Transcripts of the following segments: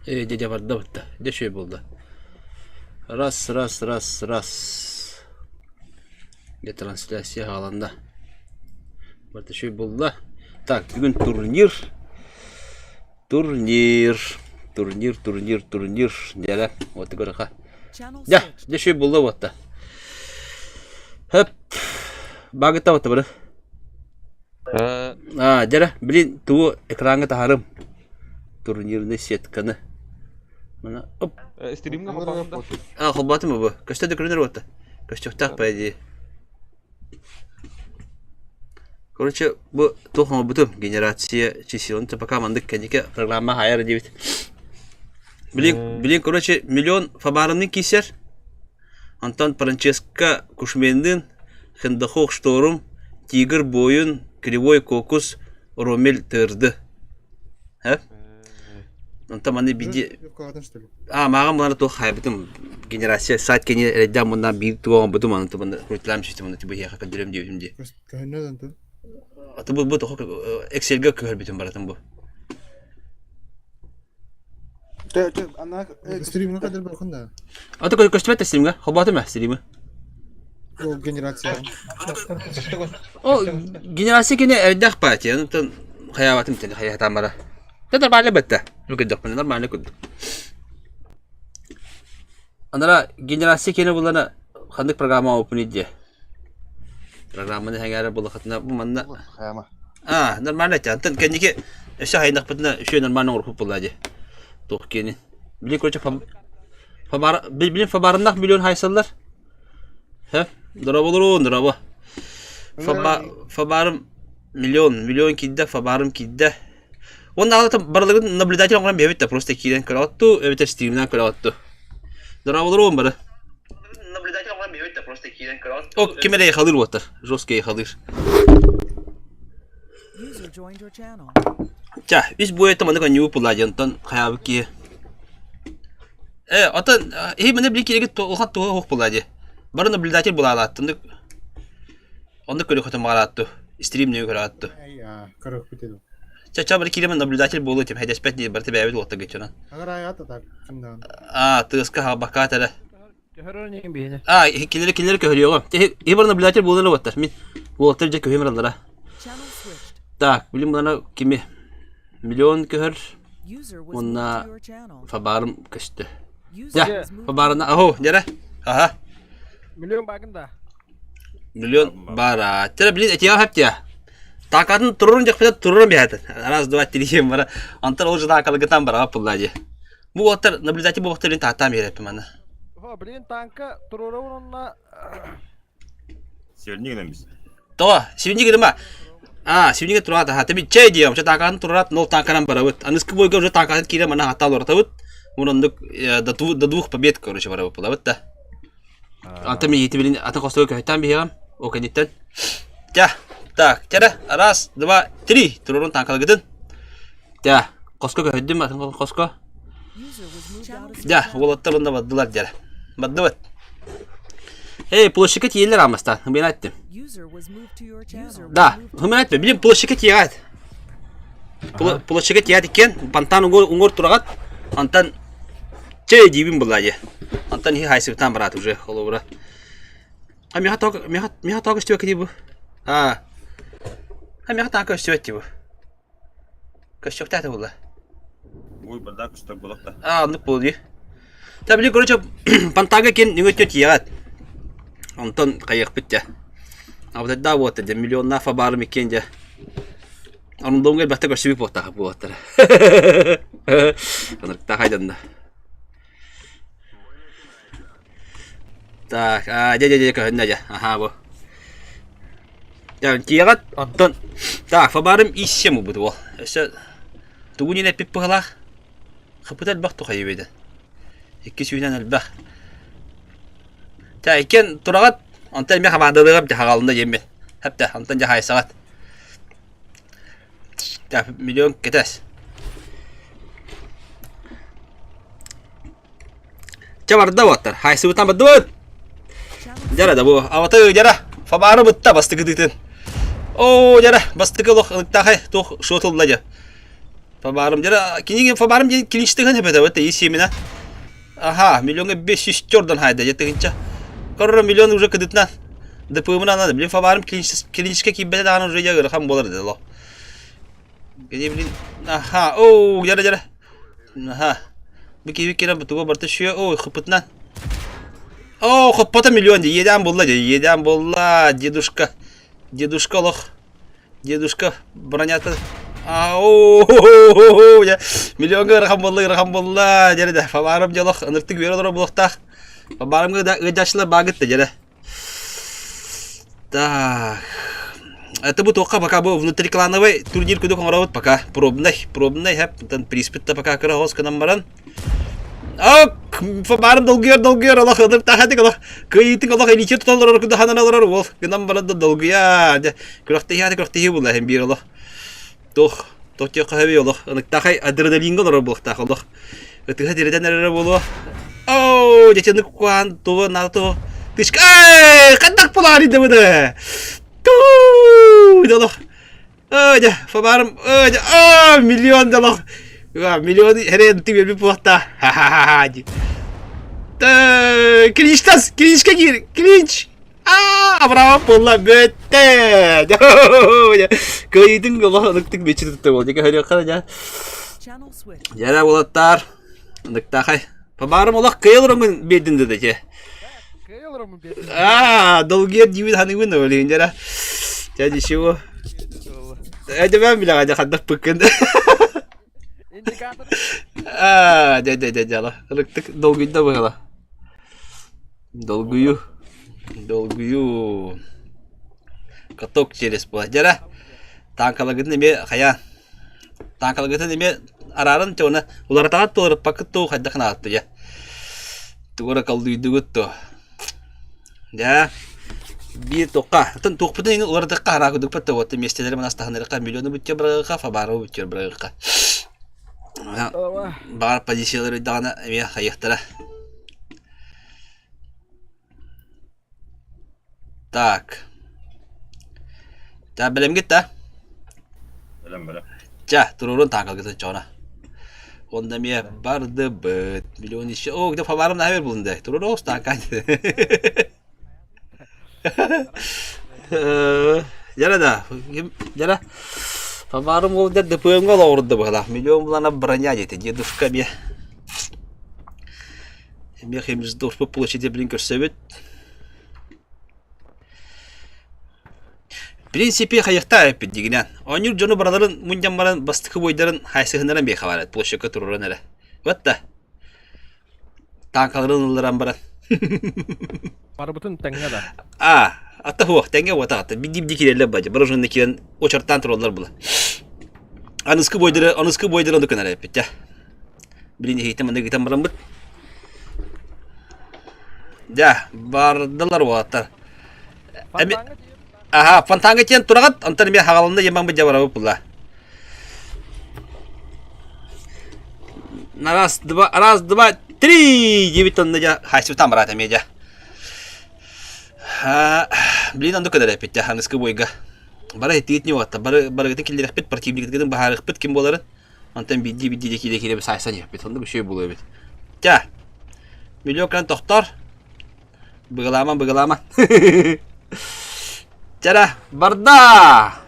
Dede vardı da. De şey buldu. Раз. De трансляция алanda. Burada şey buldu. Так, bugün турнир. Дела. Вот такой ха. Да, de şey buldu вот da. Hep. Bagıta вот burada. Дела. Блин, ту экранга тахарым. Турнирный сетканы. Mana оп. Стримге хапаганда. Хоббаты mı bu? Kaçta dökülür orta? Kaçta tak по идее. Короче, bu тухма бутум генерация чисел. Это пока мандык кенеке программа хайер дебит. Блин, короче, миллион фабарымны кисер. Антон Франческо Кушмендин, Хендахох Шторум, Тигр Бойын, Кривой Кокус, Ромель Тырды. Антон маны биде... маған бұланы тоқ хайбытым генерация сайт кене редден мұндан бір туған бұтым аны тұбында құртылам шешті мұнда тібі яқа көндірем деуімде. Көннөден тұр? Аты бұл тоқ Excel'ге көхір бітім баратын бұл. Стриміне қадыр бір құнда? Аты көштім әтті стримге? Қолбаты ма стримі? Ол генерация. Ол генерация кене әрдәқ бәті. Онтан қаябатым тәне қаятан бара. Да нормально бәтті. Нүкеддік бұны нормально көндік. Анара генерация кене бұлана қандық программа опын еді. Программаны хәңәрі бұлы қатына бұл манна... Нормально әтті. Антан кәнеке әші хайындақ бұтына үші нормально ұрқып бұлады. Тоқ кені. Білін көрчі фабарындақ миллион хайсалар. Дұрабы олыруын, дұрабы. Фабарым миллион кейді, фабарым кейді. Onun ağzı baralığın nablidati olan bir evet de просто kiden kırattı, evet de stream'den kırattı. Dara olur mu bari? Nablidati olan bir evet de просто kiden kırattı. O kimere yakalar water, Joske yakalar. Ya, biz bu etti mandık new pulajantan hayabı ki. Atan, bana bir kere git okat tuğa hoş pulajı. Barın nablidati bulalattındık. Onda köle katı mağarattı. Stream'den kırattı. Kırık bitiyor. Чача бір келемін наблюдатель болу тем хайдаспет не барты бәйбіт отта geçiyorlar. Agar ayat atak kandan. Tığıska bakka tere. Köhörünün beyni. Kileri köhürüyor. Bir nablюдатель болу отта. Min bu ottarca köhümür aldıra. Так, bilin bana kimi milyon köhür. Onunla fabarım kaçtı. Ya, fabarına aho, nere? Aha. Milyon bakında. Milyon bara. Tere bilin etiya hep ya. Takatın turun jakpeda turun bihaten. Раз, два, три ем бара. Антар ол жада акалгытан бара пуллади. Bu otar nablюдатель bu otarın tahtam yerep mana. Блин, танка турурун онна. Сегодня генемиз. Сегодня генема. Сегодня турат ha. Tabi çay diyem. Çay takatın turat nol tankanan bara вот. Аныскі бойга уже танкатын кире mana хатал орта вот. Мурындык до двух побед короче бара пулла вот да. Антам ети билин атын костога көйтан бигем. О кенеттен. Ja. Так, чара, раз, два, три. Турун танкал гыдын. Ja, коско көйдүм атын коско. Ja, олаттарында баддылар жара. Бадды бат. Площадька тиелер амастан. Мен айттым. Да, мен айтпа. Билим площадька тиегат. Площадька тиегат экен. Пантан уңор турагат. Антан чей дибин булажы. Антан хи хайсыбытан барат уже холобура. Меха тога штебек дибу. Меха тага штебек дибу. Көштөк таты була. Ой, бардак үстөк болокта. Андык болду. Табили короче пантага кен нүгөтө тиегат. Антон каяк битте. Вот да вот де миллионна фабарым экен же. Анын доңгел батта көчүп бота болот. Аныкта кайданда. Так, же көннө же. Бу. Ya tiyagat Антон. Так, фабарым иссе му буду. Эсе тугунин эпип была. Хапытал бакту кайбеде. Икки сүйнен албах. Та экен турагат Антон мен хабардылыгым жагалында жемме. Хапта Антон жахай сагат. Та миллион кетес. Чабарда ватар. Хайсыбытан бадды. Жара да бу. Аваты жара. Фабары бытта бастыгы дытын. О, жара, бастыгы лох тахай тох шотуллажа. Фабарым жара кинеген фабарым жен клинчтеген хепете вот есемина. Ага, миллионга 500 Jordan хайда жетегенче. Корра миллион уже кыдытнан. ДПМна надо. Блин фабарым клинчке кибете даган уже жагыр хам болар деди ло. Гене блин. Аха, о, жара. Ага. Бики кирен бутуга барты шуя. Ой, хыпытнан. О, хыппата миллион де еден болла, дедушка. Дедушка лох. Дедушка бронята. Ау, миллионга рахам болла, жара фабарым жолох ыныртык бере олар блоктак. Фабарымга да ыжашлар багытты жара. Так. Это будет только пока был внутриклановый турнир, куда он работает пока пробный, хэп, там приспит-то пока караос к нам маран. Ак, фабарым долгер, Аллах, это тахатик Аллах. Кайтик Аллах, или чет толлар, куда хана налар вол, к нам маран долгер. Крохтихи было, хембир Аллах. Тох тё хаве Аллах, тахай адреналин гол работает тах Аллах. Это хадирдан работало. Оу, дечен куан то на то. Тышка, кадак полари да. Ту, Аллах. Да, фабарым, миллион Аллах. Миллион херен тебе бипохта. Ха-ха-ха. Клинчка гир, клинч. Абрава полла бетте. Кайдың Аллах ныктык бечиртте бол. Жеке хөрө кара. Жара болаттар. Ныктахай. Фабарым Аллах кыйлырың бединде де. Кыйлырым бе. Долгер дивид ханыңын олейин жара. Жади шиво. Эдебен билага жакадак пыкын. Индикатор. Жала. Ныктык долгуйда багала. Долгую. Каток через платера. Танкалагын неме хая. Танкалагын неме арарын чона. Улар тагат толар пакытту хайдакна атты я. Тугора калдыйдыгытты. Я бир тоққа. Тын тоқпытын улар дакка харагы дыкпытты вот местелер манастахнырга миллионы бүтчө брыгыга фабары бүтчө брыгыга. Бар позициялары дагана эме хаяктара. Так. Да, білем кетті. Білем. Жа, тұрырын таңқалғысы жоғына. Онда ме барды бұд. Миллион еші. О, где фабарым нәбер бұлынды. Тұрыр оғыз таңқайды. Жара да. Жара. Фабарым олында ДПМ-ға лауырды бұғыла. Миллион бұлана броня жеті. Дедушка ме. Ме хемізді ұшпы площаде білін көрсөбет. В принципе, хаякта пиддигинен. Онюр жону бараларын мунжан баран бастыкы бойдарын хайсыгынаран бей хабарат. Площадка туруран әлі. Вот да. Танкаларын ылыран баран. Барбытын тәңге да. Атта хуақ, тәңге уатағатта. Биддибді келерлі бәді. Бір жонны келен очартан тұрулар бұла. Анысқы бойдары ондықын әрі әппет, ja. Біліне хейтен мұнды кетен баран бұд. Ja, бардылар уаттар. Ага, фантанга тен турагат, антар мен хагалында еман бе жабара бұла. Раз, два, три! 9 тонны жа хайсып там барат әме жа. Блин, анды көдер әпет жа, анысқы бойға. Бара еттігет не уатта, бара гетін келдер әпет, противникетігетін бағары әпет кем боларын. Антан бидді декелі бір сайсан әпет, онды бір шөй болу әпет. Жа, миллион кран тоқтар. Бұғыламан. Жара, барда!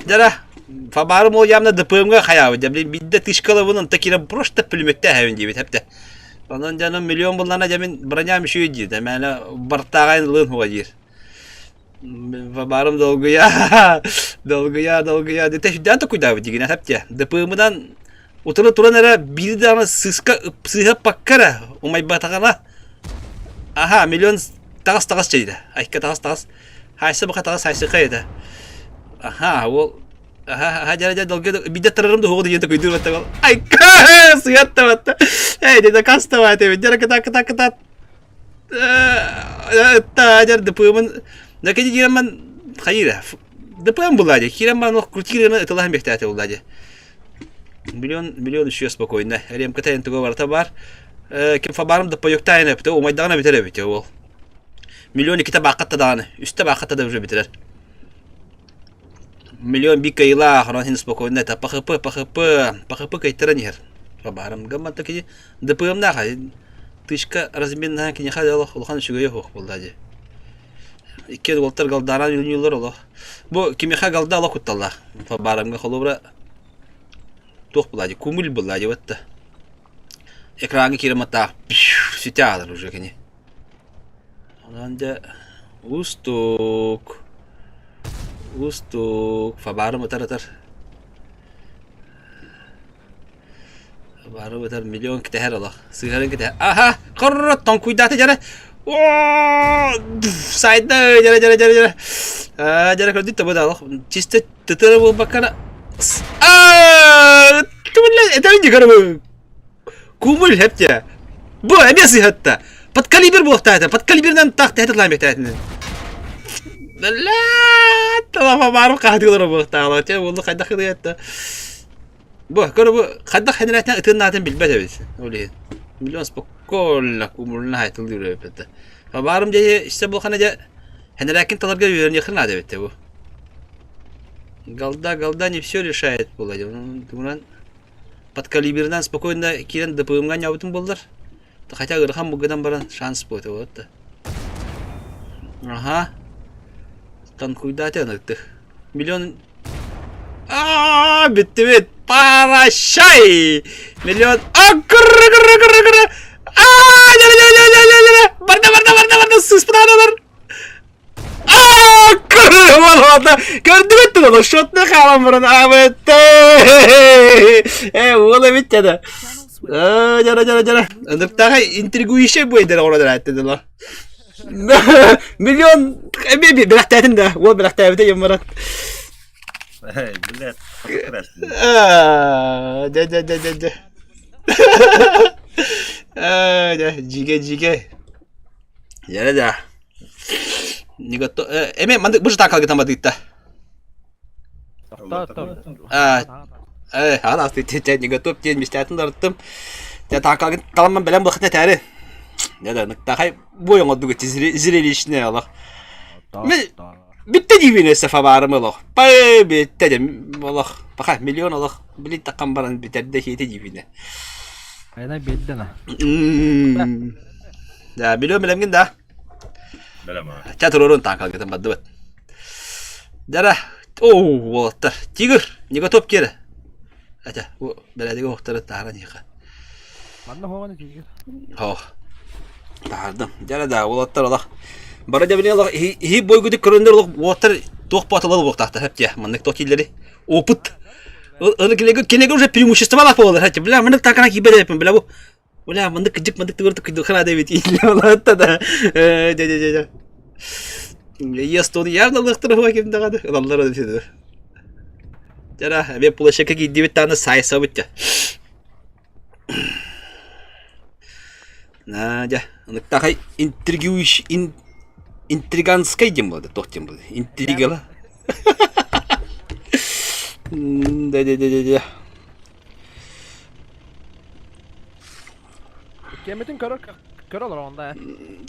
Жара, фабарым ол ямна ДПМ-ға қаяуы. Бидді тышқалы бұнын такирам просто пүлмекті әуін дейбет, әпті. Онын жаным миллион бұллана жамин броням шүйі дейді. Мәні бартағайын лын хуға дейір. Фабарым долгуя. Дете шүдді күйдауы деген, әпті. ДПМ-дан ұтыры тұран әрі биді дағына сыға паққара. Умай батағана. Аха, миллион тағас жайды. Айққа тағас. Хайсы бұқа тағас хайсы қайды. Аха, ол... Аха, жара долгеда бидде тұрарымды хоғыды жента көйдір бәтті қол. Айққа, сұғатты бәтті. Әй, деді қасты бәтті бәтті. Жара кыта. Жара ДПМ-ын... Нәкеде жираман қайыры. ДПМ бұлады. Кираман оқ күртігіріні ұтылағын бәкті әті бұлады. Миллион үші спокойно. Әлем кітайын түгі барта бар. Кем фабарым ДП yoktayın öptü. O maydağına biter öptü ol. Milyon 2 baqatta dağını. Üstte baqatta da уже bitirer. миллион бик кайла хорон хин спокойно та пахпы кайтерен ер. Фабарым гаммата ки ДПМ на хай тышка разменна ки не хадало улхан шугай хох булдади. Икке волтар галдаран юллар оло. Бу кимеха галдала кутталла. Фабарымга холобра тох булдади кумул булдади ватта. Экранга киремата светялар уже кини. Ананда устук фабарым таратар. Фабарым тар миллион китер ала. Сыгарын китер. Аха, коррот тон куйдаты жара. О! Сайда жара. Жара кредит табыда ала. Чисто тытыры бул бакана. Тумла, это не гарбы. Кумул хепте. Бу эмеси хатта. Под калибр бултайта. Под калибрдан такта это ламектайтын. لا طبعا ما بعرف قاعد يضرب وقتها تي والله قاعد دخل يتا بو كربو قاعد دخل هنا تناتن بالبدا بس ولي مليون سبكول كوملنا هاي تلدي بتا فبعرف جاي اشتبو خنا جا هنا لكن تلقى يرني خلنا ده بتو голда не все решает было думан под калибрдан спокойно кирен ДПМга нябытын болдыр хотя гырхан бугадан баран шанс будет вот ага Танкуйдате ныктых. Миллион... Бит. Прощай! Миллион... Кырры! Барда! Сыспыданы бар! Кырры! Валвата! Көрдүбетті да, шотны қалам бұрын. Олы биттеді. Жара. Ындықтағы интригуише бойдары орадан әттеді ла. مليون بلحتاتن ده هو بلحتاتن يا مرات بلاد ده جيجا يا ده نيجاتو امي مندك بوش تاكل كده مديتا خلاص تيجي نيجاتو تيجي مستعدين درتم تاكل كلام بلام بختنا تعرف 내가 늑다하이 뭐영 어두고 지레리시네 알아. bitti dibine fabarımı lo. Bitti de Allah. Bak milyon Allah. Bili takam baran bitti de hiti dibine. Aynen belli na. Ya biliyorum bilemgin da. Bilem ha. Çatırorun tankal gittim baddı bat. Dara. Voltar. Tigir. Niga top kere. Acha bu belediye muhtarı taran yıka. Bana hava ne tigir? Tahardım. Jara da voltar Allah. Baraja bile Allah hi boy güdük köründür Allah voltar toq patalı bu tahta hep ya. Manlık tokilleri. Oput. Onu kene görse преимущество la olur. Hatta bilen manlık takana ki bele yapın bile bu. Ulan manlık kıcık tıvırtık kıdıkana da biti. Hatta da. Ja. Yastonu явно var kim dağıdı. Adamlar öyle dedi. Jara ben pulaşaka gitti bir tane sayısa bitti. Naja, onu takay intriganskay diyeyim bu da tohtiyim bu da. Intrigalı. Da. Kemetin kör olur onda ya.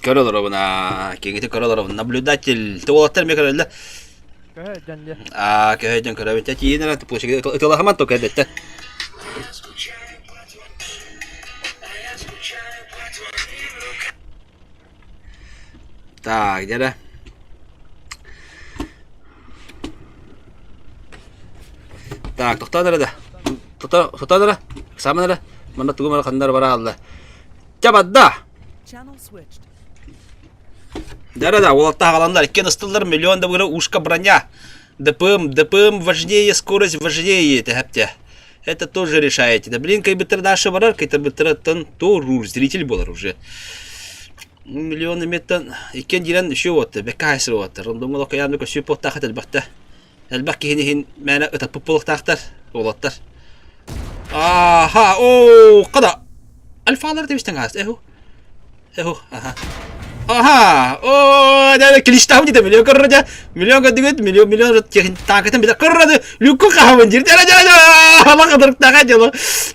Kör olur buna. Kengeti kör olur buna. Наблюдатель. Ты волотар мне кör öyle. Köhecen diye. Köhecen kör öyle. Çaki yine lan pulaşaka. Itala hemen toka edette. Так, где-то. Так, тоқтадыр да. Тоқтадыр. Саманыр. Мында тугумар қандар бара алды. Жабадда. Да, олатта қаландар. Иккен ыстылдар миллион да бұғыры ушка броня. ДПМ важнее, скорость важнее. Это тоже решаете. Да блин, как бы ты дашь барар, как бы ты то зритель был уже. Миллионы метан. Иккен дирен еще вот. Бекайсер вот. Рандомы локаямды көсүй пот тахат әлбәкті. Әлбәк хин мәне өтіп пупылық тахтар. Олаттар. Аха, қада. Alfalar demiştin gaz. Ehu. Aha. Da kiliştahım dedi milyon kırıca. Milyon kadar milyon takatın bir de kırıdı. Lüku kahvın jirdi. Allah kadar takat yalı.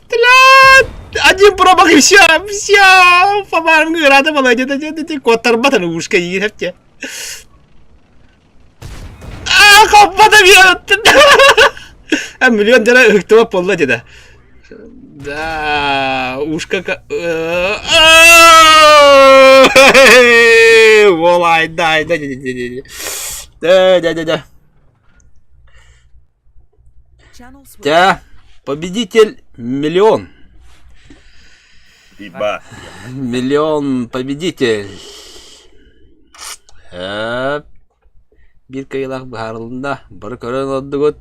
Telat. Acım pro bakayım все. Fabarım gırada bana dedi. Kotar batan uşka yiyir hep ya. Kopmadı bir yattın. Milyon lira ıhtıma polla dedi. Da ушка Волай, дай, да. Да, победитель миллион. Иба. Миллион победитель. Bir kayılak baharında bir körün oldu gut.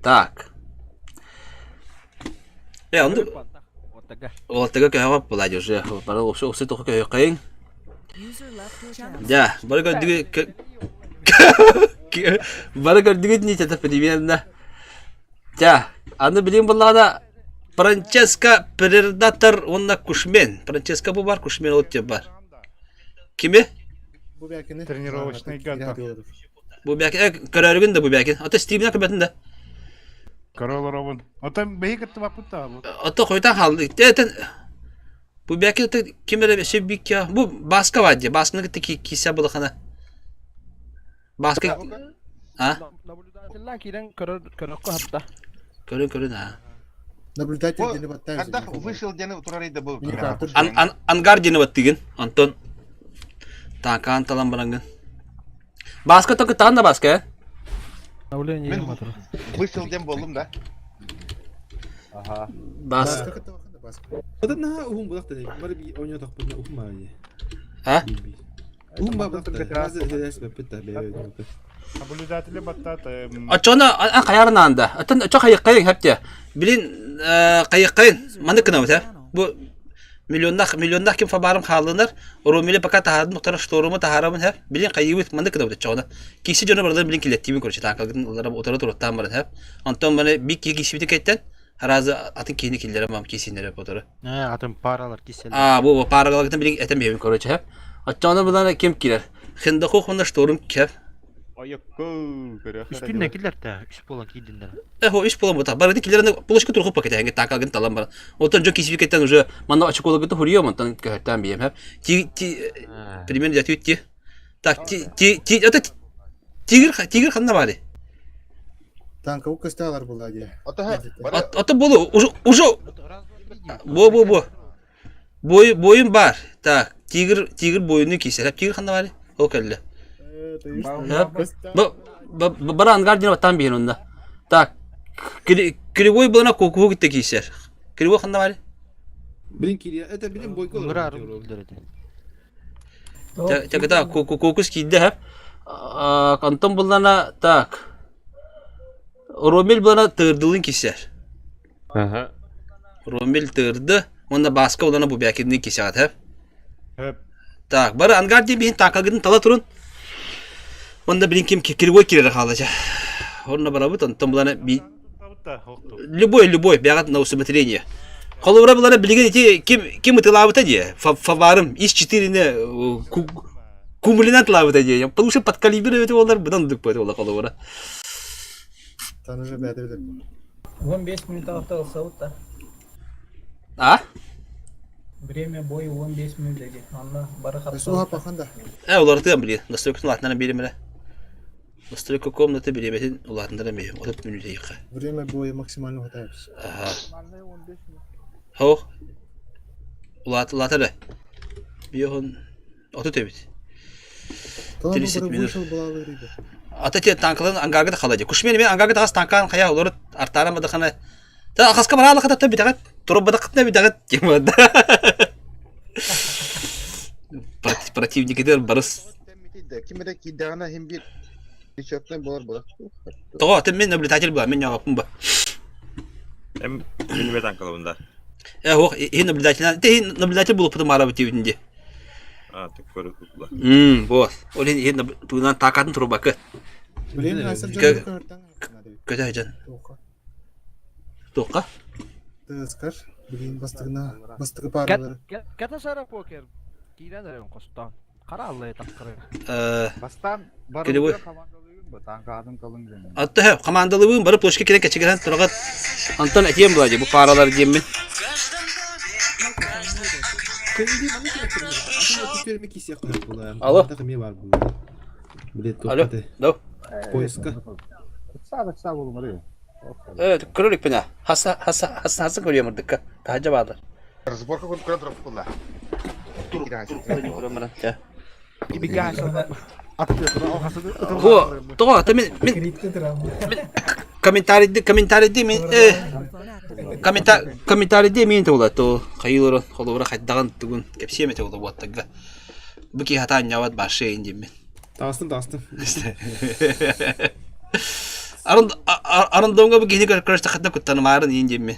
Так. Он Вот такая. вот такой кайф поладил уже. Пора все только кайф. Да, барга диг. Барга диг не это примерно. Да, аны билим буллада Франческо Предатор онна Кушмен. Франческо bu бар, Кушмен от бар. Кими? Bu belki ne? Тренировочный гад. Bu belki kararın da bu belki. Ata Steve'nin akıbetinde de. Королоровын. Отам бейгатты бапытта bu. Ata koytan haldı. Zaten bu belki de kimere şey büyük ya. Bu baska var diye. Baskını gitti kişiye bulakana. Baska ha? Nabulidaatilla kiren körökkö hatta. Körün ha. Наблюдатель дени баттан. Когда вышел день турарыда был. Мини картур. Анgar jeni battigin. Anton. Takan talan barangın. Baska to ketan da baska. Nabulidan Мен yerim hatırı. вышел день болдum da. Bas. Баска ката баканда баска. Одан на ухум булакта не. Бары би ойноо токпун ухум ааje. Ha? Ухум булакта. Хазыр хэдэс бэппэта бэ. Наблюдатели баттата. Açona kayarın anda. Atan çok kayıkayın hep diye. Bilin kayıkayın. Mandık kına mı bu milyondak kim fabarım halınlar. Oromile pakat taharın muhtara ştorumu taharamın hep. Bilin kayıvit mandık kına mı çoğuna. Kişi canı barada bilin kilettiğimi konuşu. Takalgın onlara otora turuttan barada hep. Anton bana bir kişi bitik etten. Harazı atın kini killere mam kesinlere hep otora. Ne atın paralar keselim. Bu paragalaktan bilin etem bir konuşu hep. Açona bundan kim kiler? Hında kokunda ştorum kep. Üstün ne kiler de üst bolan kiydinden. O iş bulamı barada killerinde bulaşık turkup paketi hangi takalgın talan bara. Otan çok kişi biketten уже manda açık olarak huriyor mantan kahtan biyem hep. Примерно жатıyor ki. Так, тигр ханна бari. Танка укасталар була ди. Ата Ata bolu уже bu. Boyun var. Так, tigr boyunu keser. Hep tigr ханна bari. O kelle. Bara angar jine batan bihen onda. Так, кривой булана koku gitti keser. Kривой ханна bari. Билин кирия, это билин бойко. Ngırarım bildirdi. Так, так, kokus kidde hep. Kanton bulana tak. Romil bulana tırdılın keser. Romil tırdı. Onda baska bulana bu belki keser hep. Hep. Так, bara angar diye bihen takalgın tala turun. Onda bilin kim kривой kirer halaca. Onda bara bu tanton bulana bir Бапытта хокту. любой бягат на усмотрение. Коловра булана билген ити ким тылавыта диye. Фаворым из 4-не кумулинат лавыта диye. Потому что подкалибировать олар будан дык böyle ola коловра. Tanıcı bäde 15 минут остался вот так. А? Время боя 15 минут dedi. Allah барахат. Суха паханда. Олар тыган билген. Настройканы латынан беремеле. Настройка комнаты береметин улатындан берем. 30 минут йыка. Время боя максимально хватает. Ага. Ho. Улатары. Бион 30 тебит. 30 минут. Вышел була риби. Ата те танкалын ангарга да калады. Кушмен мен ангарга тагас танкан кая олар артарама да хана. Та хаска барала ката та битагат. Турба да кытна битагат. Кемада. Противникler barыс. Kimede ki dağına hem bir çöpten bolar bolar. Того ты мен наблюдатель был, мен yapım bu. Hem bilme tankalımda. О, и наблюдатель. Ты наблюдатель был потом арабы тивинде. Tek körük kukla. Вот. Олен и тудан такатын турбакы. Bilin hasır Kö- canı körten. Көтө жан. Тока. Тока. Тыскар. Bilin bastığı paraları. Kata sara poker. Kiren de kostan. Kara Allah'ı takkırı. Bastan Kривой. komandalıyım bu tanka adım kalın canım. Atты he, командалыбын барып площадька кирен кечигерен тургат. Антон этем булады, бу паралар диеммен. Кэнди маны кирек. Атын тükürme kis yakın buла. Alo. Takımı var buла. Билет Алло, топты. да. Поиска. Көрөлүк пена. Хаса көрөмөрдүк. Тажа бадар. Разборка кон кон троп кулла. Хо, тоо, та мен Критті тұрам. комментарийди мен комментарийди мен тола то кайылыр холора хайдаган тугун кепсеме тола боттага. Буки хатан яват башы инде мен. Тастым. Арындонга бу гени көрөштө хатна куттаны марын инде мен.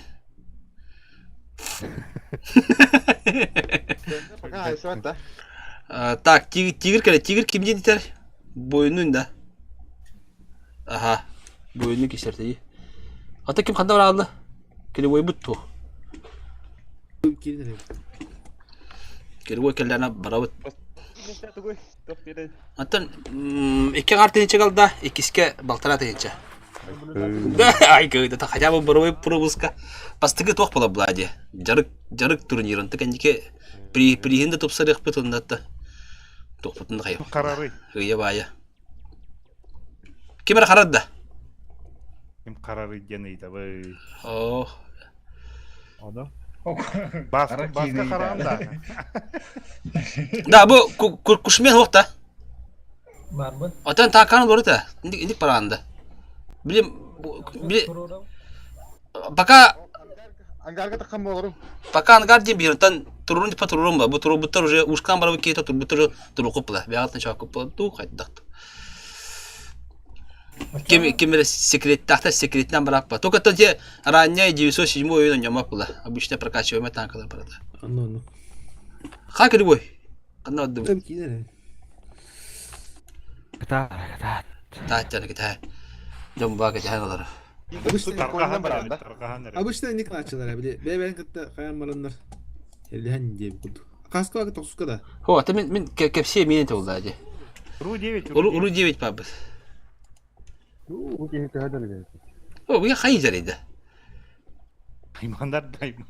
Пока айсат да. Так, тигр кимде дитер? Бойунун да. Аха. Бойуну кесерди. Ата ким кандай алды? Келе бой бутту. Келе бой келдана барабыт. Атын эки картын чыгалда, экиске балтара тегенче. Да, ай кыйда та хотя бы боровой пропуска. Пастыгы тох бола блади. Жарык турнирын текендике прихинде топсарык бутунда. Тох бутунда кайып. Карары. Кыя бая. Кимер карады? Ким карары денейді, бай. О. Ода? Баска карағанда. Да, бу кушмен хокта. Бар бұд. Отан таканы борыта. Индик баранды. Билем Тұрудау. пока Ангарга такам болору. пока ангар дем биртан турун типа турун ба. Бу туру буттар уже ушкан барабы кейта тур буттар туру купла. Бягатын чак купла ту кайдак. Кемер секреттен барак ба. Только то те ранее 907 oyunu oynamak bula. Обычно прокачиваем танкалар барады. Анно. Ха кирбой. Кана отды. Там кидер. Таачар кита. Жомбага жаналар. Тарқахан барады. Тарқахан әрі. Обычно ник началар били. Бебен кытта каян барандар. Элден деп буду. Каска ак токсукада. Хо, та мен кепсе мене толдади. Ру 9. Уру 9 пабы. О, bu ya hayır zarıydı. Даймандар дайман.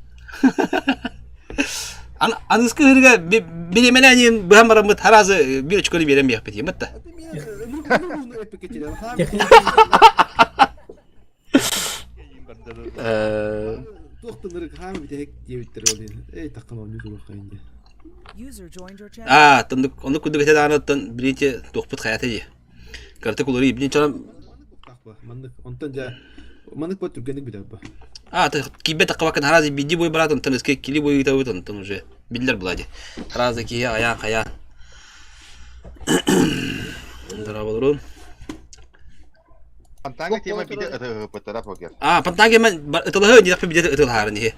Anıskı hırga bilemenen bu hamaramı tarazı bir çukurı verem yapayım hatta. Doktorları kahve bir tek diyebilir oluyor. Ey takım olmuyor bu kayınca. Tanıdık onu kuduk ete anlattın birinci dokput hayatı diye. Kartı kulları birinci çanam. Mandık ondan ca mandık bu Türkiye'nin bir daha. Kibbe takvakan harazi bidi boy baratın tanıske kili boyu tavutun tanıcı. Biller buladı. Harazi ki ayağın kaya. Darabalurun. Antanga tema bide atı patara poker. Pantang men ıtılı hınca yapıp bide ıtılı harın diye.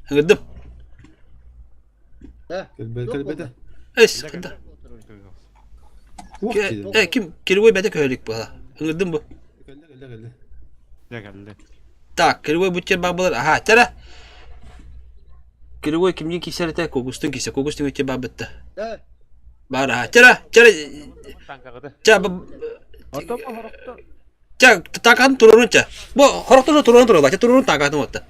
Hıngırdım. Kelbete. Es kında. Kim kili boy bede köylük bu ha. Hıngırdım bu. Geldi. Так, кривой бутер бабалар. Ага, тара. Кривой кимнин кисерте когустун кисе. Когустун өте бабытты. Бар, ага. Тара. Такатын турурунча. Бу хорохтун турурун турурла. Турурун такатын отты.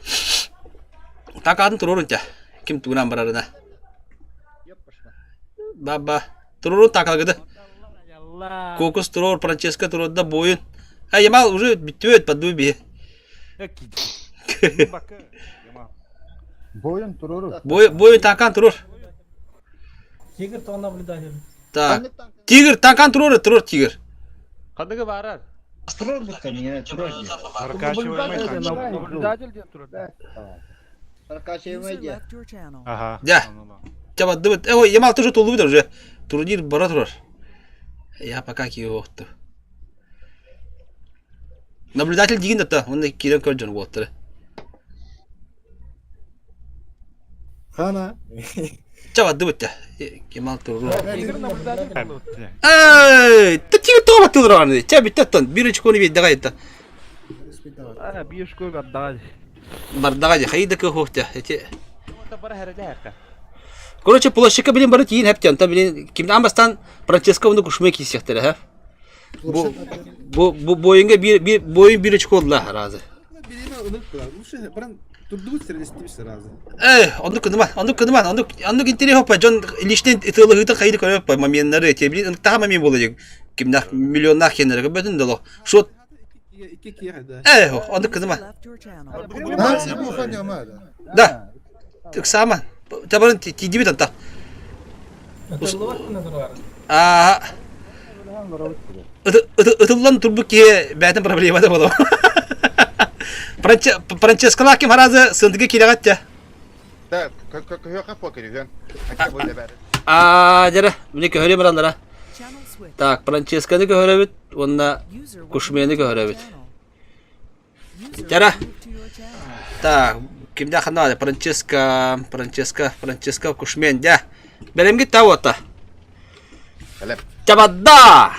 Такатын турурунча. Ким тугунан барарына. Баба. Турурун такалгыды. Кокус турор, Франческа турурда бойын. Ямал уже битвет подуби. Boyun tururu. Бойын такан турur. Тигр то наблюдатель. Так. Тигр такан турur тигр. Кандыгы барар. Turur bu kamine turur. Arkadaşım Наблюдатель ден тұрады. Arkadaşım Ага. Да. Чаба дыбыт. Ой, Ямал тоже тулу бидер уже. Турнир бара турар. Я пока киyo оқты. Наблюдатель деген да, онда кирен көржөн болуптур. Хана. Чаба дыбыт да. Ямал туру. Тигр наблюдатель болды. Эй, тигр тоба турган. Чаба биттен биринчи көөнү бир дага айтты. Беш көк аддага. Бардага хайда кө хохта. Бара хәрәләр. Короче, площадка билен бары тиин хептен. Та билен кимден амбастан Франческа онда кушмай кисектер, ха. Bu boyunga boyun bir çık oldu la razı. Bilime unut kılar. Bu şey paran durduğu sırada istemişler razı. Onu interi hoppa. John ilişten ıtılı hıta kaydı koyup mamenleri ete bilin. Daha mamen olacak. kimler milyonlar kendileri bütün dolu. Şu İki kişi hadi. onu kızıma. Nasıl bu fan yamada? Da. Sama. Tabarın tidibi tanta. Betul waktu keluar. Aa. Itıllan turbuk ki ben problemi de bu. Francesco Lakim harazı sındığı kilagat ya. Da köy kapı kırıyor. Akça böyle bari. Jara, bunu köhöre beranlara. Tak, Francesca'nı köhöre bit, onda Kuşmen'i köhöre bit. Jara. Tak, kimde kandı var? Francesca Kuşmen ya. Benim git tavota. Helal. Cabadda.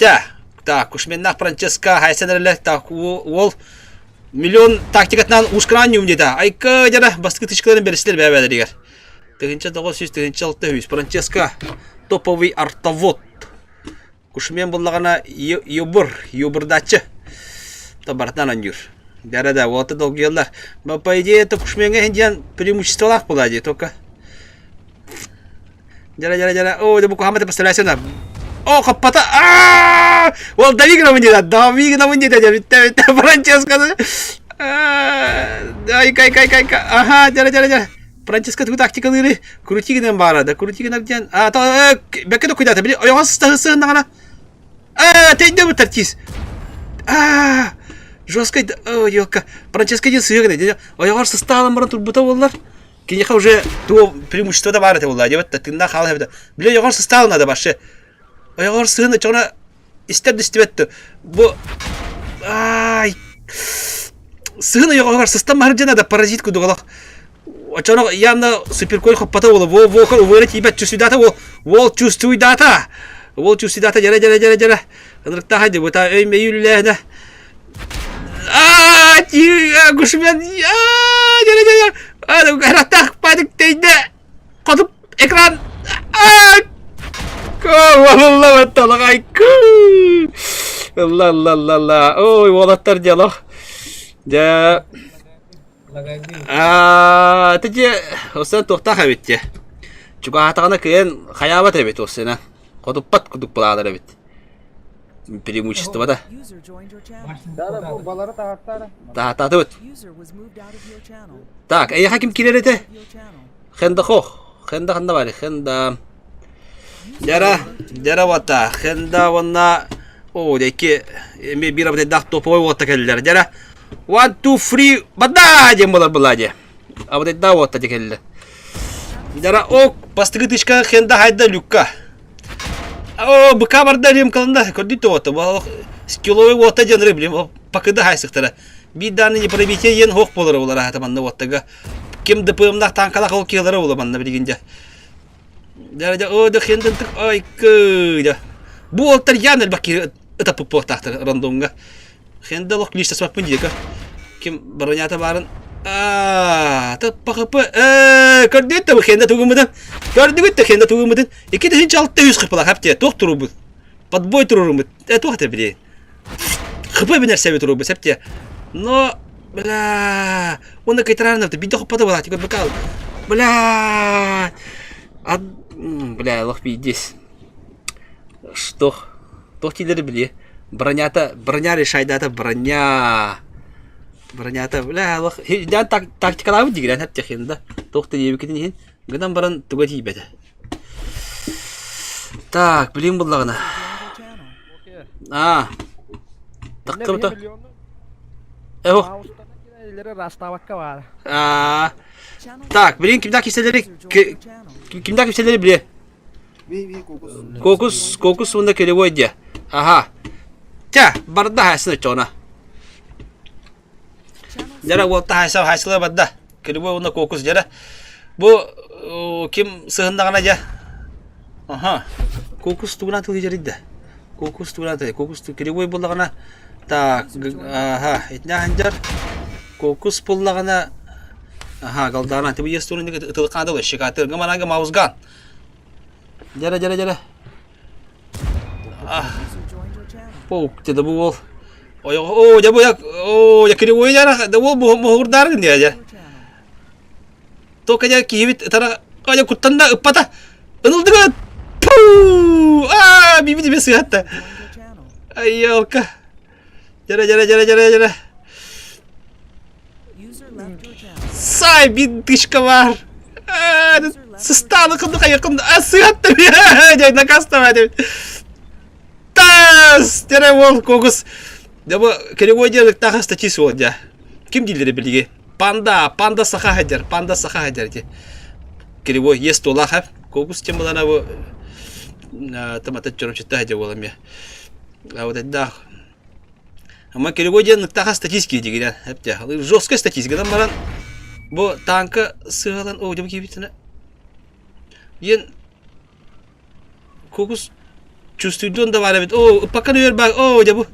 Ya, tak Kuşmen'nak Francesca haysenerle tak wol milyon taktikatnan uskran yum dedi. Ay ka jara baskı tışkıların berisiler beraber diyor. Тыгынча 900 Франческо топовый артовод. Кушмен буллагана юбырдачы. Табартан анюр. Да, вот это долгие елдар. Но по идее это Кушменге хендиан преимущество лах булади, только. Жара. О, да буку хамата поставляйся на. О, капата. Ол давиг на мне да. Витта Франческо. Ай, кай. Ага, жара. Francesca tuh taktik kali kuruci gini mbara da kuruci gini aja atau belki tuh kuda tapi yang sah nangana tidak bertercis жестко ёлка Francesca aja sih gini jadi yang harus style maran tuh betul wallar kini kau уже tuh преимущество да бара wallar jadi betul tindak hal itu bila yang harus style nada başı yang harus sih cuma istep tuh bu sih yang harus sistem harusnya ada parazit kudu kalau Очоно явно суперкой хоппата боло. Во увойна тибет чувствуйдата. Вол чувствуйдата. Жара. Анрыкта хайди бота өйме юлләһнә. Кушмен. Жара. Гаратак падык тейде. Катып экран. Валлаһи талгай. Алла. Ой, волаттар дияла. Ja. Тәҗә осан тохта хәбит. Чуга хатагына кыен хаябат бит осына. Кодуппат кудук буладыр бит. Преимущество да. Тахта бит. Так, ай хаким килерете. Хенда бар. Хенда. Жара вата. Хенда вона. О, деки эме бир абда дах топовой вата келдер. Жара. 1 2 3 бадажа булади. А вот это вот такие. Жара ок бастыгы тышка хенда хайда люкка. О быка бардарым калында көрдү вот. Скиловый вот жанры билем. Пакыда хайсыктара. Биданы не пробитие ен хок болор булар атаманда воттага. Ким ДПМда танкала кол келери буламанда билгенде. Жара о да хенден тык ай кыйда. Бу олтар янел баки это попотактар рандомга. Хенда лох лишта смапын дика. Ким баранята барын. Таппакыпы. Көрдүттө хенда тугумудан. Көрдүгүттө хенда тугумудан. 2-600 кыпыла хапте. Ток турубу. Подбой турубу. Тохта биле. Кыпы бинер себе турубу септе. Но бля, он кайтрана ты бидо хопата была, тикот бакал. Бля. Бля, лох бидис. Что? Тохтилер биле. Броня решайдата броня. Бронята, бля, лох. Дан тактикалабы дигрен хат техинда. Тохта ебекетин хин. Гынан баран тугати бете. Так, блин буллагына. Таккыбыта. Эво. Так, блин, кимда киселери биле. Кокус мында келебой де. Ага. Ча, барда хайсына чона. Жара волта хайсылы барда. Келебой мында кокус жара. Бу ким сыгындагана жа. Ага. Кокус тугана тылы жарыйда. Кокус келебой боллагана. Так, ага, этня ханжар. Кокус боллагана. Ага, галдана тибу естурындагы тылыкканда боло шикаты. Гаманага маузган. Жара. Паук, тебе был. О, я бы я кривой я, да был мухурдар не я. Только я кивит, это я кутанда пата. Ну да. Пу! Биби тебе сыгатта. Ай, елка. Жара. Сай, битышка бар. Сыстаны кымды кайыкымды. Сыгатта бе. Накастава деп. Тас! Жара ол кокус. Дабы керегой дерлік тағы статис ол да. Ким дейлері білге? Панда саха хадер де. Керегой ес тола хап. Кокус тем балана бұл таматат жорым четта хадер болам я. А вот это. Ама керегой дерлік тағы статистики деген. Жесткая статистика. Баран бұл танка сығалан. О, деп кебетіні. Ен кокус чувствуйдон да бар бит. О, пока не бар. О, деп.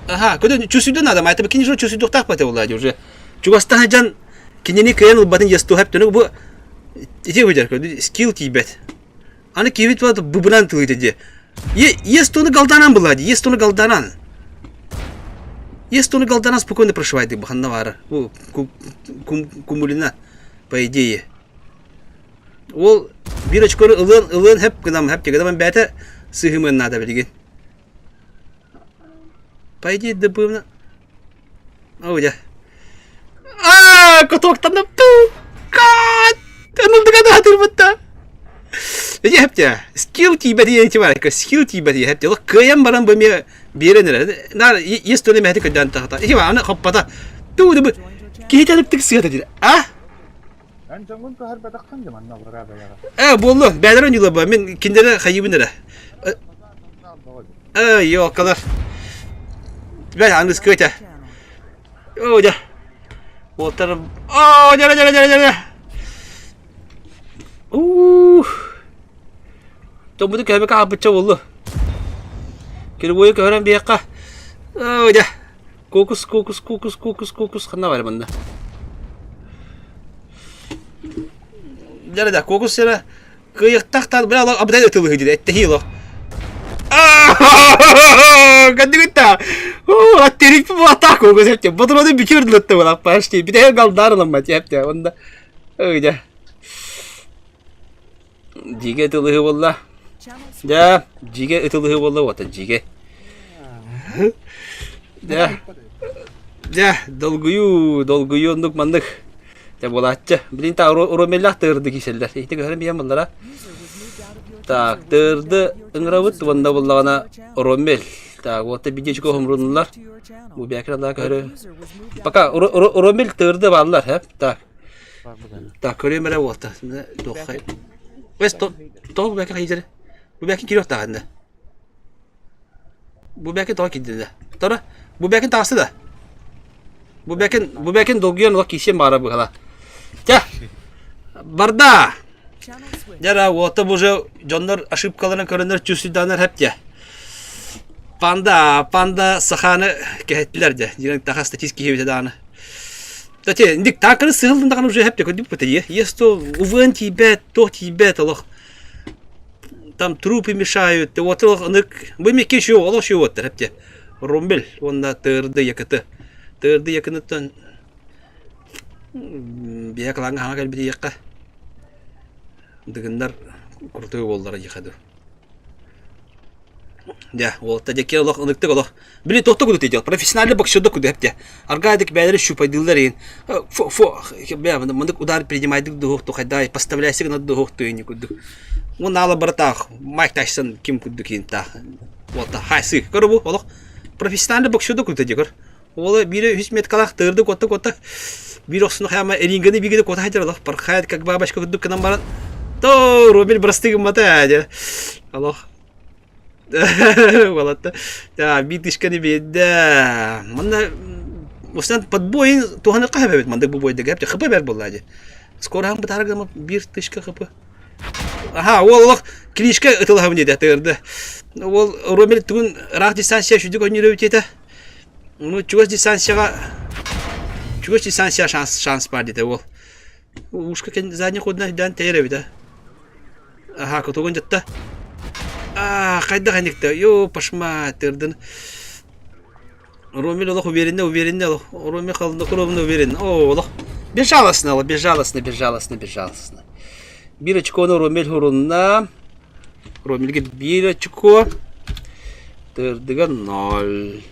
Ага, куда чувствуйдон надо, это бакини жо чувствуйдон так пойти влади уже. Чугастан жан кинени каен батын есту хап төнү бу. Эти выдер, скилл тибет. Аны кибет вот бубнан тылыйды де. Естоны галданан влади, естоны галданан. Естоны галданан спокойно прошивает баханна вара. Бу кумулина по идее. Ол бирочкору ылын хеп кынам хеп тегеден мен бәте сыгымын надо билген. По идее дыбына. Ау да. Котоктан да ту. Кат. Аныл дыгада атырбытта. Эди хеп те. Скилл тибе диye бар. Скилл тибе диye хеп те. Кыям баран бөме беренер. На естоны мәте көдән тахта. Эди аны хаппата. Ту дыбы. Кейтелип тиксыгата диде. Ben canım da her bedaktan da manna beraber. Bollu. Bäderen ýyla ba. Men kindere haýybynere. Yok kadar. Ben angus köte. Oh ya. Otur. Oh, jara. Tomudu köbe ka bıça bollu. Kirboyu kören bir yakka. Oh ya. Kokus kana var bunda. Jara da kokus jara. Kıyıktaktan bir Allah abday ötülü hidi. Ettehilo. Kadıgıtta. Atterik bu atak kokus hep. Badroda bir kere diletti bana baştı. Bir de galdarım maç hep ya onda. Öyle. Jige ötülü valla. Ya, jige ötülü valla vatan jige. Ya, dolguyu onduk mandık. Ya bolatça. Bilin ta oromellah tırdı kişiler. İşte görün bir yanmalara. Так, тырды ыңыравыт ванда буллагана ромел. Так, вот биде чуко хомрунлар. Бу бекра да көрө. Пока ромел тырды баллар, хеп. Так. Так, көрөмөрө болта. Дохай. Вес то бекра хижер. Бу бекин кирок тагында. Бу бекин то кидде. Тора, бу бекин тагысы да. Бу бекин долгуян лок кишем бара бу хала. Та. Барда. Jara oта buje jonlar ошибкаларын көрөнөр чүсүданар hep de. Panda sahanı kehettiler de. Jiren taha statistik hevete dana. Tati indik takını sığıldığından уже hep de ködüp pıtı. Есто увен тибет, то тибет Allah. Там трупы мешают. Вот ынык. Bu mekke şu Allah şu otlar hep de. Rombel onda tırdı yakıtı. Tırdı yakınıttan. Bir yaklan hana gel bir yakka. Дыгындар крутой болдары жихады. Да, вот таки олох ындыкты олох. Били токто куду тедел. Профессиональный боксерда куду хепте. Аргадык бәдәре шупайдылар ин. Бә, мындык удар принимайдык дух тухайдай, поставляйся на дух тыйни куду. Он ала братах, Майк Тайсон ким куду кинта. Вот хайсы. Көрүбү олох. Профессиональный боксерда куду тедел. Ола бири 100 метрлак тырды котта. Бир оксуну хама эрингени бигиде кота хайдыр олох. Пархайт как бабашка куду канан барат. То Робин простыгым мата. Аллах. Валатта. Да, битишкани беда. Мана Мустан подбой туханы кахабы бит мандык бу бойда гапчы хыпы бер болду. Скоро хам битаргым бир тышка хыпы. Ага, Аллах клишка ытылгам деди тырды. Ол Робин түгүн рак дистанция шүдүк өнүрөп жете. Ну чугас дистанцияга шанс бар деди ол. Ушка кен задний ходна дан тейреби да. Ага, котогон жатта. Кайда канекте. Ё, пашма тырдын. Ромел Аллах уверенне. Ромел калында куробуна уверен. О, Аллах. Безжалостно. Бир очкону Ромел хурунна. Ромельге 1 очко. Тырдыга 0.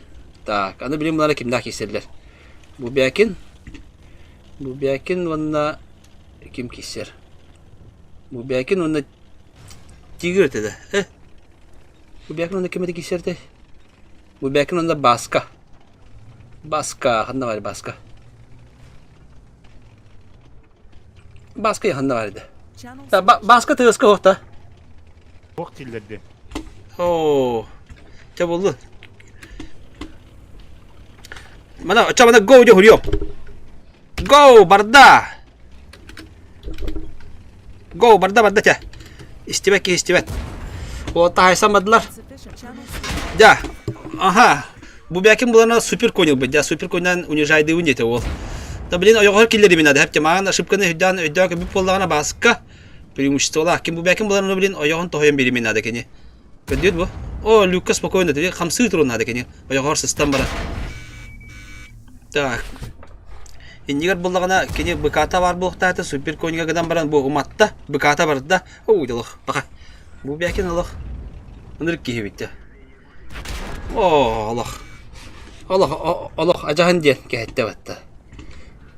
Так, аны билем булар кимдә кисерләр. Бу бәкин ванна ким кисер. Бу бәкин ванна тигр теді. Бу бәкин ванна кем кисерде? Бу бәкин ванна баска. Баска, ханна бар баска. Баска ханна бар иде. Баска тыгыска хокта. Бок тиллерде. О, че болды? Mana go jo huryo. Go barda. Go barda cha. İstibet. O taysamadlar. Ja. Aha. Bu belki bulana süper koyun bu. Ja süper koyundan унижайды унете ол. Да блин, оёгор киллери мен ада. Хепте маған ошибканы хүддан өйдөк бип боллагана баска. Преимуществола. Ким бу белки булана блин оёгон тоһоен бери мен ада кене. Көдөт бу. О, Люкас спокойно dedi. Хамсы турун ада кене. Оёгор систем бара. Так. Индигер буллагана кене быката бар булактаты супер коньга гыдан баран бу уматта быката бар да. Ой дилох. Бака. Бу бәкен алох. Ындырып кебитте. О, Аллах ажахан ден кәһәттә батта.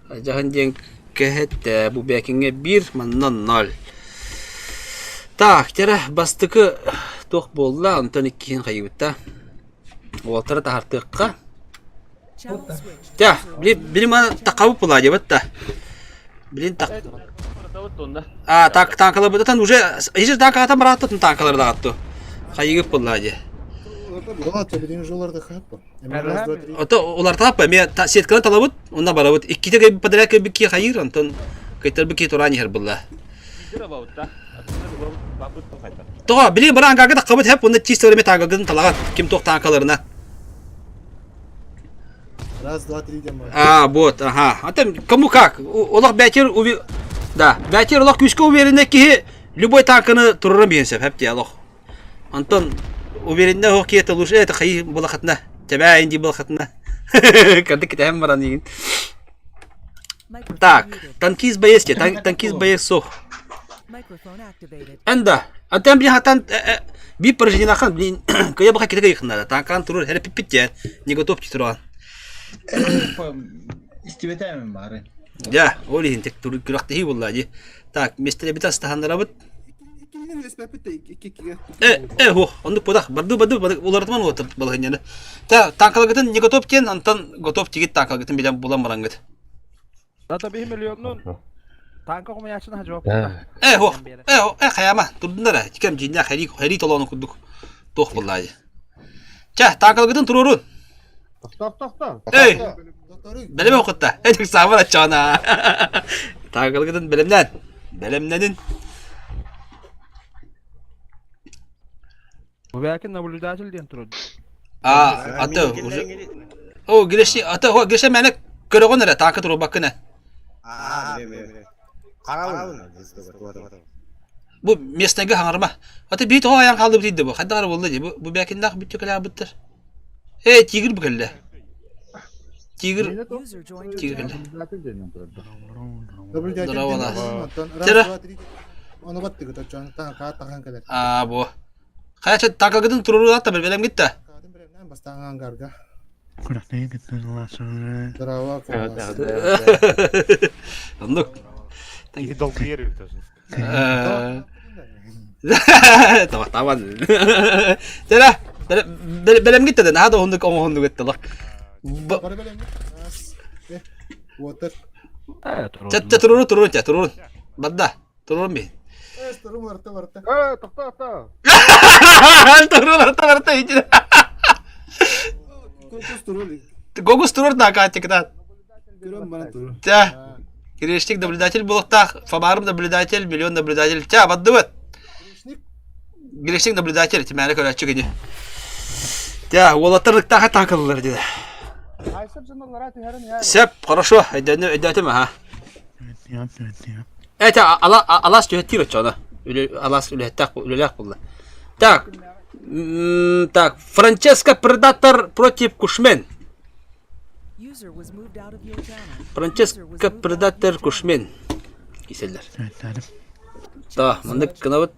Ажахан ден кәһәттә бу бәкенгә 1 маннан 0. Так, тера бастыкы тох болды, антон 2 кайбытта. Олтара тартыкка. Ja, bilin bana takavuk bulaydı batta. Bilin tak. Tankalar burada tan уже hiç tankalar bıraktı tankaları da attı. Kayıp bulaydı. Ладно, бірден жолlarda хаппа. Раз, два, три. Ото олар таппа, мен сетканы талабыт, онда барабыт. Икките ге подряд ге бики хайыр, антон кайтар бики турани хер булла. Тога, билин бара ангага такабыт хеп, онда чисто время тагагын талагат. Ким ток танкаларына. Раз, два, три дем. Вот, ага. А там кому как? Олах бәтер да, бәтер олах күшкә уверенне ки любой танканы турырым бенсеп, хәпте олах. Антон уверенне хо ки это лучше это хай булахатна. Тебя инди булахатна. Кадык китәм баран дигән. Так, танкист боецке, танкист боецов. Анда, атам би хатан би поражение хан, блин, кая бака китәгә якында. Танкан турыр, һәр пиппитә, не готов китран. İstibeteyim bari. Ya, öyle tek tur kıraktı hi vallahi. Tak, mesele bitas tahanlara bit. Ho, onu podak. Bardu ulartman otup balığın yani. Ta tankalgıtın ne готов кен, антан готов тигит tankalgıtın bilen bulan barangıt. Data 1 milyonun tanka kuma yaşına cevap. Ho, kayama. Turdunlara. Çıkam cinna heri tolonu kurduk. Toh vallahi. Ça, tankalgıtın tururun. Тоқтап. Ey. Beleme okutta. Edek sabır açana. Tankalgıtın belemden. Bu belki nablüdatil diyen turun. Ata. O girişi ata o girişe mene körögön era tanka turu bakına. Bu mesnege hangarma. Ata bir to ayağın kaldı bitdi bu. Hatta oldu diye. Bu belki nak bitti kala bitter. Tigir bu kelle. Tigir kelle. Дровола. Раз, два, три. Onu battı gıda çan takan kadar. Bu. Kayaça tankalgıtın tururu hatta belem gitti. Kadın biremden bastangan garga. Kurang neye gittin Allah sonra. Drava kovas. Anlık. İki dolgu yer ürtüyorsun. Tamam. Tera. Belem gitti de. Hadi onduk gitti la. Para birem. Water. Turun. Badda. Turun bir. Turun varta. Тоқта. Turun varta hiç. Gogus turur da kaçtı kitat. Görün bana turun. Ça. Giriştik naблюдатель bulukta. Fabarım naблюдатель, milyon naблюдатель. Ça, baddı bat. Giriştik naблюдатель. Timene kadar çıkınca. Ça, olatırlıkta tankalılar dedi. Айсап жаналар аты харин я. Сеп, хорошо. Эдәтеме, ха. Yap. Это алас тюһәттир чана. Алас үләләк булды. Так. Так, Франческо Предатор против Кушмен. Франческо Предатор Кушмен. Киселләр. Да, мындык кынабыт.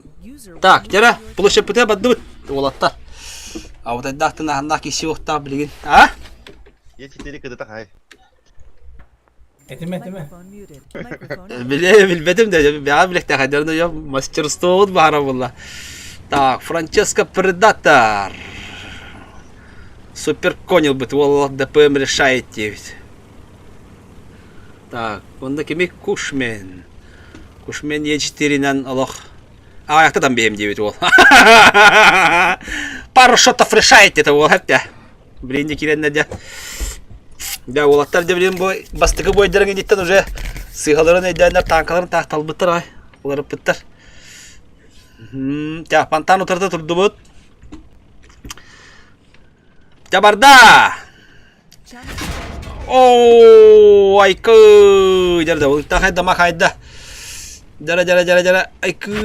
Так, жара, бұл шепіте бадды бұт. Олаттар. А вот айдақты нағында кеші оқтап білген. А? Yetitleri kıdıtak hay. Etime etime. Bilmedim de. Ya bilekte kadarını ya. Master Stone bağıra valla. Так, Франческо Предатор. Супер конил бит, вол ДПМ решаете. Так, онда кеме Кушмен. Кушмен Е4-нен алох. А, аякта там бейм девит вол. Пару шотов решаете это вол, хәтта. Блин, не кирен надя. Да, олаттар да блин бой, бастыгы бойдарын гидеттен уже сыйгаларын эйдәннәр танкаларын тактал быттыр ай. Олар быттыр. Ja, пантан отырды тұрды бұд. Жабарда! Ооо, айкы! Жарды, ұлықта қайда, ма қайда. Жара, айкы.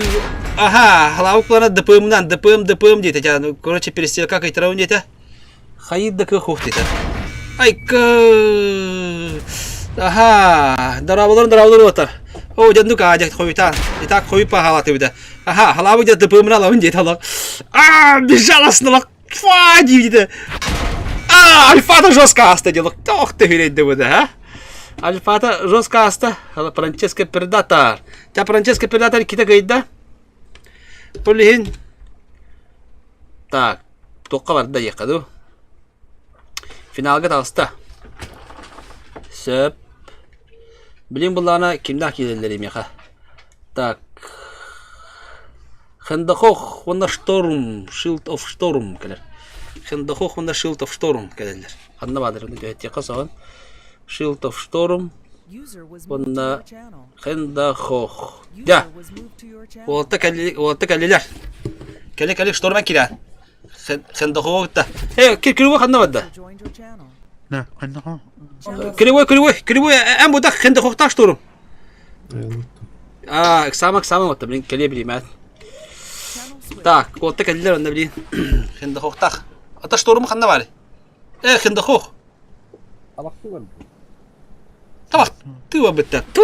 Аха, халауқлана ДПМ дейді. Короче, перестрелка кайтырауын дейді. Қайды кы хуқ дейді. Айкы! Аха, дарабылыр отыр. О, жандука ажак қойытан. Итак, қойып халаты біді. Аха, халабы жады ДПМ-ін алауын дейді алақ. Безжалостылық. Фа, дейді. Альфата жестко асты дейді. Тоқ тегелейді бұды, Альфата жестко асты. Франческо Предатор. Та Франческо Предатор кита гайда. Полихин. Так, тоққа барды еқаду. Финалға тағысты. Сөп. Блин, бұллана кімдақ келелерім еқа. Так. Хендахох, вона шторм, Shield of Storm келер. Хендахох, вона Shield of Storm келелер. Ханна бадырын өте қасаған. Shield of Storm, вона Хендахох. Ja, олатта кәлелер. Кәле штормен келер. Хендахох та. Кірі ханна бадда. لا خلنا كريوي ام بدك خند خوخ شطورم اقسامك وات блин كليبلي مات так вот так اللي عندنا блин خند خوخ تاخ اتا شطورم خدنا بالي خند خوخ Abaktı var. طبعا تو بدك تو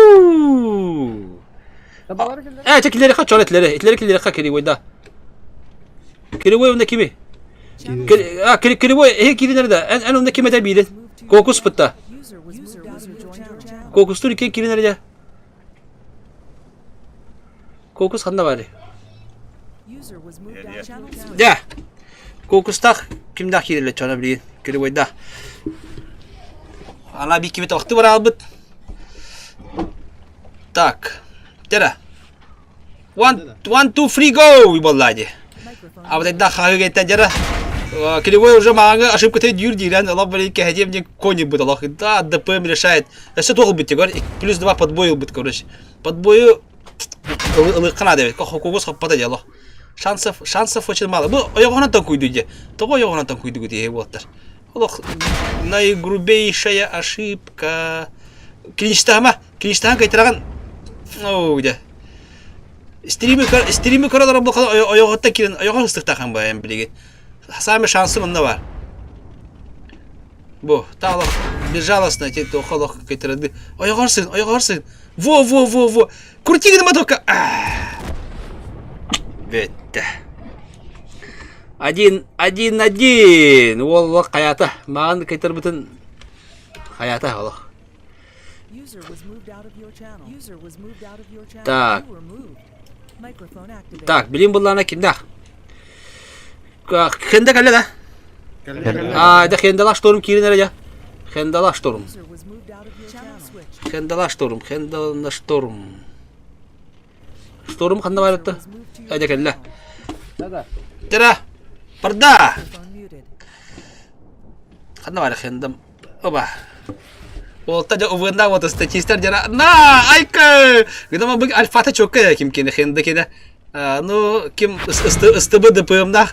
Tabaları geldi. تكلي خا شورتلري كلي خا كريوي ده كريوي ولا كيمي كريوي هي كذي نردا انا ولا كيمي تبيده كوكوس بتا كوكوس توري كي كيري نرجع كوكوس خدنا بالي يا كوكوس تاخ كم داخل اللي كان بلي كده ويدا انا بي كيمي وقت ورا البت تاك ترى 1 2 3 جو والله دي ابدا داخل جيت تجرى Кривой уже мага, ошибка ты дюрди, реально, лабали кахаде мне кони будет, аллах, да, ДПМ решает. Это тоже быть, говорит, плюс 2 подбою будет, короче. Подбою, лыхана давит, как кого схопата дело. Шансов очень мало. Ну, я его на танку иду, того я его на танку иду, где вот так. Аллах, наигрубейшая ошибка. Клинчтама, кайтраган. О, где? Стримы король работал, я его такие, я его стыктахан баем, блин. Самый шансы он навар. Бо, та лох безжалостно, те то холох какой-то роды. Ой, горсын. Во. Крути где мотока. Бетта. 1-1. Воллах хаята. Маған какой-то бутын хаята холох. Так, блин, бұллана кимдах. Хенде кәлі да? Да хендала шторм кирин әрі. Хендала шторм. Шторм қанда барытты? Әді кәлі. Тера, парда. Қанда бары хендам. Оба. Олта жа ұвында оты статистер жара. На, айка! Гыдама бұл альфата чөкке кім кені хенде кені. Ну, кім СТБ ДПМдах,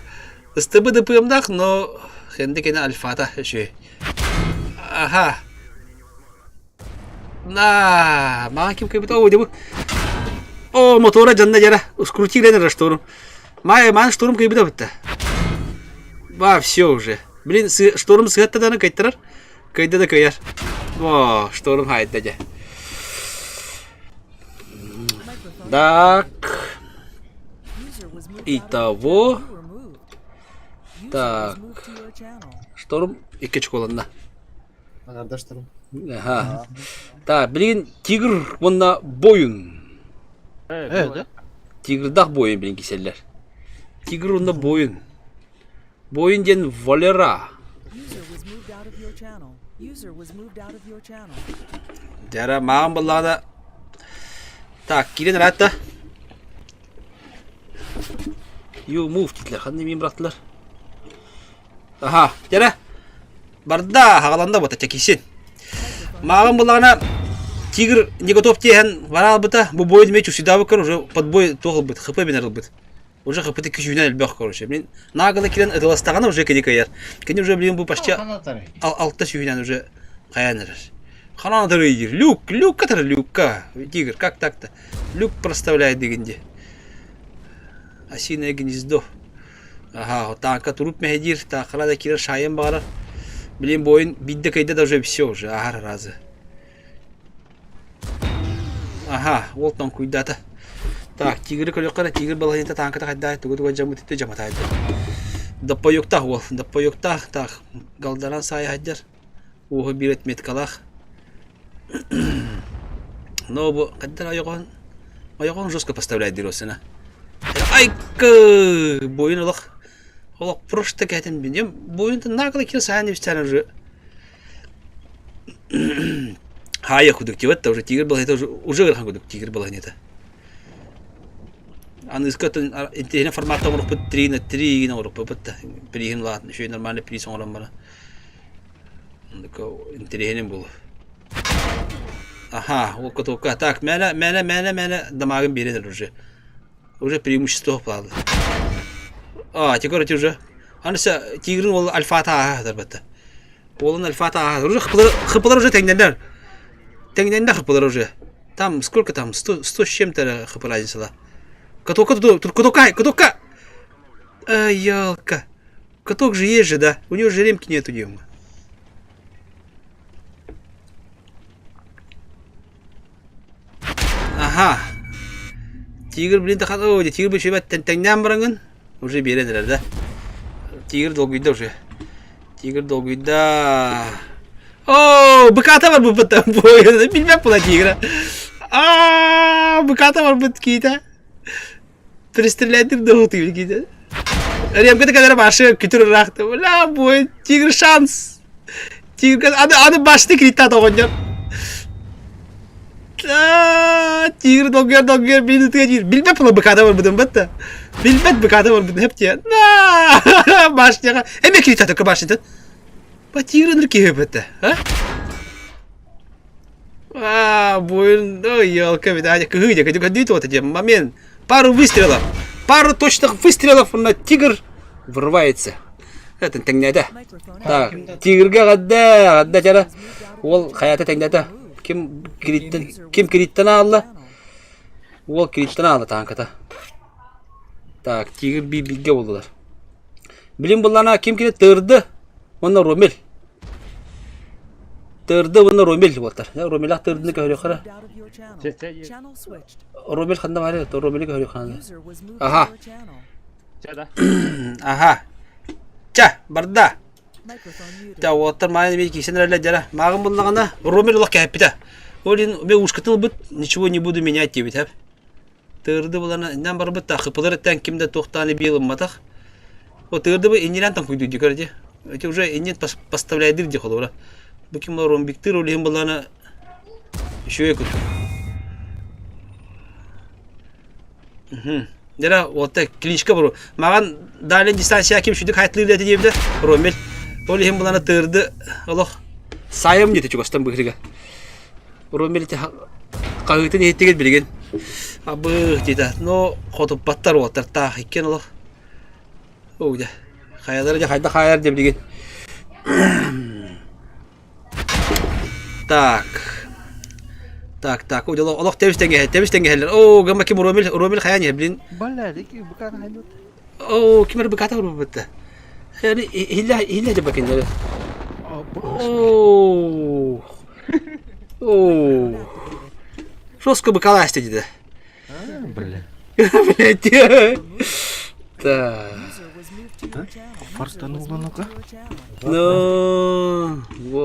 но хенде кені альфата шөй. Аха. На, маған кім көбіт оу дебу. О, мотора жанна жара. Скрутиленер шторм. Маған шторм көбіт бітті. Ба, все уже. Блин, шторм сығаттаданы кайттырар. Кайда да каяр. О, шторм хайдда жа. Так. Итого. Так. Шторм 2 чеколанна. Ағардаштарым. Ага. Так, билген тигр онна бойын. Да? Тигрдах бойын билген киселлер. Тигр онна бойын. Бойын ден Валера. Дара маған баллағада. Так, келен ратта. You move титлер. Қандай мен бірақтылар. Аха, дара. Барда хағаланда бота чекесен. Маған баллағана тигр не готов теген варал быта. Бұл бойын мечу сюда выкар уже под бой тоғыл быт. Хп бен арыл быт. Уже хп-ты күйінен әлбәқ, короче. Мен нағылы келен ұтыластағаны уже кеде кайар. Кені уже білген бұл почти алтта сүйінен уже қаяныр. Ханан атары егер. Люк қатыр люкка. Тигр, как так-то? Люк проставляет дегенде. Осиное гнездо. Ага, танка туруп мәхедир. Тақырада келер шайын бағарар. Білен бойын бидді кайда да уже все уже. Ағар разы. Ага, ол там күйдаты. Так, тигр көлөккара, тигр балаһинта танката кайда тугу жамытты жаматайды. Даппа юктах ол, даппа юктах. Так, галдаран сай хаджар. Уһу бирет меткалах. Но бу кайда аягон жестко поставляет диросына. Айка, бойын олақ. Олақ просто кәтен бенем, бойынты нағылы кел сайын евстен уже. Хая худук тиватта уже тигр балаһинта уже гырхан худук тигр балаһинта. Аны искатын интернет форматта урып 3/3 гына урып бутта. Приген ладно, еще нормальный приз оңран бара. Андыко интернет бул. Ага, ол котовка. Так, мәле дамагын бередер уже. Уже преимущество плавно. А, теперь уже. Анысы тигрин ол альфа-та дарбатта. Олын альфа-та уже хыпылар уже теңдендер. Теңденде хыпылар уже. Там сколько там? 100 с чем-то хп разница. Каток! Ай, ялка. Каток же есть же, да? У него же ремки нету, дема. Ага. Тигр, блин, так о, тигр бы еще теңнен баранган. Уже бередер, да? Тигр долгойда уже. Тигр долгойда. О, быката бар bu bıtta boyunda. Bilmem buna тигра. Быката бар bıt кейта. Пристрелятыр да утыл кейта. Ремкада kadar başı kütür raktı. Ula boy тигр шанс. Тигр adı başta kritta toğuncar. Тигр долгер beni tutacak. Bilmem buna bıkata var bıdın bıtta. Bilmem bıkata var bıdın hep diye. Başta. Emek kritta toka başta. Ба тигрын кеме бітті, бойын, елка, видать, кыгыдя, вот эти момент, пару выстрелов, пару точных выстрелов на тигр врывается. Это теңнеді. Так, тигрге ғадда жара, ол қаяты теңнеді. Кем кредиттен алды? Ол кредиттен алды танката. Так, тигр билге болдылар. Білім бұллана кем кредит тұрды? Оны Ромел. Тұрды оны Ромел болтар. Ромел ақтырдыны көрі қара. Ромел қанда бар еді? Ромел көрі қанда. Аха. Аха. Ча, барда. Та, оттар майын мен кейсен рәлі жара. Мағын болағана Ромел олақ кәп біті. Олин, мен ұшқытыл бұд, ничего не буду менять дебет, әп. Тұрды болағана, нән бар бұд та, қыпылар әттен кемді тоқтаны белім матақ. О, тұрды бұд, енелен там көйді көрді. Это уже и нет поставляет дыр дехол, бра. Буким лором биктыр улем была на еще якут. Дера вот так клиничка бро. Маган далее дистанция ким шудик хайтлы лети дебде. Ромел. Улем была на тырды. Аллах. Сайым не течу кастам быгрига. Ромел те кайты не тегет билген. Абы дида. Но хотоп баттар отар та икен аллах. О да. Хаялар қайда хайар деп деген. Так, о, Аллах темістенге хәллер. О, гамма кем Ромел хаяне блин. Балладик, буката хайлот. О, кемер буката бутта. Yani hilla de bakın. Жестко быкала dedi. Блин. Блядь. Та. Фарстан уланыка. Ну,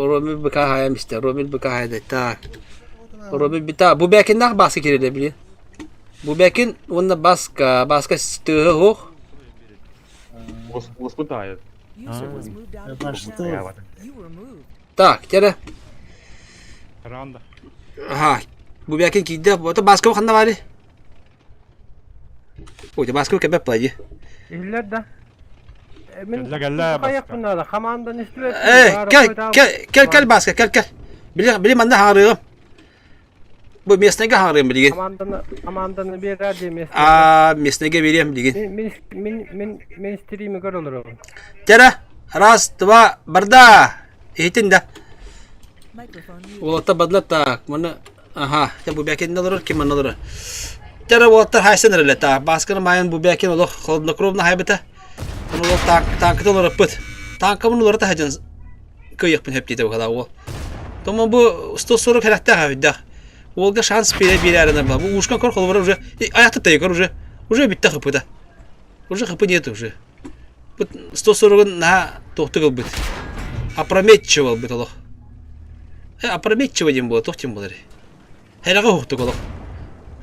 Ромил быкахая, мистер, Ромил быкахая да. Так. Ромил бита, бу бәкин нах баска киреде билин. Бу бәкин онна баска стыгы хох. Успытает. Так, тера. Ранда. Ага. Бу бәкин киде, это баска ханна вали. Ой, баска кебе пади. İller de. Gella Kayak bunlar da. Kamandan üstüne. Gel баска, gel. Bili manda harıyorum. Bu mesnege harıyorum bilgin. Kamandan bir radyo mesleği. Mesnege vereyim bilgin. Ministrimi gör olur oğlum. Tera. Раз, два, барда. Eğitin de. Olata badla tak. Mana. Aha. Ya bu bәкин ne olur ki mana olur. Tera olata haysan öyle tak. Baskını mayan bu bәкин olur. Koluna krovna haybete. Bunu ol tankı olur pıt. Tankı bunu olur da hacan. Kıyık bin hep dedi bu kadar ol. Tamam bu stos soru karakter havida. Olga şans bir yerine bak. Bu uşkan kor kolu var уже. Ayakta tayıkar уже. Уже bitti kapıda. Уже kapı niyeti уже. Bu stos sorugun na tohtu kıl bit. Опрометчиво бит олох. Опрометчиво дем было, тохтем было. Хайрага хохту олох.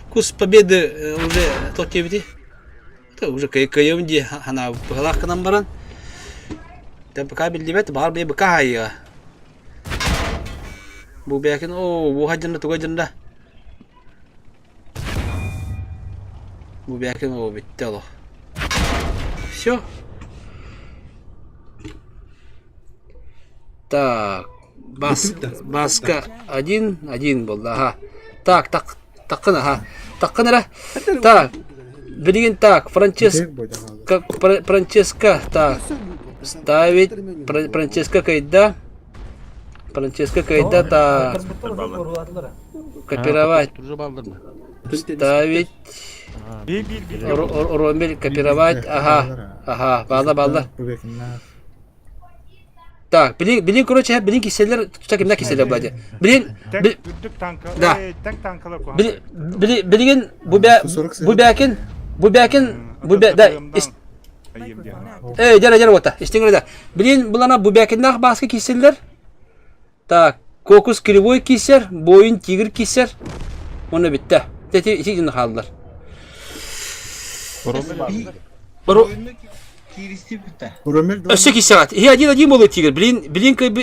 Вкус победы уже тохте бити. Это уже кайым ди хана палах канам баран. Да пока билдибет бар бе пока хайга. Бу бякин о бу хаҗында тугайында. Бу бякин о битте олох. Всё. Так, баска 1-1 болды. Ага. Так, таккын, ага. Таккын ара. Так. Билген так, Франческа, так. Ставить Франческа кайда. Так. Копировать. Ставить. Ромель копировать. Ага, балда. Так, блин, короче, блин, киселер, tutsak imda kiseler buladı. Blin, da. Blin, bu da. Jara ota. İşte da. Blin, bulana bu bäkinden başka kiseler. Так, kokus kривой kiser, boyun tigir kiser. Onu bitti. Teti iki gün kaldılar. Ösek saat. He один болот тигр. Блин как бы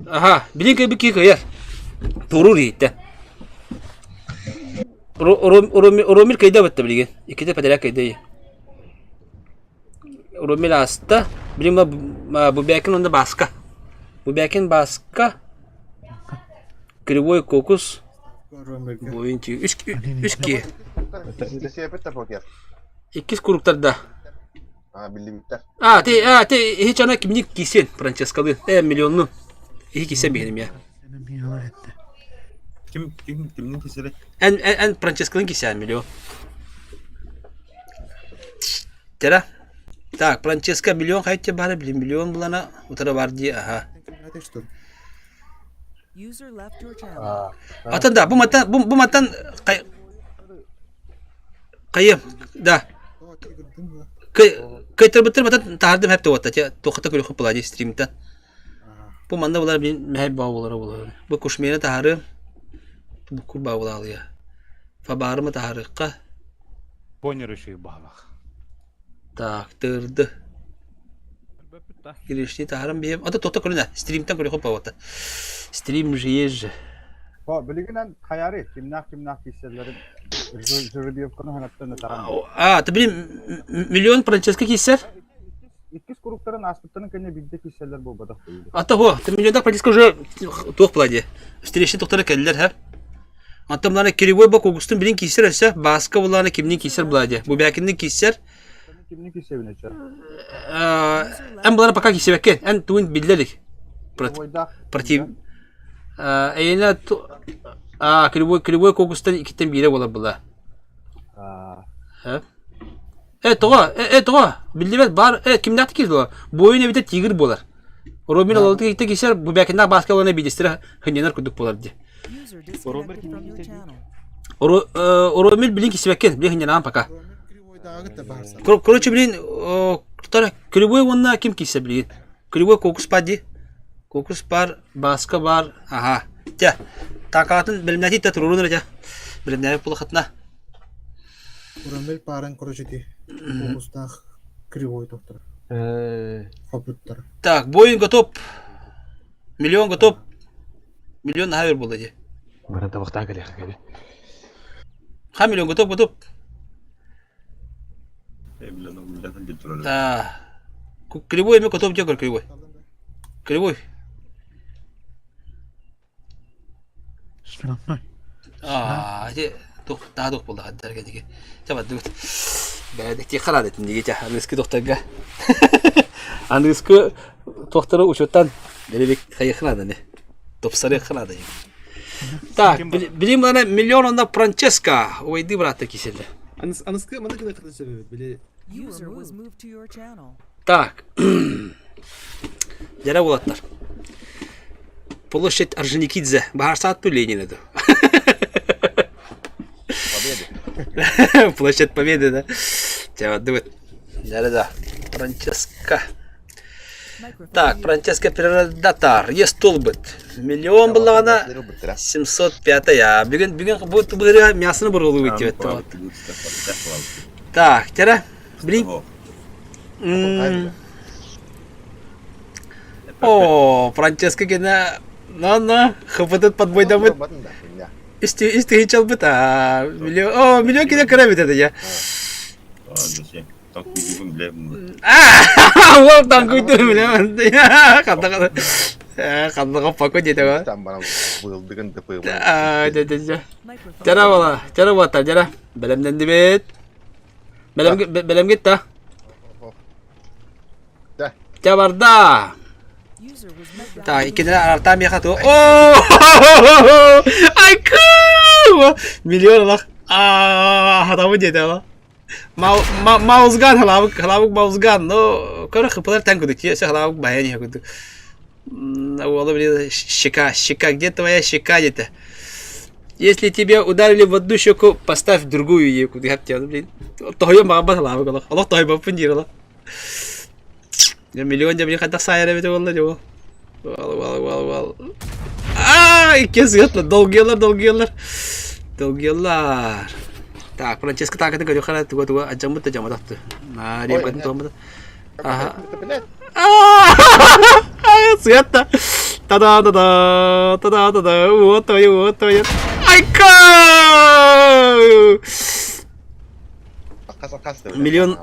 Ага, блин как бы кикаяр. Турur yiğitti. Romil kayda bitti bilgin. İki de pedalak kayda. Romil hasta. Blin bu bäkin onda başka. Bu bäkin başka. Кривой kokus. Boyun tigir. Üç ki. İkiz kuruklarda. Birlikte. Hiç ana kimlik giysin Francescalı. Milyonlu. İyi giysen benim ya. Kimin keseri? En Francesca'nın giysen milyon. Tera. Tak, Francesca milyon kayıtça bari bilin. Milyon bulana utara var diye. Aha. Atan da bu matan kayım da. Kayıtlar bitir matan tahardım hep de otta. Tokata kulu kupuladı stream'ten. Bu manda bular benim meheb bağlıları. Bu kuşmeyene taharım. Bu kul bağlı alıyor. Fabarımı taharıkka. Poner еще bağlak. Taktırdı. Girişti taharım beyim. Ata tokata kulu ne? Stream'ten kulu kupuladı. Stream jiyej. Bilginen hayari kimnak kisellerin jüri yapkanı hanatlarını taran. Tabii milyon Francesca kiser. İkiz kurukların aspıtlarının kendine bildiği kiseller bu badak koyuyor. Ata ho, milyonda Francesca уже тоқ pladı. Встречи тоқтары келдер ha. Ата мынаны кривой бак Огустун билин kiser ise başka bularını kimnin kiser pladı. Bu bäkinin kiser. Kimnin kisevine çar. En bularını paka kisebekken en tuğun bildelik. Против. Eyna kривой Огустун ikitten biri ola bula. Toğa. Bildiğiniz bar. Kimden tikir o? Boyun evde tigir bolar. Romin olalı tikte kiser bu bäkinden başka olana bildirse hınyanar kuduk bolar diye. Romil bilin kisbekken bilin hınyanan paka. Короче, блин, кривой он на кем кисе, блин. Кривой кокус пади. Кокус пар, баска бар. Ага. Тя. Такатын билмнати та турун рja. Билмнати пулахатна. Урамел парен короче Кокустах кривой доктор. Хопуттар. Так, Боинг готов. Миллион готов. Миллион на хавер булади. Бара табакта келек. Ха миллион готов. Bilene bilene bir Да. Кривой ми готов дегор кривой. Кривой. Спермай. Иди тух таадух булда хаддарга диги. Чаба дут. Бәдә ти харадет диги та английский докторга. Английский докторы учеттан беребек хайхнада не. Топсары хнада. Так, билим ана миллион на Франческа. Ойды брат киселде. Анıskı mana kadar kadar sebep bile. Так. Жара булаттар. Площадь Орджоникидзе. Бахар саат пу Ленина да. Площадь Победы, да. Чава дывет. Жара да. Франческа. Так, Франческа Передатар. Есть толбыт. Миллион была она. 705 я. Бегин будет быры мясо бурулу выйти. Так, тера. Блин. О, Франческа гена. На, хапатат подбой дамыт. Истихичал бы та. Миллион кида карабит это я. Вот там какой-то миллион. Кадда пако дейді ғой. Жара бала, жара бата, жара. Білімден дебет. Білім кетті. Жабарда. Так, икенде артам яқату. Айку! Миллион лақ. Хатамы дейді ғой. Маузган, халабық маузган. Көрі қыпылар тән күдік. Се халабық баян ең күдік. Ола, блин, щека. Где твоя щека где-то? Если тебя ударили в одну щеку, поставь другую еку. Блин. Тохой мабат халабық. Аллах тохой бапындир. Миллион блин, хата сайра бит олла жо. Вал. Ике светло. Долгелар. Так, Франческа так это говорю, хара туга аджамут атты. Рем катын туамыт. Ага. Света. Та-да. Вот твоё. Айка! Миллион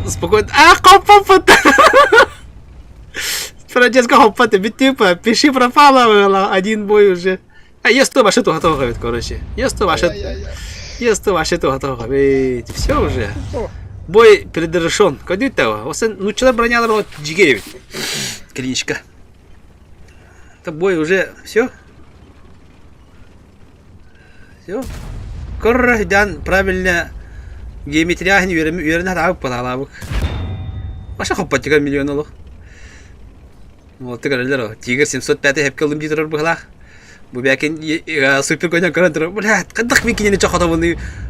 спокойно. Хоппа. Франческа хоппа, ты типа, пиши пропала, один бой уже. Есть то вообще то готово, короче. Есть то вообще то готово. Ведь все уже. Бой предрешен. Кадит того. Ну что броня была Джигеев. Клиничка. Это бой уже все. Коррахдан правильно геометрия не уверенно так подалабок. Ваша хоппатика миллионов. Вот ты говоришь, Тигр 705 хепкалым дитер бахлах. Бубякин супер коня карантер. Блядь, кадах микини не чахата вон.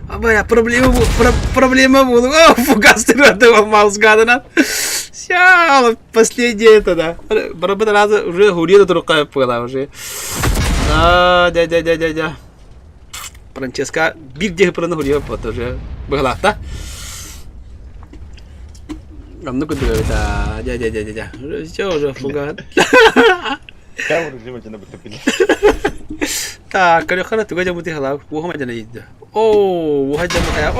Абая проблема была. Фугас ты этого маусгадана. Все, последнее это да. Барабан раз уже гурье до рука пила уже. Дядя. Франческа биг где про гурье вот уже бахлах, да? Ну куда это? Дядя. Все уже фугас. Так, kalau kana tuga jamu ti halak, wo hama jana yidda. Wo hajamu kaya.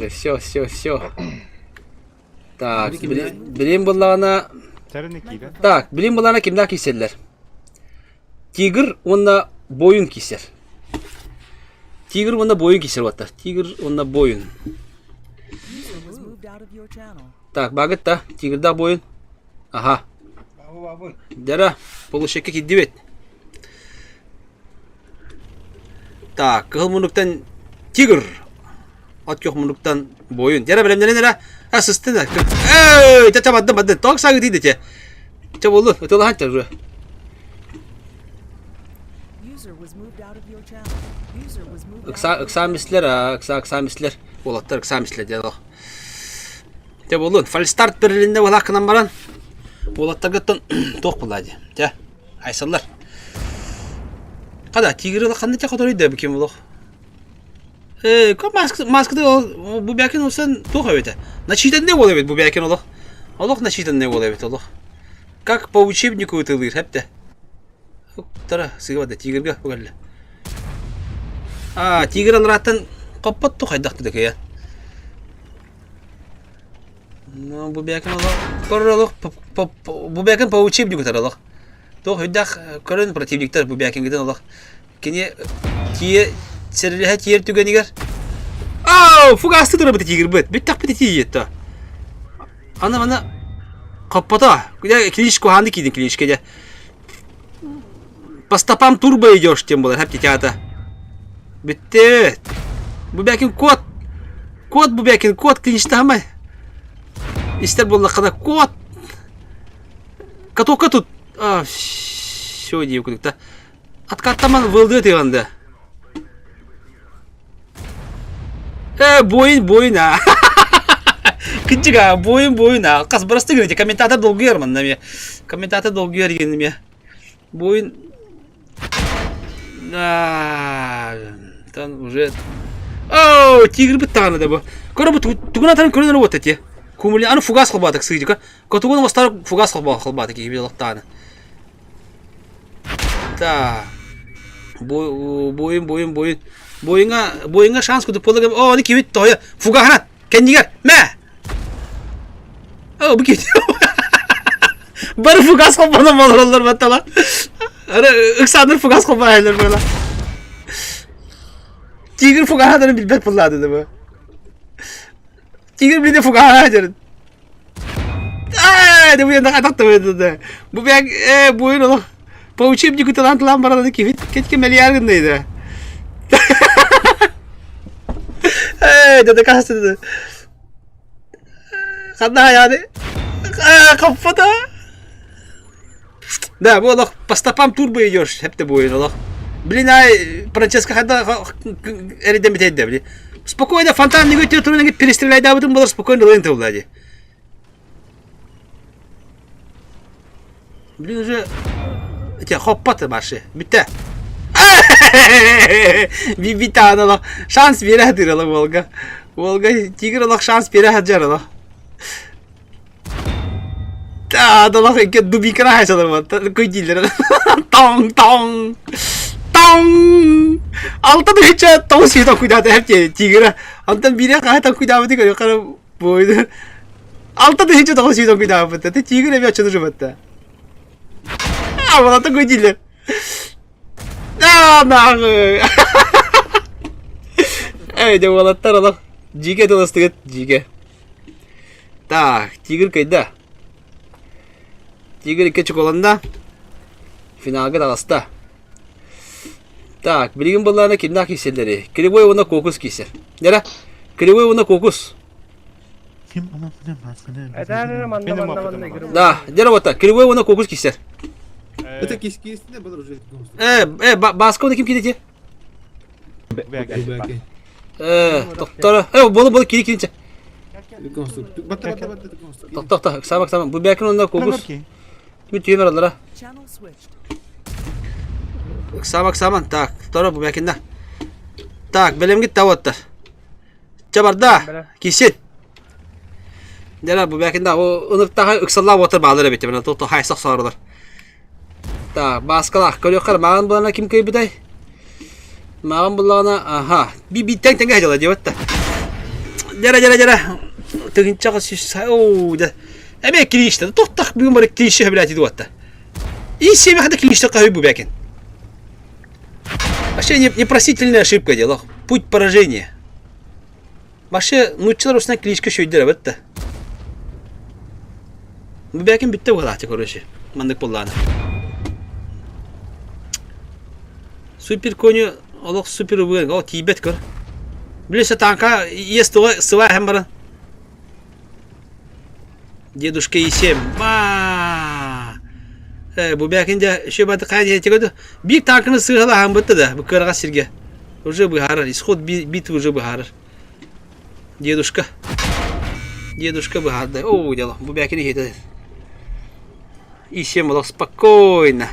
Все. Так, билим буллана. Так, билим буллана кимда киселлер? Тигр онна боюн кисер. Тигр онна боюн. Так, багытта, тигрда боюн. Ага. Дара, полушекке киддибет. Так, кыл мунуктан тигр. От кök мунуктан боюн. Дара билемден дара. Асысты да. Чабадды. Ток сагы дейді те. Чаболду. Өтөлі ханчар уже. Ыксамислер, ыксамислер. Олаттар ыксамислер деді. Те болын, фальстарт бірлінде олақынан баран. Олаттар гыттан тоқ болады. Те, айсалар. Қада, тигір қандай те қадыр үйді бікем олық. Маскыды бұл бәкен олсан тоқ әуеті. Начитан не олай бет бұл бәкен олық. Олық начитан не олай бет олық. Как по учебнику ütылыр, хәпті. Тара, сығывады, тигірге өгәлі. Тигір аныраттан қаппат тоқ айдақты дәке, я. Бұл бәкен олық, көрір олық, бұл бәкен по учебнику тар олық. Тоқ үйдақ көрін противниктер бұл бәкен геден олық. Кене тие сәріліға тиер түген егер. Фугасты тұры біті тигір бұд, бүттақ біті тие етті. Ана қаппата, клинишку ханды кейдің клинишкеде. По стопам турбо идешь, тем более, хәпте теата. Бітті. Бұл бәкен код. Код бұл бәкен, код клиништі хамай. Истер болла қана код. Катоқа тут. Все дейі күдікті. Откаттаман вылды өтеғанды. Бойын, Кінчіға, бойын. Қас бұрасты көнете, комментатор долгы ермін нәме. Комментатор долгы ерген нәме. Бойын. Тан уже... Тигр бұт тағаны да бұл. Көрі бұл түгін атарын көрінер өт әте. Көмілі, аны фугас қылбадық сүйді. Көтігіні остары фугас қылбадық ебелі тағаны. Та. Бойын. Бойынға шанс күдіп болы кәм. Оны кебет тойы. Фуга қанат. Кәндігер. Мә! Бұл кебет. Бары фугас қылбаны болыр олар баттала. Үксаныр фугас қылбаны айлар бөла. Тигір фуга қанатырын білбәт бұллады да бұл. Тигір білді фуга қанатырын. Бұл енді қатақты бөйді. Бұл бәк бойын олық. По учебнику талантлан барады кебет. Кетке мәлияргын дейді. Деді қасы деді. Қанда аяды. Қаппата. Да, бұл олық по стопам турбо идешь. Хәпті бойын олық. Блин, Франческо қанда әріден бітеді, блин. Спокойно, фонтан не өтер тұрын әңгет перестреляйды абыдың болар, спокойно лойын тәуілді. Блин, уже... Хоппаты башы, бітті. Бітті аналық. Шанс бере әдір олық Волга. Волга тигір олық шанс бере әдір олық. Адалақ әке дубикіра айсалар ма? Көйдейлер. Таң. Алтын үші тоғы сүйден құйдады әпте тигірі. Антын бере қағайтан құйдабыды көрі қара бойды. Алтын үші тоғы сүйден құйдабыды. Тигір әбе açıды жұмытты. Амалаты көйдейлер. Нағы. Әйде олаттар олақ. Жеге толыстығыт, жеге. Так, тигір көйді. Тигір екі чоколанда. Финалға дағыста. Так, білген боларына кемнақ кеселдері. Кривой оны кокус кесер. Нера? Кривой оны кокус. Да, нера бота. Кривой оны кокус кесер. Это кескесіне бұл уже. Басқа оны кем кедете? Бәке. Тоқтары. Болы кері-керінше. Бата. Тоқта, сама. Бұл бәкін онда кокус. Кеме түйемер алыра. Саман. Так, второй бұл бәкінда. Так, білем кет тауаттар. Чабарда, кесет. Дәрі бұл бәкінда. Ұнықтаға үксаллап отыр бағалары бетті. Мен тоқты хайсақ сағырылар. Так, басқалақ. Көліққар маған бұлағына кім көй бұдай? Маған бұлағына, аха. Биттен тәңге әжала деп өтті. Дәрі. Тігінчаға сүйсі. Әме клиништі. Тоқтақ бүгін бары клиништі өбілі әтеді өтті. И семе қада клиништі қауй бұл бәкін. Вообще непростительная ошибка дело. Путь поражения. Вообще, нуччылар осына клинишке шөйдер өтті. Бұл бәкін бітті бұғалаты, короче. Мандық болланы. Супер коню, олық супер ұбығын. О, тейбет көр. Білесі танка естіға сывай әм барын. Дедушка Есем. Bu belki şu batı kaydı çekiyordu. Bir tankını sığala ham bitti de bu kırga sirge. Уже бы harar. Исход битвы уже бы harar. Дедушка. Дедушка бы harar. О, дело. Bu belki ne hedi. Ищем его спокойно.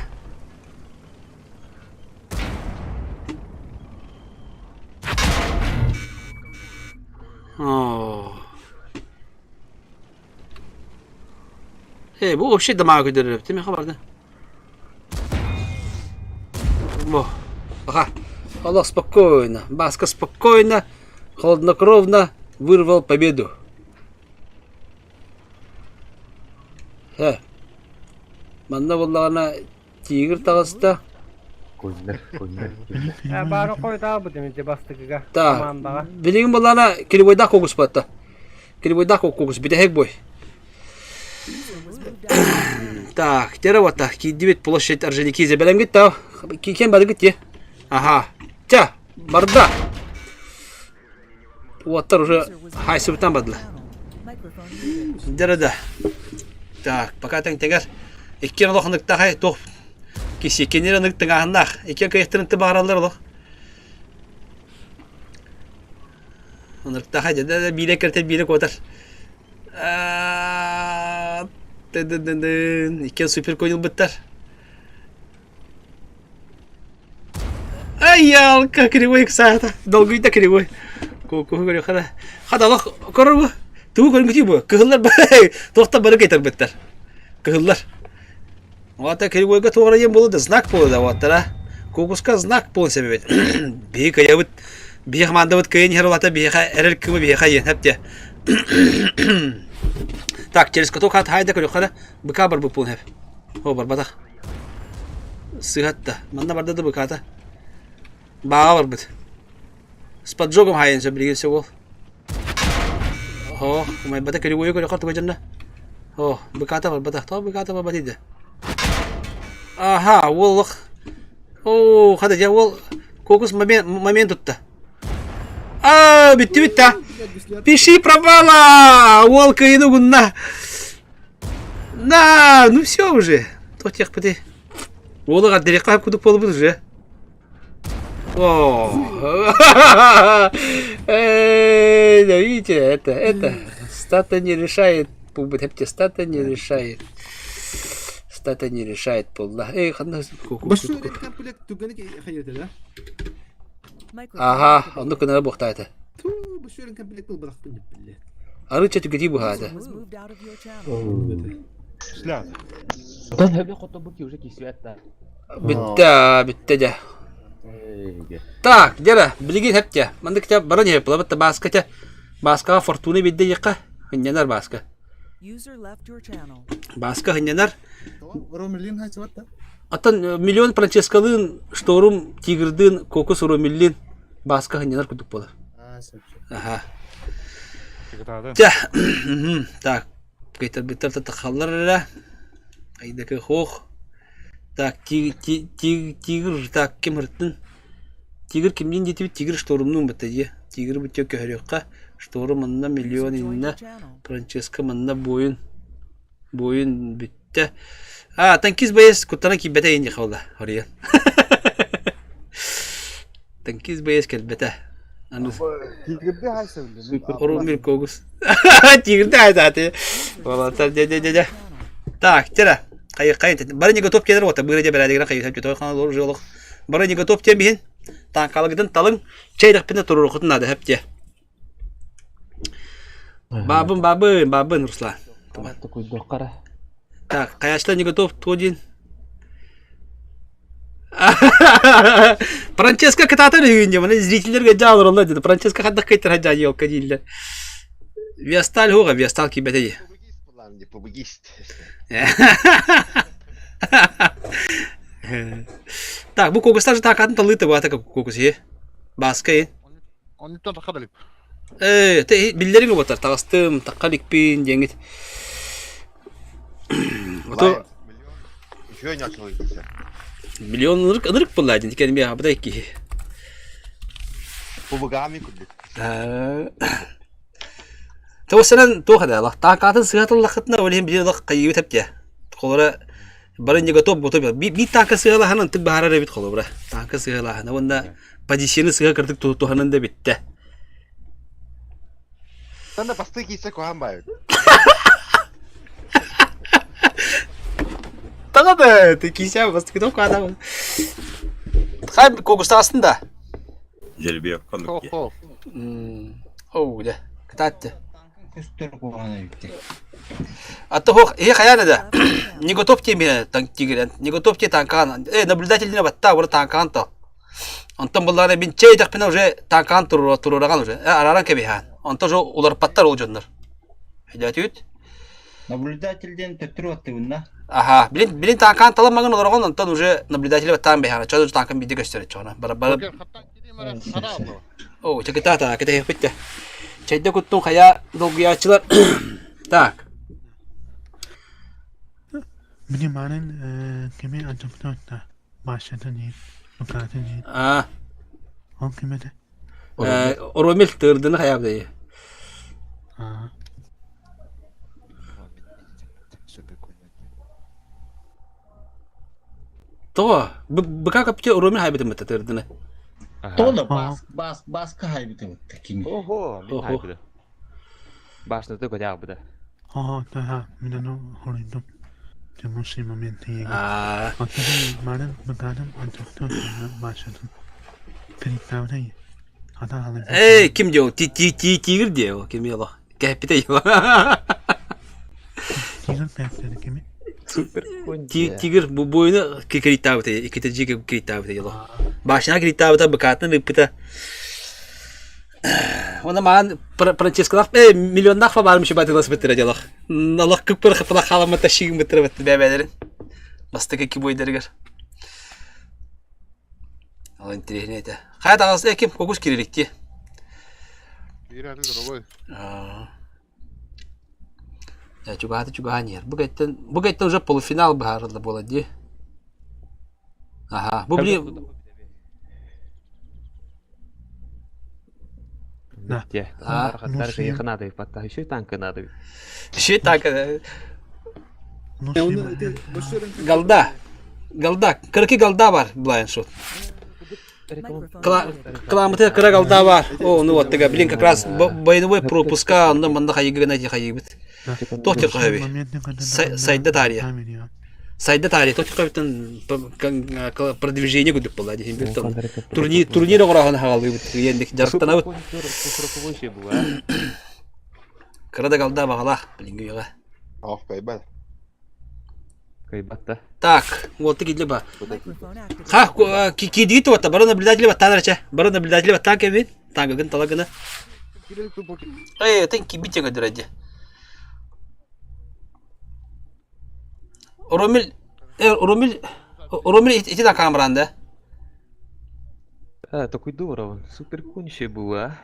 Bu вообще дамаг öldürür. Değil mi haberden? Bu. Ага. Allah спокойно. Баска спокойно. Холоднокровно вырвал победу. Манна боллағана тигір тағыста. Бары қойда бұл демеде бастығыға. Та, білеген боллағана келебойда қоғыс батта. Келебойда қоғыс, біде хек бой. Так, тера вот так, кидивет площадь Орджоники заберем где-то. Кем бады где? Ага. Тя, барда. Вот уже хайсы там бадла. Дера. Так, пока тегер. Иккен лохнык тахай тох. Киси кенерынык тыңағынақ. Иккен кайықтырынты бағаралар лох. Онык тахай деді билек кіртіп билек отыр. Иккен супер конил біттер. Ай, ялка, кривой ксата. Долгый-то кривой. Ку-ку, говорю, хада. Хада лох, кору. Ту көрін күтей бұл. Кығылар бай. Тоқта бары кайтар біттер. Кығылар. Вот кривойға тоғыра ем болды. Знак болды. Вот да. Кукуска знак болды себебет. Бейі каябыт. Бейі қамандабыт кайын херлата бейі әріл кімі бейі қайын. Әпте. Так, через каток хат хайда көрі қада. Бұқа бар бұл пұлын әп. О, бар батақ. Сығатта. Манда бардады бұқата. Bağa var bit. Spadjogum hayen se bilgin se wol. Oh, umay bata kali woyo ko khot ko janna. Oh, bekata var bata. To bekata var batide. Aha, wol. Oh, hada ja wol. Kokus момент тутта. Bitti bitti. Пиши пропала. Волка иду гунна. На, ну все уже. То тех пыты. Волга директа кудук болуп уже. О, да видите, это стата не решает, стата не решает, стата не решает полна. Эй, ханна, ага, он ну-ка надо бухта это. А рычать где бухата? Сляд. Битта, да. Так, дера, билигин хепте. Мандык те баран хеп, лабытта баска те. Баска фортуна бидде яка. Хыннянар баска. Баска хыннянар. Ромелин хайсы ватта. Аттан миллион Франческалын, шторум тигрдын, кокус ромелин. Баска хыннянар кудук болар. Ага. Тя. Так, битер тахаллар. Айдака хох. Так, тигр, так, кем рыттын? Тигр кемден жетіп, тигр шторумның бітті. Тигр бүттеу көхірекқа, шторум мұнна миллион инна, Франческа мұнна бойын бітті. Танкиз байыз, күттана кеббәті енде қауылда, ориян. Танкиз байыз кәлбәті. Тигрде хайсы білді. Орун бір когус. Тигрде хайсы аты. Олатар, Так, тера. Қайын. Бары не готов келер ота. Бұры де бәрәдегірі қайын. Той қана лор жолық. Бары не готов тем бейін. Танқалығыдың талың чайдық пені тұрыр құтын ады әпте. Бабын, Руслан. Так, қаяшылар не готов тодин. Франческа кататыр үйінде. Мұны зрителерге жалыр олар деді. Франческа қаддық қайтыр хаджа елка дейілі. Вестал хоға, Вестал кебетеді. Побегист. Так, bu kokustар же такатын талыты бата kokус е. Баска е. Он не тот хадалип. Те биллерин ботар тагыстым, таккаликпин жеңит. Ото Еще не отложился. миллион ырык булладин тикен би абдай ки. Побегами кудук. Тосынан тохада ла такатын сыгатын лахтна олем билдик кайып тепте. Колора Барын не готов готов. Би танка сыгалаханан тык бахара ребит холу бра. Танка сыгалахана. Онда позицияны сыга кырдык туханан да битте. Танда пасты кийсе кохан бай. Тагады ты кися басты киток адам. Хай когуста астында. Жербе yapkandık ya. Хо. Оу да. Кстати. Көстер куганы битти. Ата хох хаяна да. Не готов тебе танк тигрен. Не готов тебе танкан. Наблюдатель не батта ура танкан то. Антон булларны бин чей так пена уже танкан турураган уже. Араран кебихан. Антон же улар паттар ул жоннор. Хидатют. Наблюдательден төттүрүп аттыбында. Ага, билин танкан таламаган оларган антон уже наблюдатель баттан бихана. Чөдө танкан биди gösterir чона. Бара. О, чекитата, кете битте. Чейде куттун хая долгуячылар. Так. Benim kimi acımda başladı değil. Mukatı değil. O kimi de. Oromil tırdını hayab deydi. Toğa, bu kadar kapıcı Oromil haybedim mi tırdını? Тода баска хайбитим kimi. Oho, min haybidir. Başında da goyaq bida. Daha minano horindum. Temusi momenti yegi. Akıdı manen mukatım acımda başladı. Periktav değil. Hata halin. Kim diyor? Tigir diyor. Kim ya Allah? Kapıda yok. Tigir pekleri kimi? Super. Tigir bu boyunu kritav diyor. İkitici kritav diyor Allah. Başına kritav da bakatın rıpıta. Ona man Francesco'lar milyonlar falan varmış batı nasıl bitirecek Allah. Allah kıpır kıpır kalama taşıyım bitirip bebelerin. Bastık iki boyları. Allah intirihine de. Hayat ağzı kim? Kokus kirilikti. Ya juga hanyar. Bu gaytten уже полуфинал baharında boladı. Aha, bu bile Ya, harakatlar şey yakınadı. Hatta şu tankınadı. şey tak Nusima. Galda. 42 galda var blind shot. Каламаты кыра galda var. O, ну вот, блин, как раз боевой пропуска, но манда хайгы найти хайгыбыт. Тохтер кайби. Сайда тария. Сайда тария. Тохтер кайбитен продвижение гудуп болду. Турнир ограган хагалбыт. Ендик жарыктанабыт. Кырада galda багалах, блин, гыйга. Ах, кайбал. Кайбатта. Так, вот такие либо. Ха, кидит вот, барон наблюдатель вот танарча. Барон наблюдатель вот танк вид. Танк ген талагына. Ты кибите гадради. Оромил эти на камеранда. Такой здорово. Супер конче было.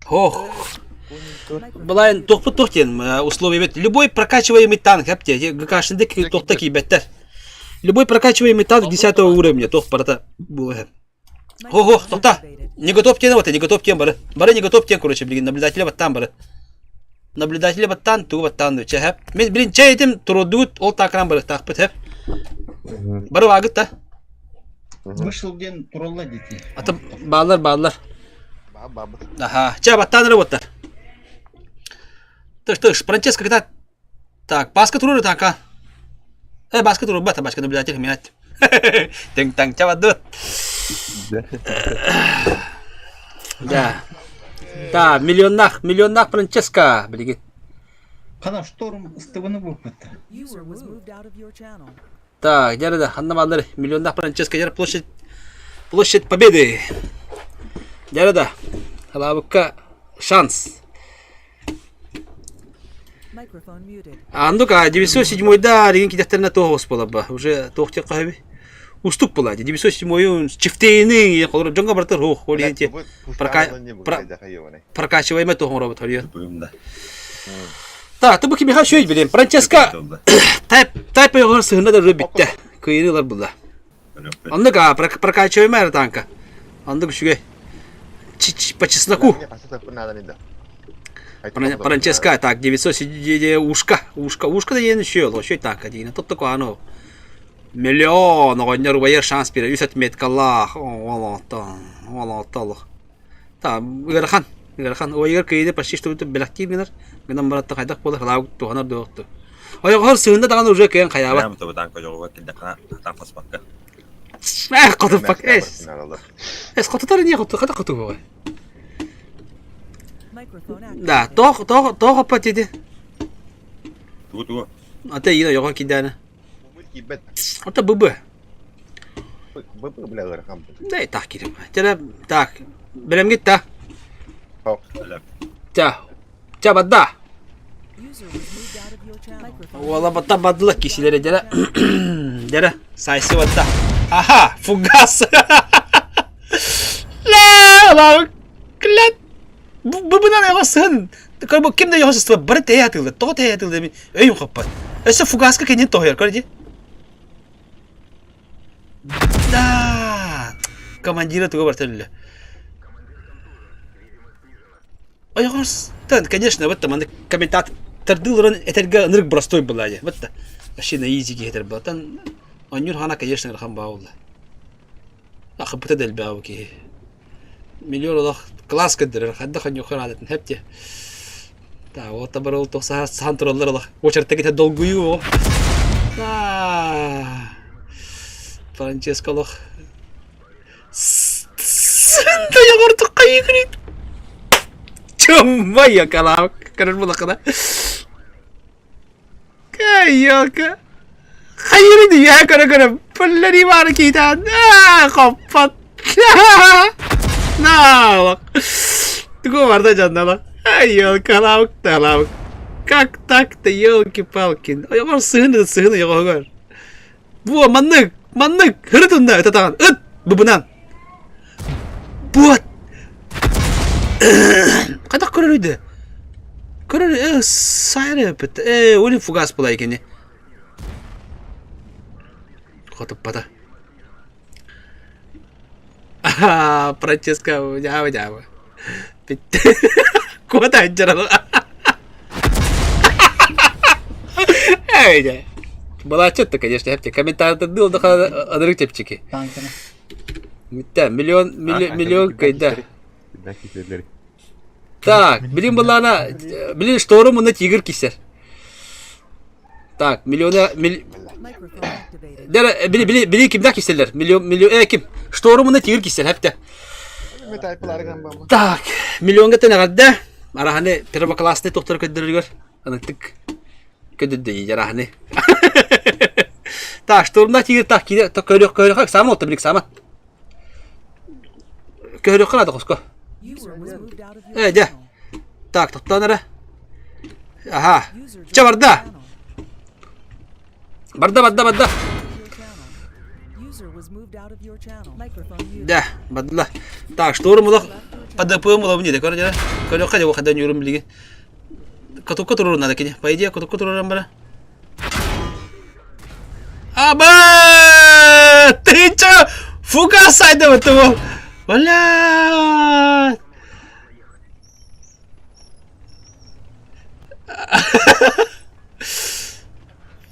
Ох. Блайн тохтен условия бет. Любой прокачиваемый танк, апте, гакашинды тохта кибеттер. Любой прокачиваемый танк 10 уровня, тох парата было. Ого, тохта. Не готов тен вот, не готов тен бары. Бары не готов тен, короче, блин, наблюдатели вот там бары. Наблюдатели вот там, ту вот там, чехеп. Мен, блин, чей этим трудут, ол такрам бары, так пытеп. Бары вагыт та. Вышел ден туралла дети. Ата баллар. Бабы. Ага, ча баттан работа. Тыш, Франческо когда. Так, баска туру танка. Баска туру бата, башка наблюдатель менять. Тинг-танг, ча вадут. Да. Да, миллионнах Франческо, блин. Кана шторм ыстыбыны болуп кетти. Так, жарыда, аннамалар, миллионнах Франческо, жар площадь победы. Жарыда, халабыкка шанс. Андука 907 да, регенки дефтерна тогос бола ба. Уже тохте кайби. Устук бола. 907 чифтейни, колор жонга бартар хох, холиенти. Прокачиваемый тохом робот холиен. Так, тобу кими хашуй билем. Франческо тайп его сына да рубитте. Кыйнылар була. Андука прокачиваемый танка. Андук шугай. По чесноку. Франческо, так, 907 ушка да ен еще, лошадь так один, а тут такое оно. Миллион огоньор байер шанс бере. 3 метка Аллах. Аллах. Та, Игорхан. Ойгар кейде почти что белактив генер. Гынан баратта кайдак болар. Лау туганар докту. Ойгар сыгында даган уже кайын каяба. Прямо то танка жолга киддакана атан фасбакка. Котупак эс. Эс котутары не коту, ката коту бой. Да, тох патиди. Ту. Ата йина йога кидана. Кибет. Ата быбы. Быбы, бля, Игорхан. Да, так кирим. Жана так. Белем гит та. Та бадда. Вала бата бадла кисилере жана. Жана сайсы бадда. Аха, фугас. Ла, клет. Быбынан ягасын. Кайбы кимде ягасыз бир теятылды, то теятылды. Өйүн каппат. Эсе фугаска кенен тояр, көрдү? Да. Командира туга бартылды. Айгас, тан, конечно, вот там комментатор дылрын этерге нырк простой была я. Вот вообще на изи гетер был. Тан анюр хана, конечно, рахам баулда. Ах, быта дел бауки. Миллион лах класс кадр, хадда ханю ханадат хепте. Да, вот табарул то сантуралар лах. Очертеге те долгую. Да. Франческо лах. Санта я горту кайгрит. Чумма я калам, короче, было когда. Кайока. Хайри я короче, полли марки да. Коппат. На. Ты говоришь, жанна. Ай, калам, талам. Как так-то, елки-палки. Я говорю, сын, я говорю. Во, маннык, хрытунда, это там. Бубунан. Вот. Када көрөйдү? Көрөр, сайры бит. Өлүм фугас була экен. Котуп бата. Аха, Франческо, жаба. Бит. Кода жарал. Эй, была что-то, конечно, комментарий был, да, адрытепчики. Да, миллион, да. Так, блин, была она, блин, штору на тигр кисер. Так, миллиона, блин, кимда кисерлер, миллион, ким, штору на тигр кисер, хепте. Так, миллионга тенагадда, арахане, первоклассный доктор кадыргар, анатык, кадырды, жарахане. Так, штору на тигр, так, киде, так, көрөк, сама отто, блин, сама. Көрөк надо, коско. Да. Так, тоқтаныры. Аха. Ча барда. Барда. Да, бадла. Так, что урмулах? Подапым уловни, да, короче. Короче, его хода не урмлиги. Коту надо кине. По идее, коту рамбара. Аба! Ты чё? Фуга сайда вот его. Бля!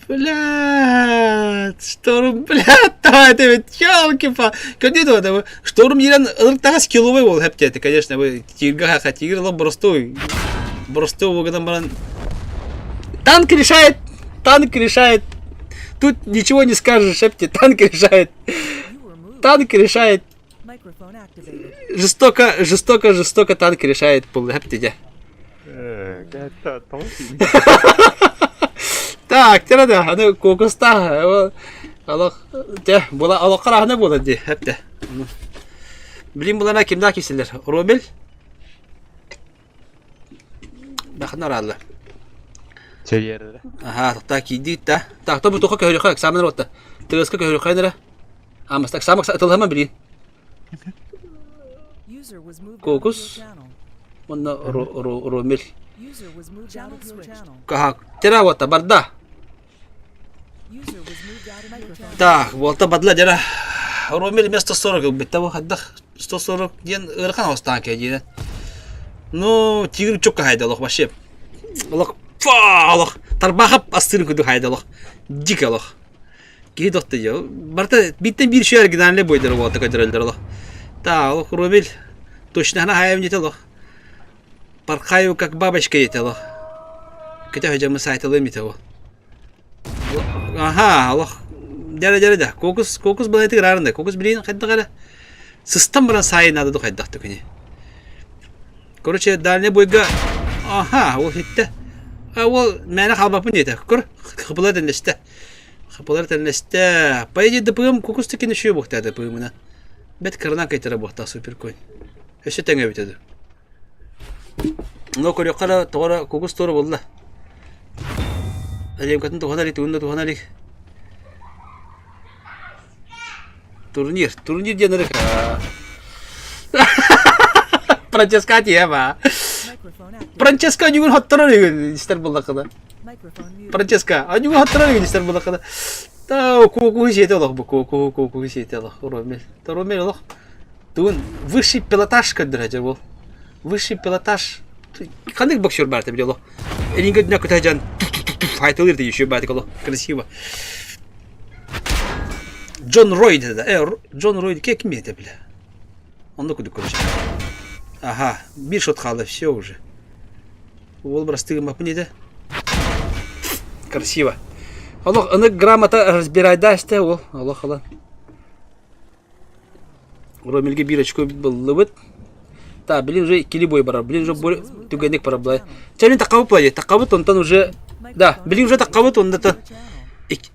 Блядь, шторм, блядь, давай ты ведь ёлки-па. Когда это, шторм ерен ыртагас киловый бол, хепте, это, конечно, вы тигр ло бростой вогодан баран. Танк решает. Тут ничего не скажешь, шепте, танк решает. Жестоко танк решает пол, хепте. Так, тера да, аны кокоста, аллах, те, була алакара аны була ди, хепте. Блин, булана кимда кисилер? Ромел? Бахнар алла. Чейер. Ага, так киди та. Так, то бу тока көрөк, экзамен ротта. Тыгыска көрөк кайнара. Амас так самак тылхама блин. Кокос. Онна ромел. Кага, тера вот барда. Так, вот бадла жара. Ромел место 40 бит того хаддах 140 ден ырхан останке ден. Ну, тигр чокка хайдалах вообще. Аллах, фалах. Тарбахап астырын күдү хайдалах. Дикалах. Ki dottı ya. Barta bitten bir şey gidenle boyları bu atak acıraldır Allah. Ta o Romel. Точно hayal yeter Allah. Parkayı как бабочка yeter Allah. Kötü hocamı saytalım yeter o. Aha Allah. Dere de. Kokus bana yeter arında. Kokus bilin kadar kadar. Sistem bana sayın adı da kadar tukuni. Короче, дальне бойга. Aha, o hitte. O mene halbapın yeter. Kur. Kapılar denleşti. Kapılar denleşti. Payıcı dıpığım kokus tukini şu buhta dıpığımına. Bet kırına kaytıra buhta super coin. Eşe tenge bitedi. No koruyor kala doğru kokus doğru bolla. Acayip katın tuhanalik tuhanalik. Turnir diye Francesca diye ba. Francesca juga hatırlar ister bulla kadar. Francesca juga hatırlar ister bulla kadar. Ta koku şey de Allah bu koku şey de Allah. Romel Allah. Тун высший пилотаж kadar acaba bu. Высший пилотаж. Kandık bakıyor Bart'a biliyor Allah. Elinde ne kadar can. Faydalı diye şu Bart'a Allah. Красиво. John Roy dedi. John Roy kim yedi bile. Onu kuduk konuşalım. Aha, bir shot kaldı, все уже. Ол простым апнеде. Красиво. Allah onu gramata разбирайда işte o. Allah Allah. Ромельге bir очко было. Да, блин, уже ikili boy var. Блин, уже boy tükenlik para bulay. Çelin takavut var. Takavut ondan уже. Da, блин, уже takavut ondan.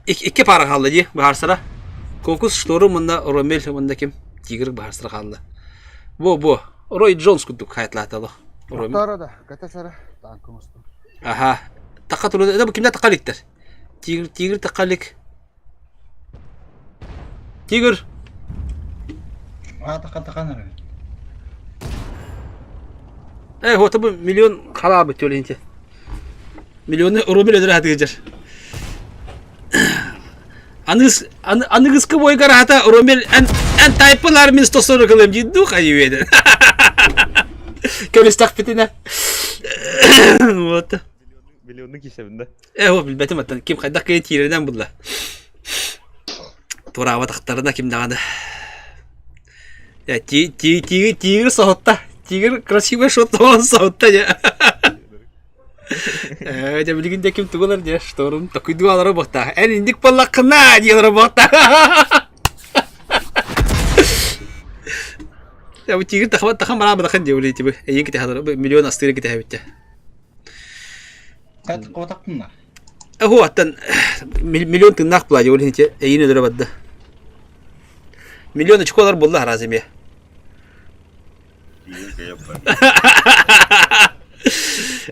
İki para kaldı diye bahar sıra. Kokus ştoru bunda Romel bunda kim? Tigr bahar sıra kaldı. Bu. Roy Jones kuduk hayatladı Allah. Muhtara da. Katasara. Tankım usta. Aha. Takatulu da bu kimde takaliktir? Tigr takalik. Tigr. Takan O tabi milyon kala bitiyor ince. Milyonu Romel ödür hadi geçer. Anıgız ki boy karahata Romel en taypılar min stosunu kılım ciddu kayıvedi. Kölis takpitine. Вот. Milyonluk hesabında. O bilbetim atan kim kaydak kayıt yerden bulla. Turava taktarına kim dağıdı. Ya tigir soğutta. Tigir красивый шот он soğutta ya. Ya bir günde kim tuğular diye ştorun takı dualara bakta. En indik pallakına diyorlar bakta. Ya bu tigir takım bana bakın diyor öyle tibi. İyi ki tehadar milyon astırı ki tehabitte. Kaç kotak mı? O atan milyon tırnak bula diyor öyle iyi ne durabadda. Milyon çikolar buldu harazimiye. İyi şey yapar.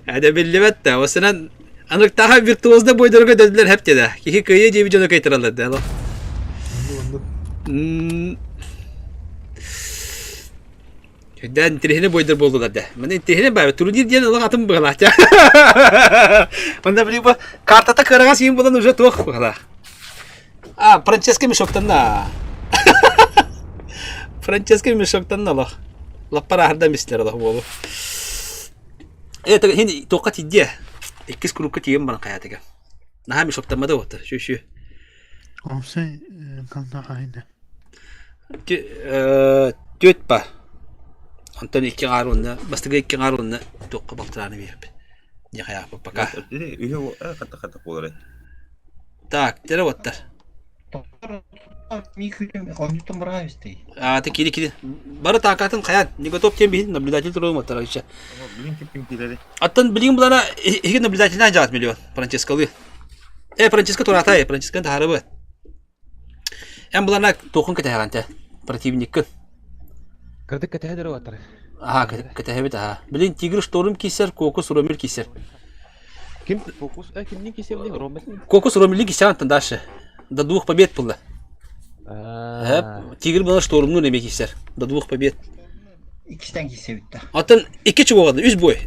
Hadi belli bette. O senen anık daha virtuozda boydarıga döndüler hep dedi. Ki kıyıya diye bir canı kayıtıraladı. Allah. Dan tirihine boydur boldular da. Bana tirihine bay turuncu diyen Allah atım bıgala. Bana bili bu kartata karagas yiyim bulan uca tuğ bıgala. Francesca mi şoktan da. Francesca mi şoktan da Allah. La para harda misler Allah bu. Evet, hindi tokat diye. İkiz kuruk diyeyim bana hayatı. Nah mi şoktan mı da otur. Şu. Omse kanda aynı. Tüt pa. Anton iki garunda, bastı iki garunda toka baktıranı bir. Ya kaya paka. Üye o kata olur. Tak, tere otur. Konjuktun buraya işte. Te kiri. Bara takatın kaya. Nigo top tembihin nablidatil turu motor işte. Ama bilin kim kileri. Atan bilin bulana iki nablidatilden cevap milyon. Francesca'lı. Francesca torata Francesca da harabı. Em bulana tokun ketehante. Противник'ın. Kırdık kateheder o atar. Aha ketehebet aha. Bilin tigr storm kiser, kokus romel kiser. Kim fokus? Kim ne kisem ne Romel? Kokus romel kiser antan daşı. Da двух побед было. Hep tigr bana stormlu ne kiser. Da двух побед. İkisinden gitse bitti. Atan iki çubuğu vardı, 100 boy.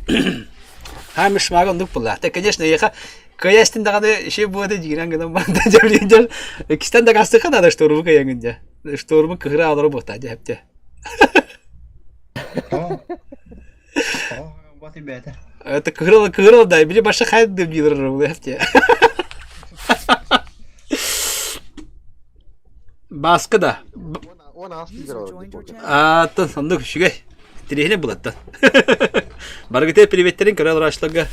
Hem şmagan dık pula. Te конечно yaha kayastin da şey bu da giren kadar bana da cevleyince ikisinden de kastı kadar da stormu kayangınca. Stormu kıhra alır bu tadı hep de. Tamam. Tamam. Batı beter. Это кыгырыл да, били башы хайд деп билер bu hep de. Басқа да. Он астыгар бар. Атын, сонда күшігей. Тирехіне бұлаттан. Баргыте приветтерін көрел рашлығы.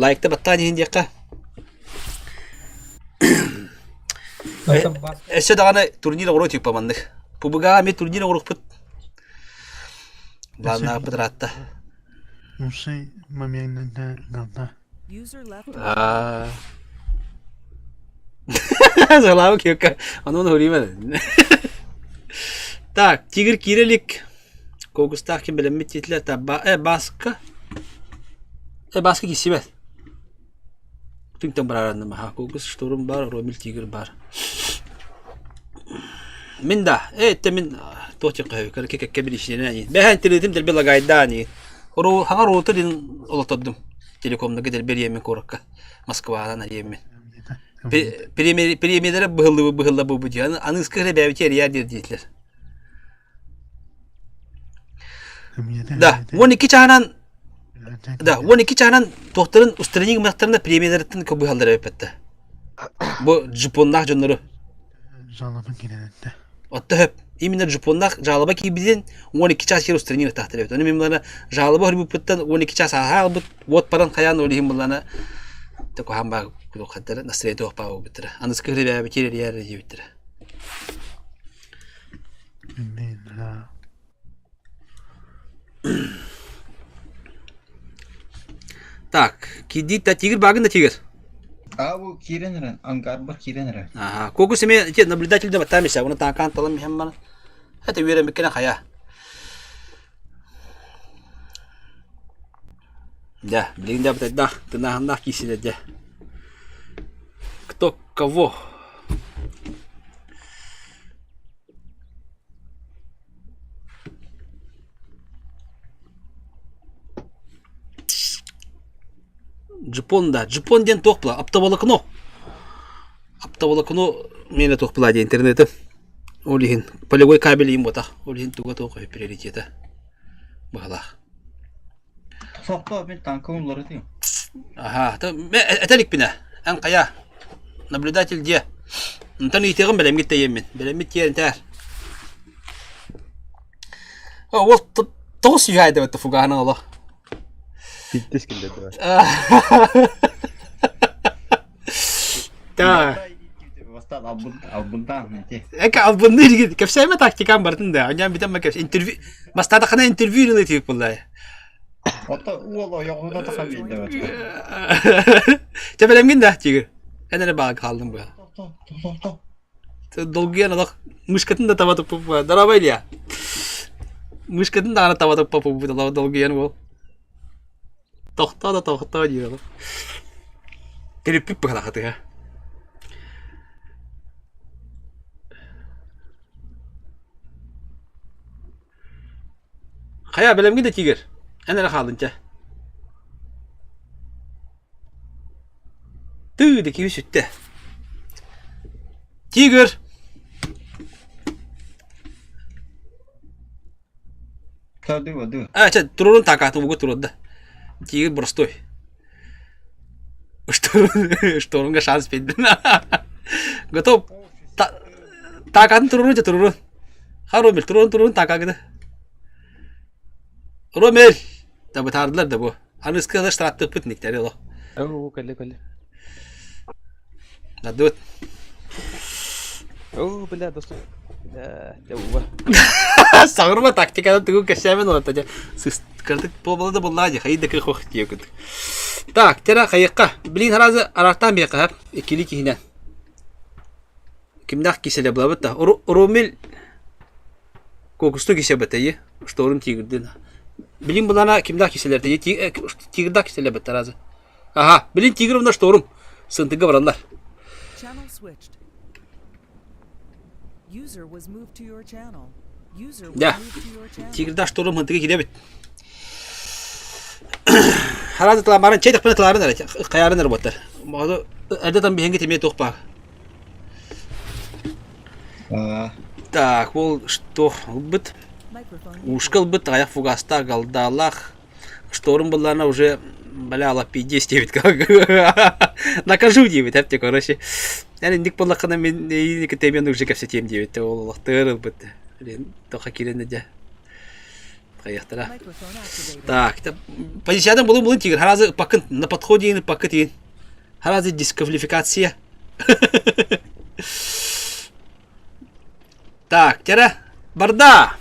Лайкты баттан ейін дейқа. Әсі дағаны турнира ғыру тек памандық. Пубыға ме турнира ғыру бұд. Ланна бұд ратта. Мусай мамияңнанда галда. Залавы кеука. Оны хөреймеді. Так, тигр кирелик. Когустақ кем білімет етілер. Басқа. Басқа кесебет. Түңтен бір аранды ма. Когус шторым бар, ромил тигр бар. Мен да. Мен тоқтен қойы. Кәрке кәбір ішінен әне. Бәйін телетім дәл бел ағайда әне. Хаңар олты ден олатадым. Телекомдығы дәл бір емен қорыққа. Москвадан әремен. Премьерлері бұғылы бұл бұды. Аны ұсқықыры бәуітер ердер дейділер. Да, 12 чағынан тоқтарын ұстырының мақтарында премьерлердің көбі қалдыр өпетті. Бұл жупоннақ жонлары. Жалабын келедетті. Отты хөп. Именно жупоннақ жалаба кейбіден 12 час жер ұстырының тақтыр өпетті. Оны мен бұланы жалаба өрі бұппеттен 12 час ағал бұд, от паран қаян олейін бұланы тәкі хамба күді қаттары настырейті оқпа өпеттірі. Анысқы ғыры бәбі керер ері өпеттірі. Так, кидит-то тигр багында тигр. Абу киренерен, ангар бар киренерен. Ага, коку семе те наблюдатель да батамиса, оны танкан талам хемман. Это вера мекена хая. Да, блин, да, ты на киселе, да. Кто кого? Джипонден тоқпыла, аптаволокно мені тоқпыла де интернеті. Олихин, полевой кабель им бота. Олихин туға тоқы приоритеті. Бағалақ. Соқта мен танком лары дейм. Ага, әтәлік біне. Ән қая. Наблюдатель де. Нтан үйтеғім бәлемгет деймін. Бәлемгет дейін тәр. Ол тоғыз сүйайды өтті фуғаның олы. Bitti skill'de var. Да. Бастан абундан не. Эка абунны диги. Кепсеме тактикам бардын да. Аням битем макеш интервью. Бастада қана интервью иле тип буллай. Ата ула яғуда тақа бейді бәт. Тебелемген да тигр. Әнәле баг қалдым бұл. Долгия надақ. Мышкатын да табатып бұл. Дарабайлия. Мышкатын да ана табатып бұл. Долгиян бұл. Тоқта дейді. Келіп піп бұқыда қатыға. Қая білемге де тигір. Әнәрі қалынша. Түді кеу сүтті. Тигір. Тұрырын тақаты бұғы тұрыды. Тигр простой. Штурмга шанс бердин. Готов. Такатын турурун. Харомел турурун такагыды. Ромел. Да бу тардылар да бу. Аныскы да штрафты пытниктер эло. Оу, кале. Да дот. Оу, бля, доступ. Да, ува. Сагырма тактикадан түгү кешемен отта. Кырдык болболда боллади, хайда кыр хох тиекут. Так, тера хайыкка. Билин харазы арартан бекап, экили кихинен. Кимдак киселе булабытта. Ромел кокусту кисебетеи, шторун тигирдин. Билин булана кимдак киселерде, тигирдак киселе бет таразы. Ага, билин тигировна шторум. Сынтыгы барандар. Да. Тигирдак шторум хынтыгы кидебет. Харазы таламарын чейдік піне таларын әрі, қаярын әрі боттар. Әрдетан бейінгі темей тоқпа. Так, ол что бұд? Ушқыл бұд, аяқ фугаста, галдалақ. Шторым бұларына уже бля алап пиздец дебит как. Накажу дебит, әпте, короче. Яни ник боллакана мен ник темен уже кепсе тем дебит. Ол лохтырыл бит. Блин, тоха кирене де. Каяктара. Так, позициядан булын тигр. Харазы пакын на подходе пакет. Харазы дисквалификация. Так, тера барда.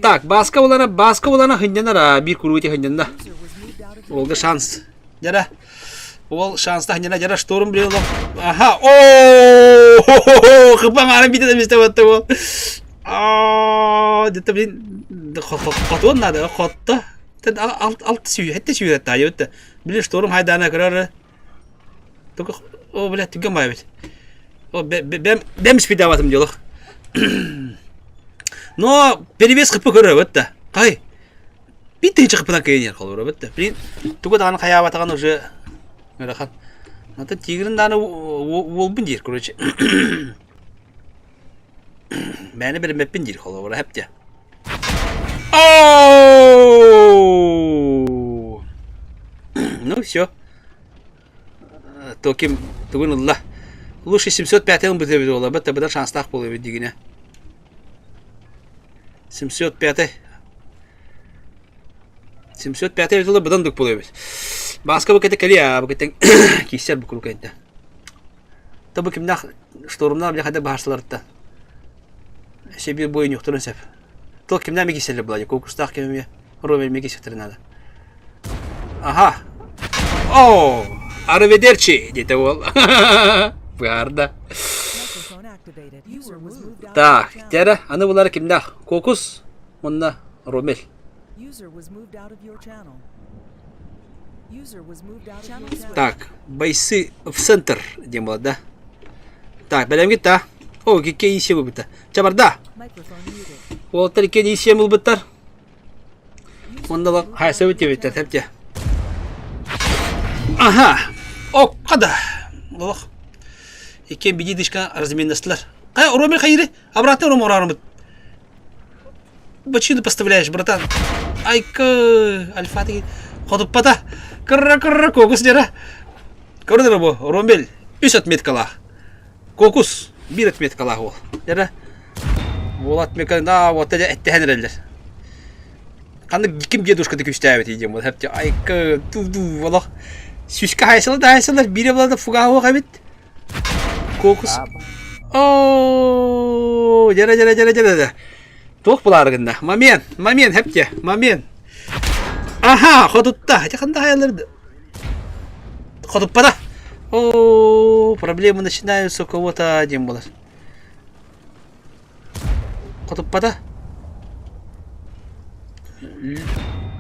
Так, баска улана хыннана бир курути хыннана. Олга шанс. Тера. Ол шанста хыннана тера шторм биле. Ага. О! Хыпан арын бите да мисте батты ол. Где-то блин хотон надо, хотта. Тед алт сүй, хетте сүйрәт та йотта. Биле шторм хайдана кырары. Только о, блядь, ты гамаешь. О, бем спидаватым делах. Но перевес хыпы көрө бетте. Кай. Битте чыгыпына кейнер калыр бетте. Блин, туга даган хаябатаган уже мырахан. Ната тигрин даны волбун дир, короче. Бәне бер меппин дир калыр хепте. Ооо! Ну всё. Токим тугунулла. Лучше 705-ын бітебеді ола, бітті бідар шанстақ болу беді дегіне. 705-й. 705-й бітілі бұдан дүк болу беді. Басқа бұл кәті кәлі, бұл кәттен кейсер бұл күру кәнті. Та бұл кімнақ шторумнан біле қайда бағарсыларытта. Әше бір бойын юқтырын сәп. Тол кімнан ме кейсерлі бұлады, көкістақ кемеме, ромел ме кейсектірін ады. Аха. Ооо! Arrivederci, деді ол. Гарда. Так, тера, аны булар кимда? Кокус, онна Ромел. Так, байсы в центр, демала, да? Так, белем гитта. О, кеке исе бубита. Чабарда. Ол тарикен исе мулбиттар. Ондала хайсы битебиттар, тепте. Ага. О, қада. Лох. Екен биди дышка разменностлар. Кай, Ромель хайри, обратно Рому рармыт. Почему ты поставляешь, братан? Айка, альфа-таки. Ходуп пата. Кырра, кокус дера. Көрдір бо, Ромель. 3 отметкалах. Кокус, 1 отметкалах ол. Дера. Ол отметкалах, да, вот это әттәхенерелер. Қанды кім дедушкады күштәбет едем. Вот әпте, айка, ту-ду, волох. Сюшка хайсылар, бире болады фугаға қабет. Кокус. Ооо, жара. Тоқ бұларығында. Момент, әпте, момент. Аха, ходутта. Жақында хайаларды. Ходуппада. Ооо, проблемы начинаются у кого-то один было. Ходуппада.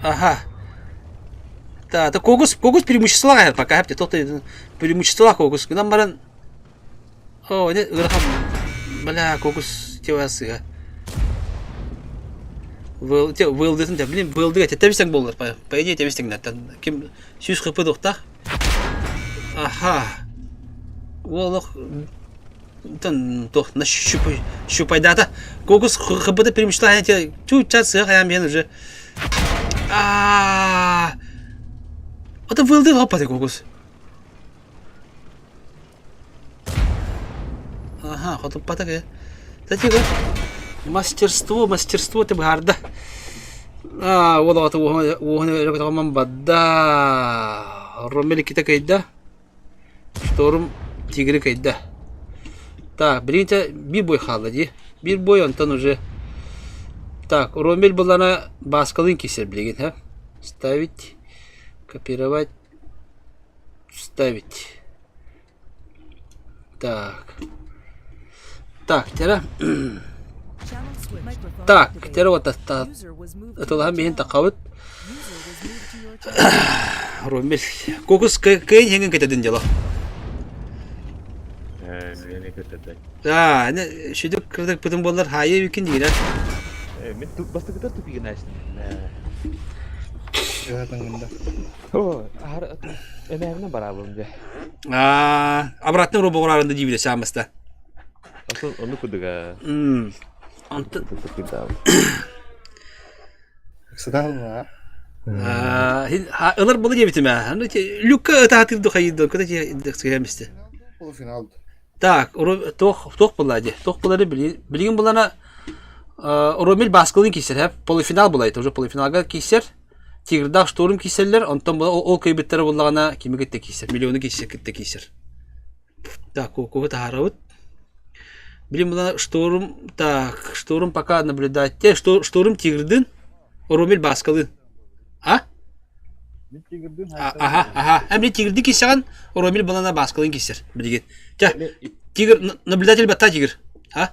Ага. Да, это кокус преимущества, пока әпте, тоқты преимущества кокус. Нам баран... О, не, ырахам, бля, кокус тевасы. Вылдысын, блин, вылдыға, тәбістен болыр, по идее тәбістен. Кем сүйіз қыпы доқта. Аха. Олық, тоқ, на щупайдата. Кокус қыпыды преимущества, чуть сыға қаям мен уже. Это вылды лопаты кокус. Ага, хоть патак. Кстати, мастерство ты гарда. Вот это вот мамбада. Ромели кита кайда. Шторм тигры кайда. Так, берите бирбой халади. Бирбой он там уже. Так, Ромель была на баскалынке серблеген, а? Ставить. Копировать, вставить. Так, тера. Так, тера вот это ламбин такаут. Ромель. Кокус кайын хенген кетеден дела. Мені көтеді. Не, шүдік кірдік бұтын болар хайы өкен дейін. Мен басты кітар түпеген әшін. Тыңында. О, әмәріне барабылым де. Обратно робоғырарында дейбілі самыста. Onu kuduga. Антын. Ксадал ма? Alır bulu gibi mi? Hani Luka tatil do haydi kada dexemiste. Полуфинал. Так, тох булади. Тох булары билген булана Ромел баскылын кисер. Хеп полуфинал булайды. Уже полуфиналга кисер. Тигрдах штурм кисерлер. Онтон ол кайбеттер буллагана кимегетте кисер. Миллионы кисер кетте кисер. Так, кого тахараут. Билген булана штурм, так, штурм пока наблюдать. Те штурм Тигрдын, Ромел баскылын. А? Мен тигрдин Ага. Әмре тигрді кесеген, Ромел балана басқылын кесер. Білген. Жа, тигр, наблюдатель бата тигр. А?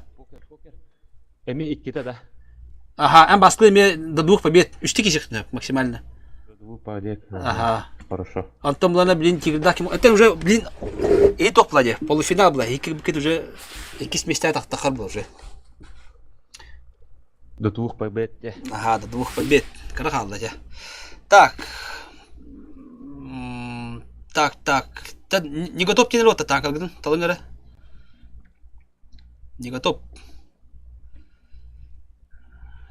Эми иккита да. Ага, әм басқылы еме до 2 побед. 3 кесекті максимально. Ага. Хорошо. Антон балана, блин, тигрда кем... Это уже, блин, и топладе. Полуфинал была. И как бы уже... Якісь места тахтахар был уже. До 2 побед. Ага, до 2 побед. Карахалда, ja. Так. Так. Не готов тебе народ, так, как талынгара. Не готов.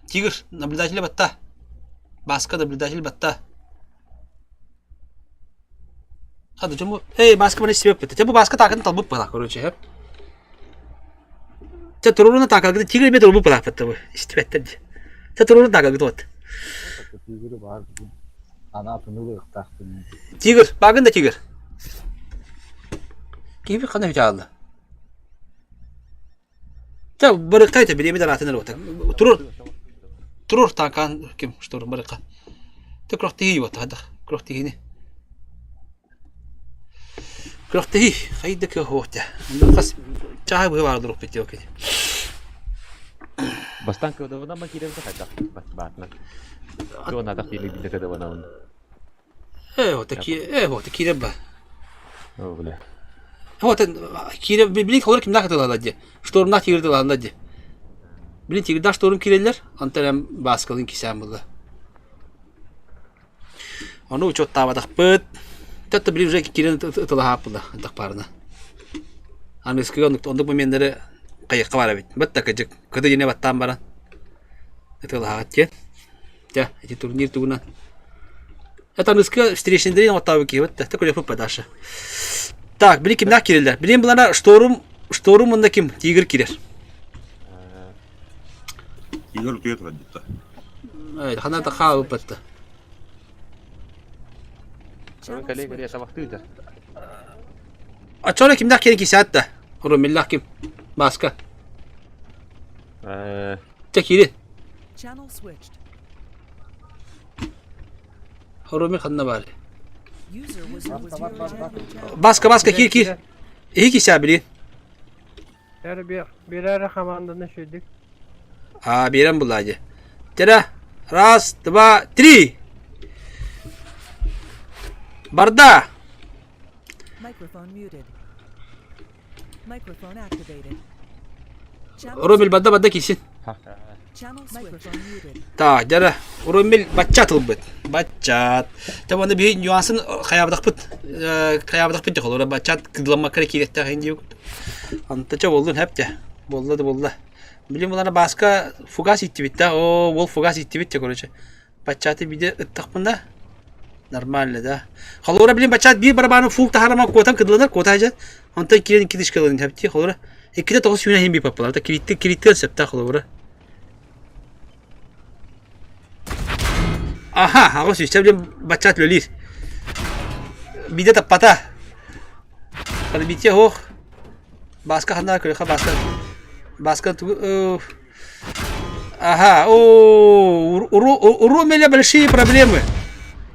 Тигр, наблюдатель батта. Баска, наблюдатель батта. Хады, чему? Эй, баска мне себе пытать. Тебе баска так, талбу пыла, короче, Те туруна так, как тигр мне турбу пыла, потому что те туруна так, как вот. тигрі бар. Ана тынылы ықтақтың. Тигр, багын да тигр. Киви қана өте алды. Та бұрыққа өте білемеді ратыныр ота. Тұрur таңқан кем штур бұрыққа. Та күріқтегі ота адық. Күріқтегіне. Күріқтегі қайды кө ота. Қас чағы бұғы барды ұрық бетте өкеді. Бастан кыдыбына ма киребде кайдак батна. Туна да кили биле кыдыбына он. Ота кире ба. О, бля. Ота кире билик холор кимда катылады. Штормна тигирди ланды. Билин тигирда шторм кирелер, антарам баскалын кисам булды. Оны учет табадак пыт. Тәтті біліп жай кирен тылы хапылды, антақ барына. Английский ондық момендері қайыққа бара бет. Бәтті кәжік, көді ене баттан баран. Тылы хағат кен. Ja, эти турнир тугунан. Это английский встречный на оттавы ки, вот так көре фупа дашы. Так, білі кімнақ керелер. Білен бұлана шторум мұнда кім? Тигр керер. Тигр tuyet радита. Хана та хау бәтті. Коллега я сабақты да. Ачора кімнақ керен кесатта? Ромиллах кім? Баска. Та керен. Ромил ханна бары. Баска, кир. İyi kişi bilin. Yani bir ara komandını şöyle. Biren bulacı. Tera. Раз, два, три. Barda. Ромил barda kesin. Так, жара. Ромил бачат ылбыт. Бачат. Tabi onda bir nüansın kayabıdak pıt yok olur. Bachат kıdılama kare kirekte kayın diyor. Antaça boldun hep de. Bolda. Bilim bunlara başka fugas itti bitti. O bol fugas itti bitti korece. Bachат'ı bir de ıttak bunda. Normalde da. Kalora bilim bachat bir barabanın full taharama kotam kıdılınır kotayca. Anta kiren iki diş kalın hep diye kalora. İkide toğuz yine hem bir papalar. Da kiritti septa kalora. Aha, aku sih sebelum baca tulis. Bida tapata. Kalau bicara oh, baska hendak kerja baska tu. Aha, у Ромеля большие проблемы.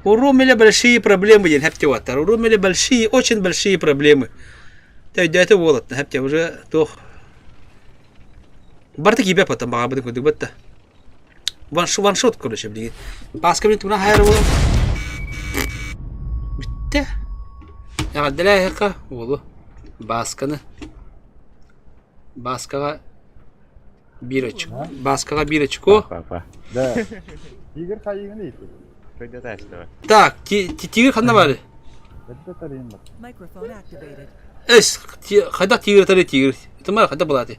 У Ромеля большие проблемы, я хапте ватар. У Ромеля очень большие проблемы. Это волот, хапте уже то. Барты кибе потом багабы куды бетта. Ваншот короче, блин. Баска блин туна хайр болу. Битте. Ya delay heka bolu. Baska'ga bir açık. Baskaga bir açık o. Да. Тигр кайыгын дейт. Кайда да что? Так, тигр қанда бары? Это тарин бар. Эс, қайда тигр тары тигр. Это ма қайда болады?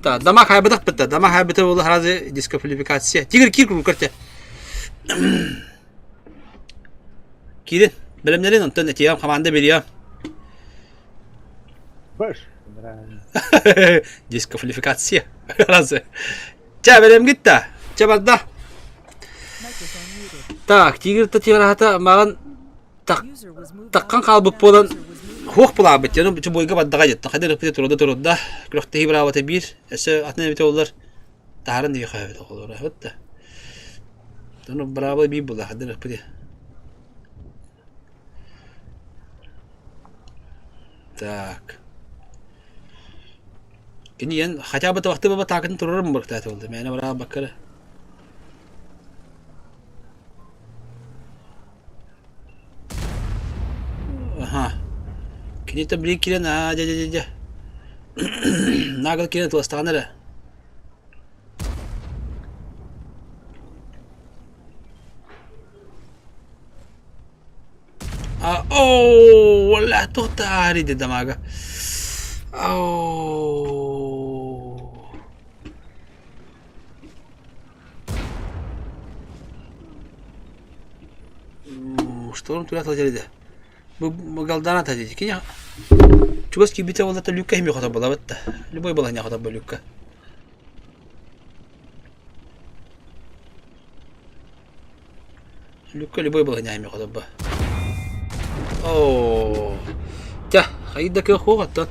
Да, дамаг хайбатах бітті. Дамаг хайбаты олы харазы дисквалификация. Тигр кир куру көрте. Кирин, білімдерін онтын әтеям, команда берем. Баш. Дисквалификация. Харазы. Ча, білім гитті. Ча базда. Так, тигр-то тигр-хата маған таққан қалбып болан хоқ бұла бітті. Оның бүтін бойға баддаға жетті. Қайда рыпыте тұруда. Күріқті хибраваты бір. Әсі атына біте олар. Тағарын дейі қай біте олар. Өтті. Оның бравы бір бұла. Қайда рыпыте. Так. Кені ең хотя бы вақты баба тақытын тұрырым бұрқта әті олды. Мәні бравы баққары. Ага. Кенета блин килен, дядя. Нагл килен толстаған әрі. Оу, валла тоқтар еді дамага. Оу. Шторм турат лазерді. Бұл галдан ата дейді. Кене чугас кибите болата люкка химе хота бола бітті. Любой бола не хота бол люкка. Люкка любой бола не химе хота бол. Ооо. Тя, хайда ке хоғаттан.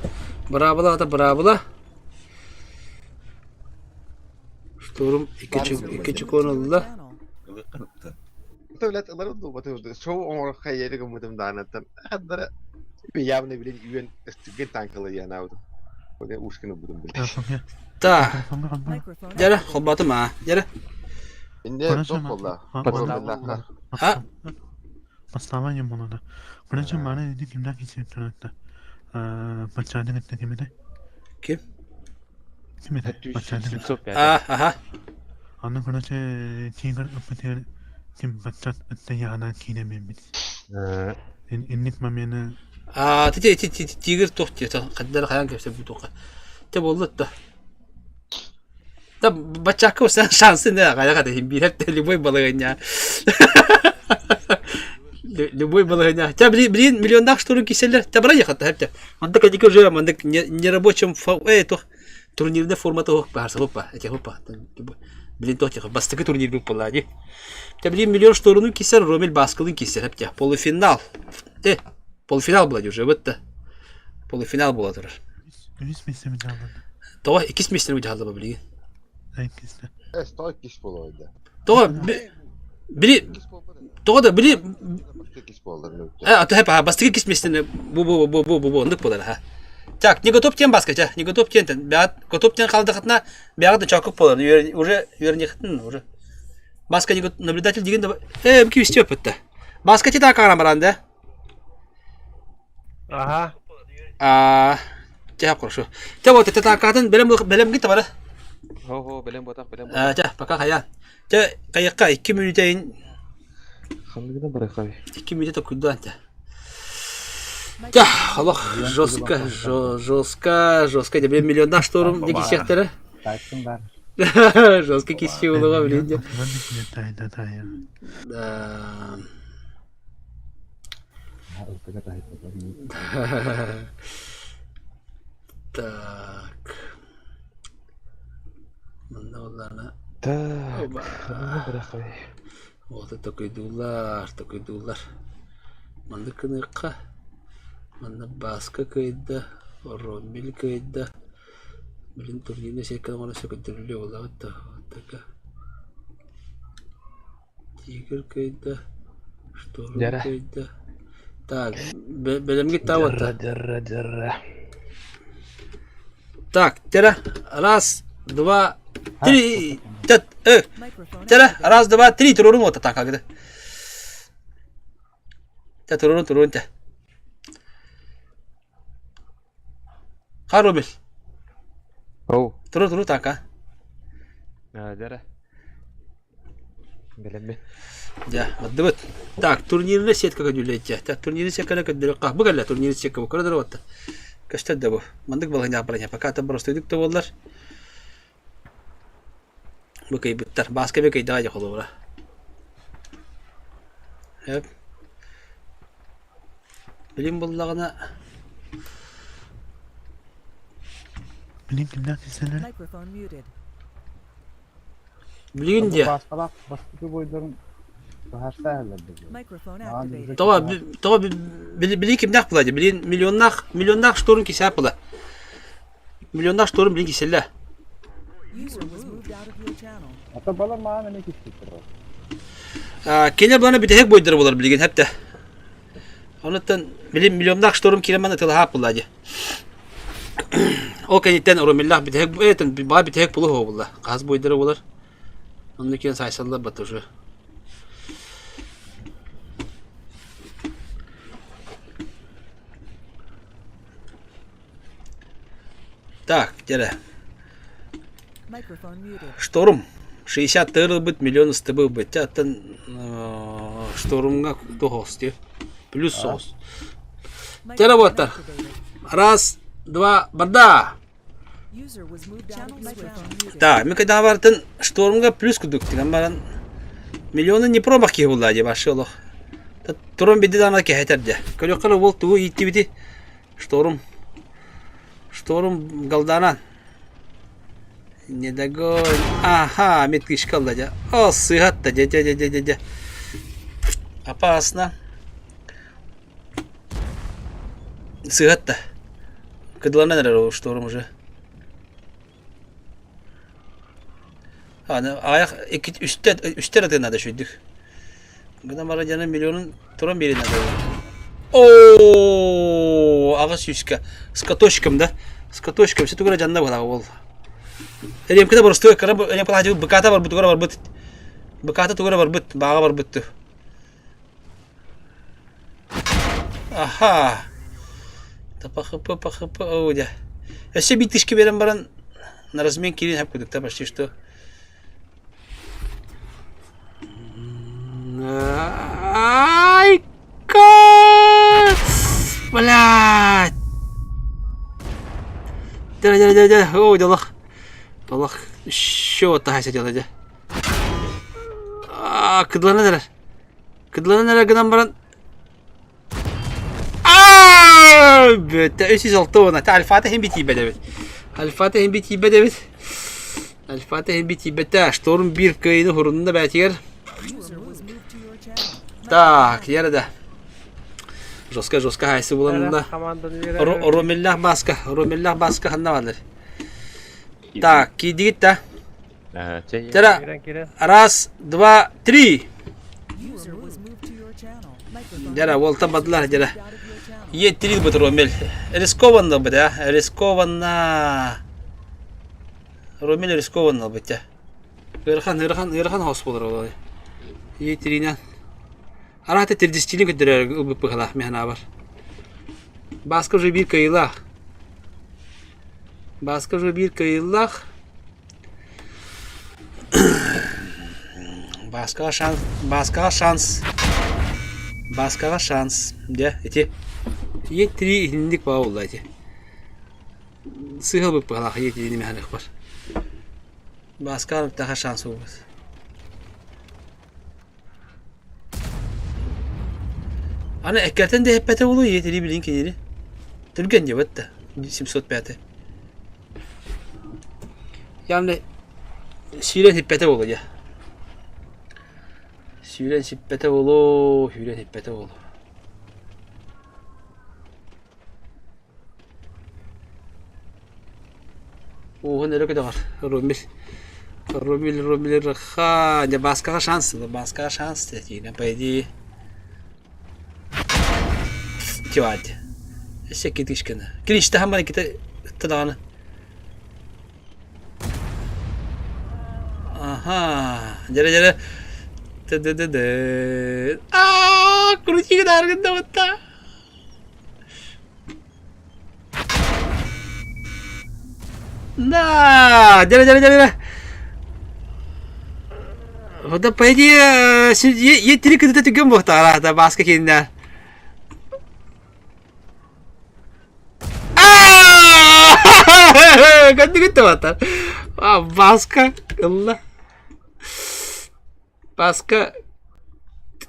Брабыла ата брабыла. Шторм икечі конылда. Devlet aları da batıyordu. Çoğu onu hayali gümüdüm danattan. Hatta bir yavne bile üyen istikil tankalı yani avdu. Böyle uçkunu budum bile. Ta. Jara, xobatım ha. Jara. İnde çok valla. Ha? Pastama yem bunu da. Bence bana dedi kimden geçiyor da. Bachane gitti kimde? Kim? Kimde? Bachane. Aha. Anne konache tiger apatıyor. Kim bachan attayana kine memit. İnnik mamene. Тигр тоқты. Қаддар қаян кепсе бұл тоққа. Те болды да. Да бачаққа өсен шансы не қаяға да биреп те любой балығыня. Любой балығыня. Те блин миллиондақ штурын кеселер. Те бара ехатта хепте. Анда кәдеке уже анда нерабочим турнирде форматы хоқ барса хопа. Эте хопа. Блин тоқтеқы. Бастықы турнир бүк болады. Те блин миллион штурын кесер, Ромель Баскылын кесер хепте. Полуфинал. Полуфинал болады уже, бітті. Полуфинал болады тұрар. Üç mesele mi çaldı? Тоға 2 местер өте қалды ба білеген. Әйкесті. Stoy kişi bol oydu. Тоға біле... Kişi boldu. Аты хәп, бастығы 2 местеріне бұ, ұндық болады, ха. Так, не готов тен басқа, не готов тен. Готов тен қалды қытына, бәғады чақып болады. Уже верне қытын, уже. Басқа наблюдатель деген де... Бүкі весте өпітті. Басқа тен ақағана баранды. Ага. Тя, хорошо. Тя, вот это такатын, білем гитті бары. Хо, білем ботақ. Тя, пока хаян. Тя, қайыққа 2 минутайын. Қандығына бары қаби. 2 минута күдді тя. Тя, Аллах, жестко. Де білем миллиондан штурм деге сектері. Тайттың бар. Жестко кесе олыға білейін де. Тайда. Так. Мында оларына. Так, қандығына бары қаби. Оғды токойдулар. Мында кыныққа. Мында басқа көйді. Ромбел көйді. Білін турниріне секені ғана сөкіндірілі олағы тақа. Тигр көйді. Шторм көйді. Так, білімге тауатта. Жарра. Так, тера, раз, два, три, тера, раз, два, три, турурун вот так как-то. Тя, турурун, тя. Харобель. Оу. Туру, так, а? Жарра. Білем. Да, вот. Так, турнирная сетка как дюлетя. Так, турнирная сетка как дюлетя. Богала турнирная сетка, вот когда вот. Kösterde bu. Mandık balığın yapılan пока ta burastıydık da bollar. Bu kay bittar. Başka bir kay daha yok olur. Hep. Bilim bullağına Bilin kimden kesenler? Microphone muted. bilin diye. Başkalak, başka boyların her seherlerde. Microphone Abi, activated. Tava bilin kimden bulaydı. Bilin milyonlar ştorun ki sap bula. Milyonlar ştorun bilin kiselle. User was moved out of your channel. Hatta bala mağana ne kişidir o? Kenar bana bir tek boyları bular bilin hep de. Ondan bilin milyonlar ştorun kiremen atılı hap bulaydı. O kenitten oromillah bir tek bir tek bulu ho bulla. Gaz boyları bular. Ondan keyin saysallar batır. Так, где Microphone muted. Шторм. 60 тыры бит, миллион стыбы бит. Аттан штормга тухости. Плюс соус. Теработар. Раз, два, бада. User was moved out of microphone muted. Да, мы когда вартын штормга плюс кудук. Тигамбаран миллионы не промах ки буллади башылык. Турум биди дана ки хетерде. Көлөккөлө бол туу итти бити. Шторм галданан. Не догонь. Ага, меткиш калда. О, сыгатта, дядя. Опасно. Сыгатта. Кыдлана нерер шторм уже. Аяк үстер атына да шүйдүк. Гына марадянын миллионун туран берин надо. О, ага сүйска. С каточком, да? С каточком. Все тугара жанна бала бол. Элем кыда борстой караб, элем пала хажу быката бар бутугара бар бут. Быката тугара бар бут, бага бар бут. Аха. Пахапа, оудя. Эсе битишки берем баран на размен кирин хап кудук та почти что. Ай, блядь. Да. Ой, Аллах. Еще вот так сидел, да. Кыдлана нерер гынан баран. بتأسيس الطونة تاع الفاتحين بيتي بدبت الفاتحين بيتي بتا شتورم بير كاينو هرننا باتير так يردا жестко хайсы буланында ромиллах баска ханнавалар так кидигит та тера раз два три дера волта бадлар дера Е3 будет Ромель. Рискованно бы, да? Ромель рискованно бы, да? Ирхан хос болар. Е3-нен. Арахта 30-лик өттірер ұлбып бұқылақ механа бар. Басқа уже бір кайылақ. Басқаға шанс. Да, эти. Е3 индик ба олда эти. Сыгыл бұп бұқылақ Е3 механық бар. Басқа таға шанс олбыз. Ana ekkerten de hep bete oluyor yeteri bilin keniri. Türgen ya batta. 705. Yani Süren hep bete oluyor. Süren hep bete oluyor. O ne kadar Romil raha ya başka şans dedi. Paydi. Кивать. Все китишкина. Клич-то хамали кита тадана. Ага. Жара. Крути дарганда ватта. Да, жара. Вот да пойди, е три кыды түгөн бохта, да баска киндер. Ganti gitu mata. Ah, Baska. Allah. Baska.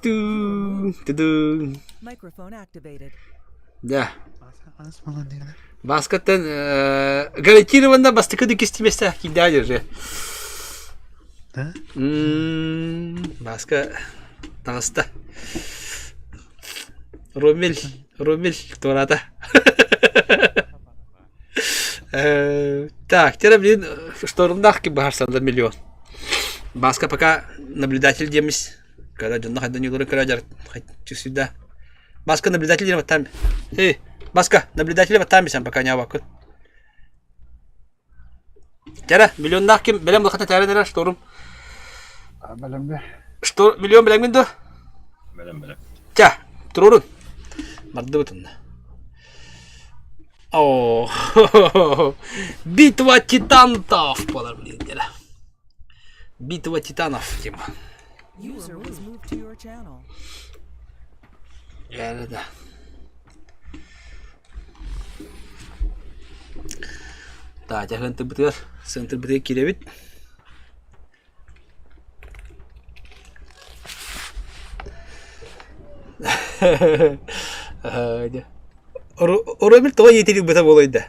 Tudung. Microphone activated. Ya. Аз молодец. Баскаттан гарантированно бастыкы дикистиместе кидайыр же. Да? Баска тағыста. Ромель турата. Так, теперь, блин, штормдах ки бахарсанда миллион. Баска пока наблюдатель демис. Когда джонна хайдан юлары кыраджар сюда. Баска наблюдатель демис там. Эй, Баска, наблюдатель там сам пока не авакут. Тера, миллиондах ким белем лахата тера шторм. Белем. Что миллион белем минду? Белем. Тя, турун. Марды бутунда. О, битва титанов, подар блин, тера. Битва титанов, тема. User was moved to your channel. Да. Так, тяган ты бутер, центр бутер киревит. Оромил то етелик бата болойда.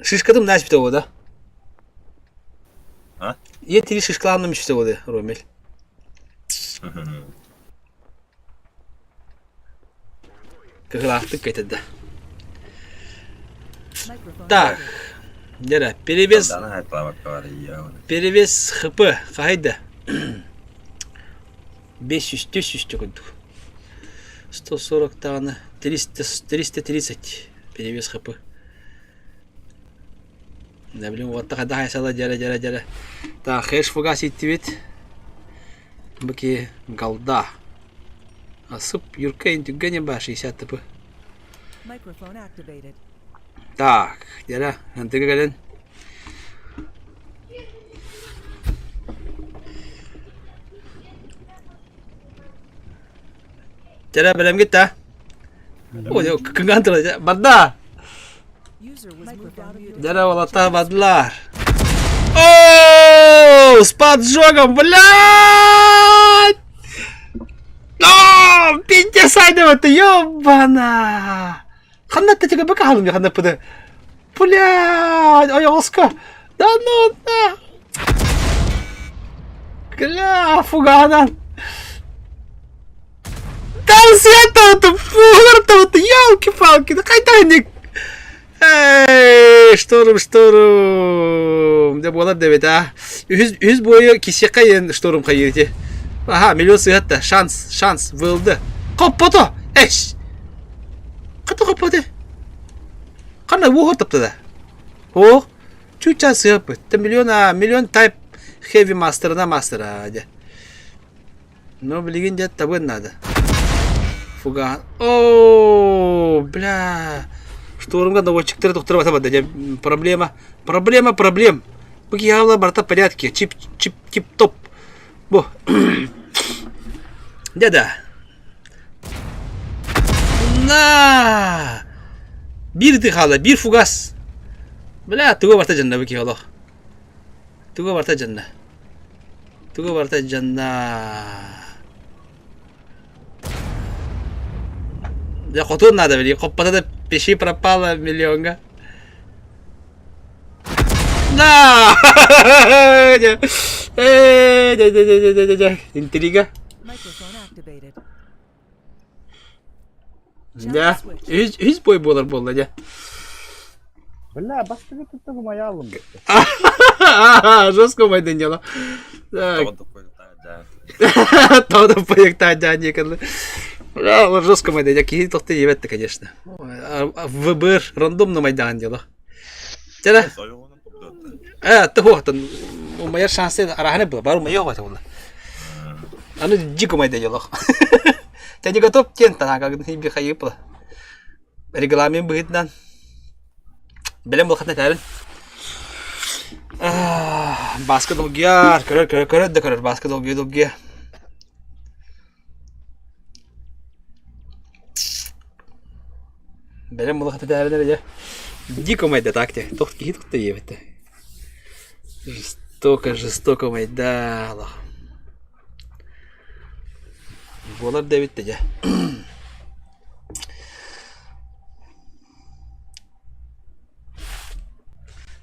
Шишкадым наш бите ода. А? Етели шишкаланым бите ода, Ромил. Кыгылақты кайтады. Microphone Так, activated. дера, перевес Дана хайтлавак бар я. Перевес ХП қайда? 500 төгінді. 140 тағаны 330 перевес ХП. Да блин, вот так хайсала жара. Так, хэш фугас иттибет. Баки галда. Асып юркайын түггене ба 60 тп. Microphone activated. Так, жара, антыга гален. Jara belum kita. Oh, yo kegantul aja. Badda. User was moved out of your Jara walata badlar. Oh, с поджогом, блядь! О, пинте сайдова-то, ёбана! Ханна-то тебе бака халунга, ханна-пыды. Блядь, ой, оска. Да ну, да. Гля, фуганан. Там света-то, фугар-то, ёлки-палки, да кайтайник. Эй, шторм. Деп болар деп а. Үз бойы кесе кайын шторм кайырте. Ага, миллион сыгатта. Шанс вылды. Коппото. Эш. Ката коппоте. Кана вугор тапты да. О, чуча сыгапы. Та миллион тайп heavy мастера де. Но блин, где табын надо. Фуга. О, бля. Штормга наводчиктер доктора бата проблем. Быгиявла барта порядке. Чип топ. Бо. Деда. На. Bir tıkala, bir fugas. Bela tuga barta janna baki Allah. Tuga barta janna. Ya kotor nada beli. Kopata da peşi пропала миллионга. На! Интрига. microphone activated. Да. Hiç boy болар ja. Бля, басты тут маялым. Жестко майдан дело. Так. Todo проекта не карлы. Бля, жестко майдан. Я кихи тохты ебетті, конечно. ВБР рандомно майдан дело. Тера? Ты хохтан. У моя шансы арахне было. Бару моя хохта было. Оно дико майдан дело. Ты не готов тента, как тебе хайыпла. Регламент будет дан. Белем лохатна тәрін. Басқа долгияр. Көрір. Басқа долгия. Белем лохатна тәрін әрі. Дико майда так-то. Тох кихит-то ебет. Жестоко майда. Болар Дэвид теже.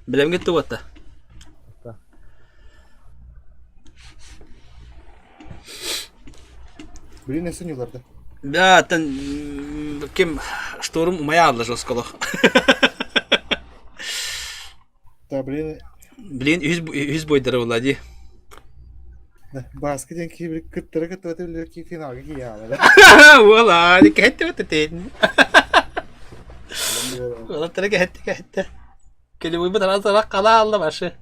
Білем кетті отта. Блин, я юларда. Да, тан кем шторм моя адла жестколох. Да, блин. Блин, yüz бойдары влади. Баскетен кейбір кіттірі өтілер финалға кей алады. Вала, кетті өтетейін. Вала, тірі кетті. Келі ойбы таразырақ қала алды башы.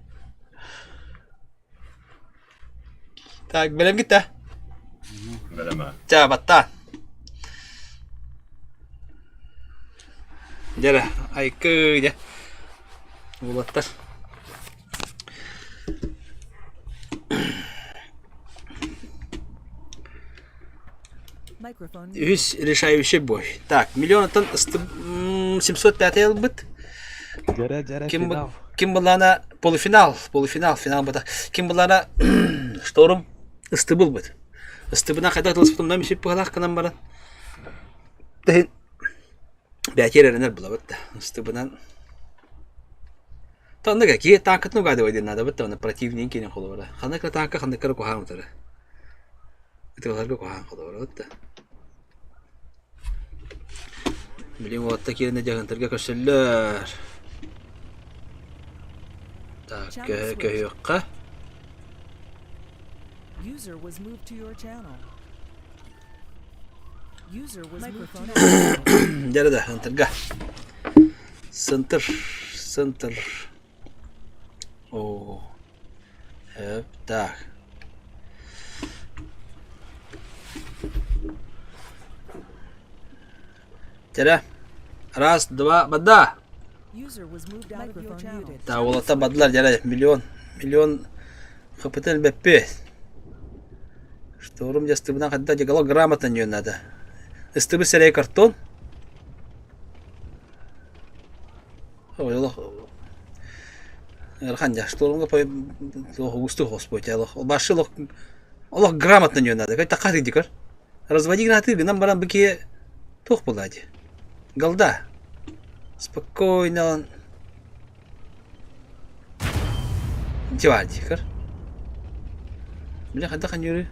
Так, білем кетті. Bileme. Жа, батта. Жара, айкы, жа. Олаттар. Microphone. Весь решающий бой. Так, миллионтан 705 быт. Ким булана полуфинал, финал быта. Ким булана шторм ыстыбыл быт. Ыстыбына кайда тылсыптым да мишип пыгалак канан баран. Тахин бәкер эренер була быт. Ыстыбынан Тандыга ки танкытны гады ойден надо быт таны противник кенен колу бара. Хандакла танка хандакка кохан утары. Италарга кохан колу бара быт. Блин, вот такие на дягантырга көшелләр. Так, көйөккә. User was moved to your channel. User was moved to your channel. Дәрдә хантырга. Центр. О. Так. Тәрә. Раз, два, бада. User was moved out of your channel. Та олата бадлар жара миллион хапытын беппе. Шторм жастыбынан кадда жагало грамотно не надо. Истыбы серей картон. Олох. Эрхан жа штормга пой густы господи Аллах. Башылык Аллах грамотно не надо. Как такады дикар. Разводи гранаты, нам баран быки тох булади. Голда. Спокойно. Девать, дикар. Бля, хада ханюры.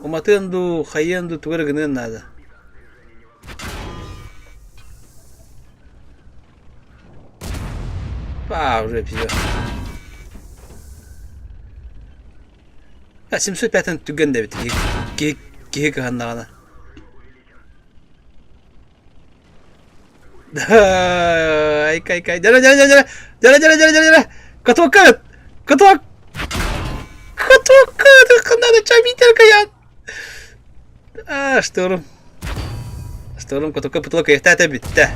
Уматенду, хаенду, твергнен надо. Уже все. 705-ын түгген де бит. Кеге ханнагана. Ай. Жара. Каток. Надо чабителка я. Шторм, каток потолка я тата битта.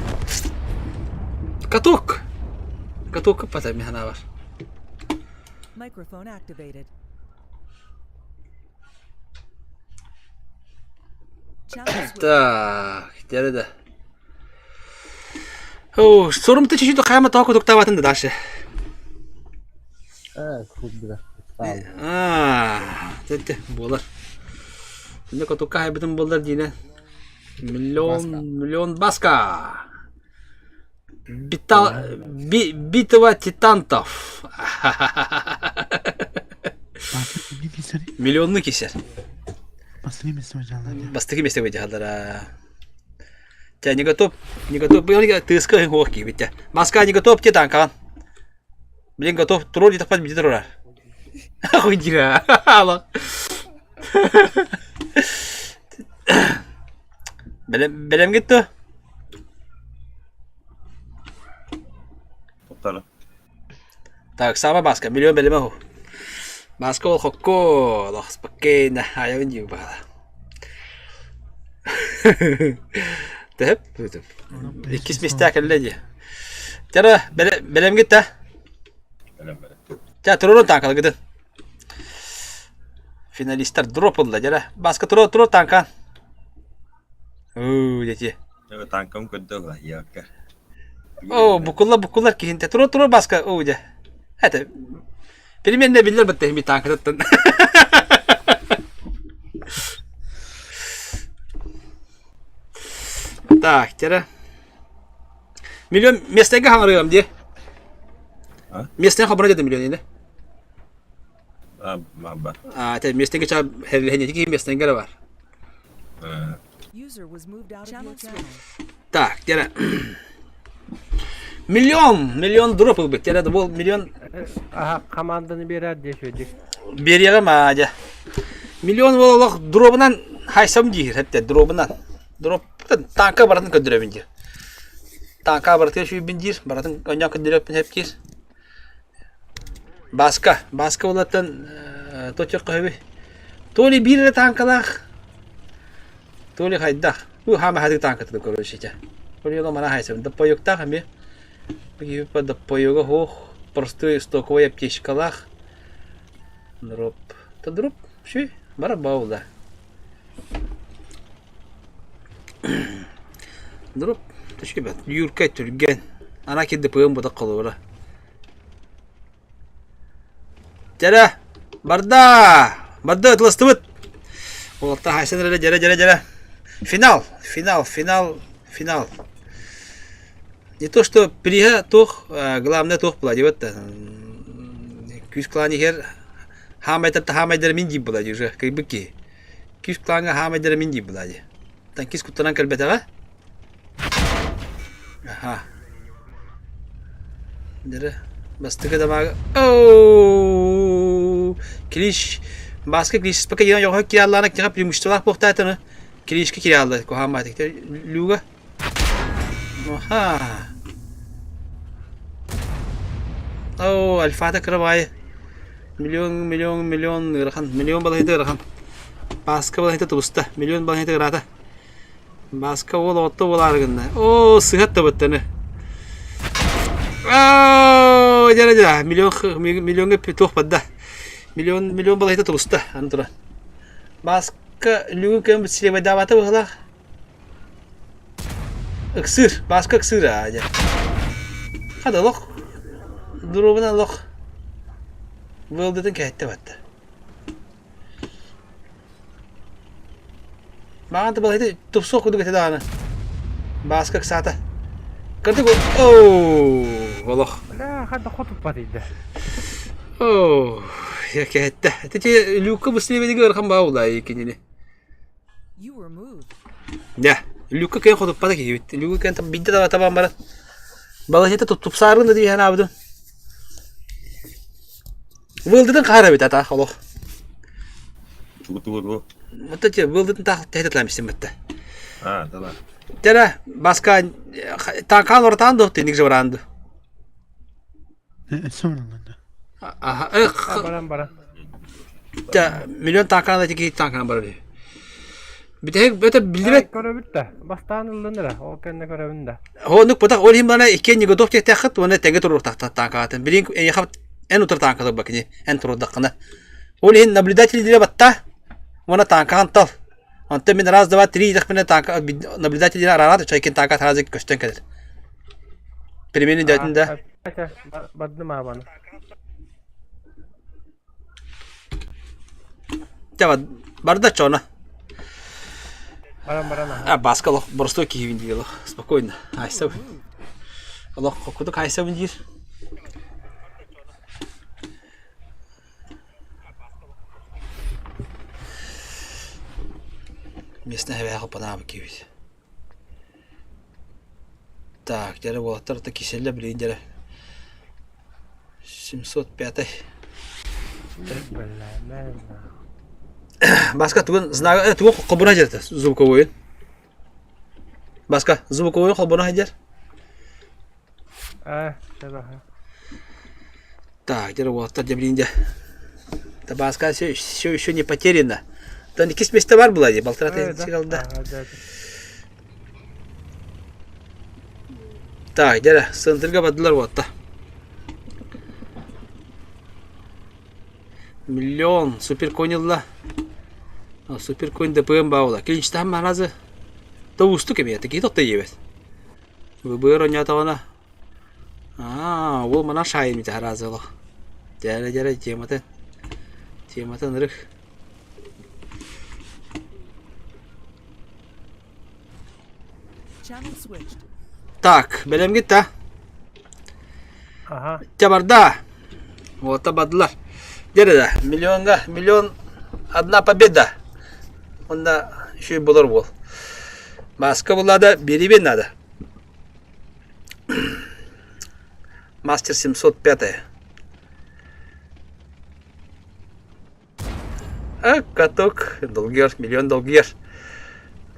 Каток потом хана бар. Microphone activated. Channel switch. Так, дәрді. О, сорымты чешуді қайма тауқы тоқтаватын да дашы. Худ біля. Тәтті, болар. Түнде көтіққа хайбітін болар дейіне. Миллион баска. Битва титантов. Миллионны кесер. Бастыгы месте выйти халдара. Тя не готов. Ты скажи хохки, ведь тя. Маска не готов, те танкан. Блин, готов. Тролли так подбить трора. Ой, дира. Белем гитто. Так, сама маска, миллион белемаху. Маска ол хокко, лох спокойно, я винди бала. Тэп, икис мистак элледи. Жара, белем гитта. Жа, турурун танкал гидин. Финалисттар дроп болду, жара. Маска туру танкан. Дети. Танком көддөг яка. О, букулlar кихинте. Тур баска оуja. Это переменные билер бітті ми танкаттан. Так, тера. Миллион местеге хаңырыгам де. Местеге хабар деді миллион енді. Маба. Те местеге ча херлихенети местеге бар. User was moved out of your channel. Так, тера. Миллион дроп бит. Тера бұл миллион Aha, команданы берер де шөйдік. береге мажа. Миллион волох дробынан хайсам дир, хәтта дробынан. Дроптан танка баратын көдөрөбүн дир. Танка баратын шүй бин дир, баратын оня көдөрөбүн хеп дир. Баска болатын точок көбү. Толи бир танкалах. Толи хайдах. Bu hama hadi tanka tuh kalau sih cah. Kalau yang mana hai sebentar poyok tak kami. Bagi pada poyok ho, perstu stoko ya pješ kalah. Drop, tu drop sih, bara bau dah. Drop, tu sih bet. Yurkai turgen. Anak kita poyok buat kalau lah. Jara, barda telas tuh. Oh tak hai sebentar jara. Финал. Не то, что прига тух, главное тух плади. Вот кюс клани хер хамайдер минди плади уже, как быки. Кюс кланга хамайдер минди плади. Там кис кутанан кальбетага. Ага. Дера. Бастыга дамага. Оу. Клиш. Баска клиш. Пока я йога кираллана кира преимуществах похтайтаны. Kirişki kiralı kohamatlıkta luga. Oha. Oh, alfata kırabay. Milyon rakan. Milyon balahita rakan. Baska balahita tubusta. Milyon balahita grata. Baska oto olargında. Oh, sıhhat da battı. Oh, jara. Milyon toh padda. Milyon balahita tubusta. Antura. Baska lu kan bersih pada mata lah. Aksir, baska aksir aja. Ada loh, durumnya loh. World'dan kayıtta battı. Bana da balıydı, tupsuk kudu kayıtta ana. Baska aksata. Kerti gol. Oh, Allah. Lah, hada kutup patida. Oh, ya kayıtta. Tapi lu kan bersih pada gol kan bau lah ikinci. You were moved. Ya, Luka kan khutup pada ki. Luka kan bidda taban bara. Balahnya tutup sarın da diye abdu. World'dan kahra bit ata Allah. Tuh. Mata ce world'dan tehdit etmişsin mata. Ha, tamam. Jara baska tankan ortan da teknik jawarandı. Sonunda. Aha, Baran. ya milyon tankan da ki tankan bara. Bir de böyle bildiret. Görevinde. Bastanılınır. O kendi görevinde. Honuk patak olim bana ikinci godok tek takhat ona tenge turur tankatan. Bilin en yakap en utar tankata bakni en turur dakna. Olin naблюдатель dire batta. Ona tankan tal. Ante min raz dava 3 dakna tanka naблюдатель dire ararat çaykin tankat hazır kösten kadar. Primerin jatında. Baddım abi. Javad barda çona. Баран. Баска лох, просто кивин дило. Спокойно. Айсав. Лох, куда кайсав дир? Местная хавя хапанава кивит. Так, жара болаттар та киселле билин жара. 705. Баска туган знага туган колбуна жерде звуковой. Баска звуковой колбуна хажар. Шабаха. Так, жара болаттар жабилинде. Та баска все не потеряно. Та не кис месте бар была де, балтырат сигалда. Так, жара сындырга бадылар болатта. Миллион супер конилла. Супер коин ДПМ баула. Клинчта хамма разы. Товусту кеме таки тотта ебет. Выбор он ятагана. Ол мана шайын мите харазылы. Жәрі тематын рых. Channel switched. Так, белем гитта. Ага. Табарда. Вот табадылар. Дереда, миллион одна победа. Онда еще и булар бол. Маска булада беребен надо. Мастер 705. Каток, долгер, миллион долгер.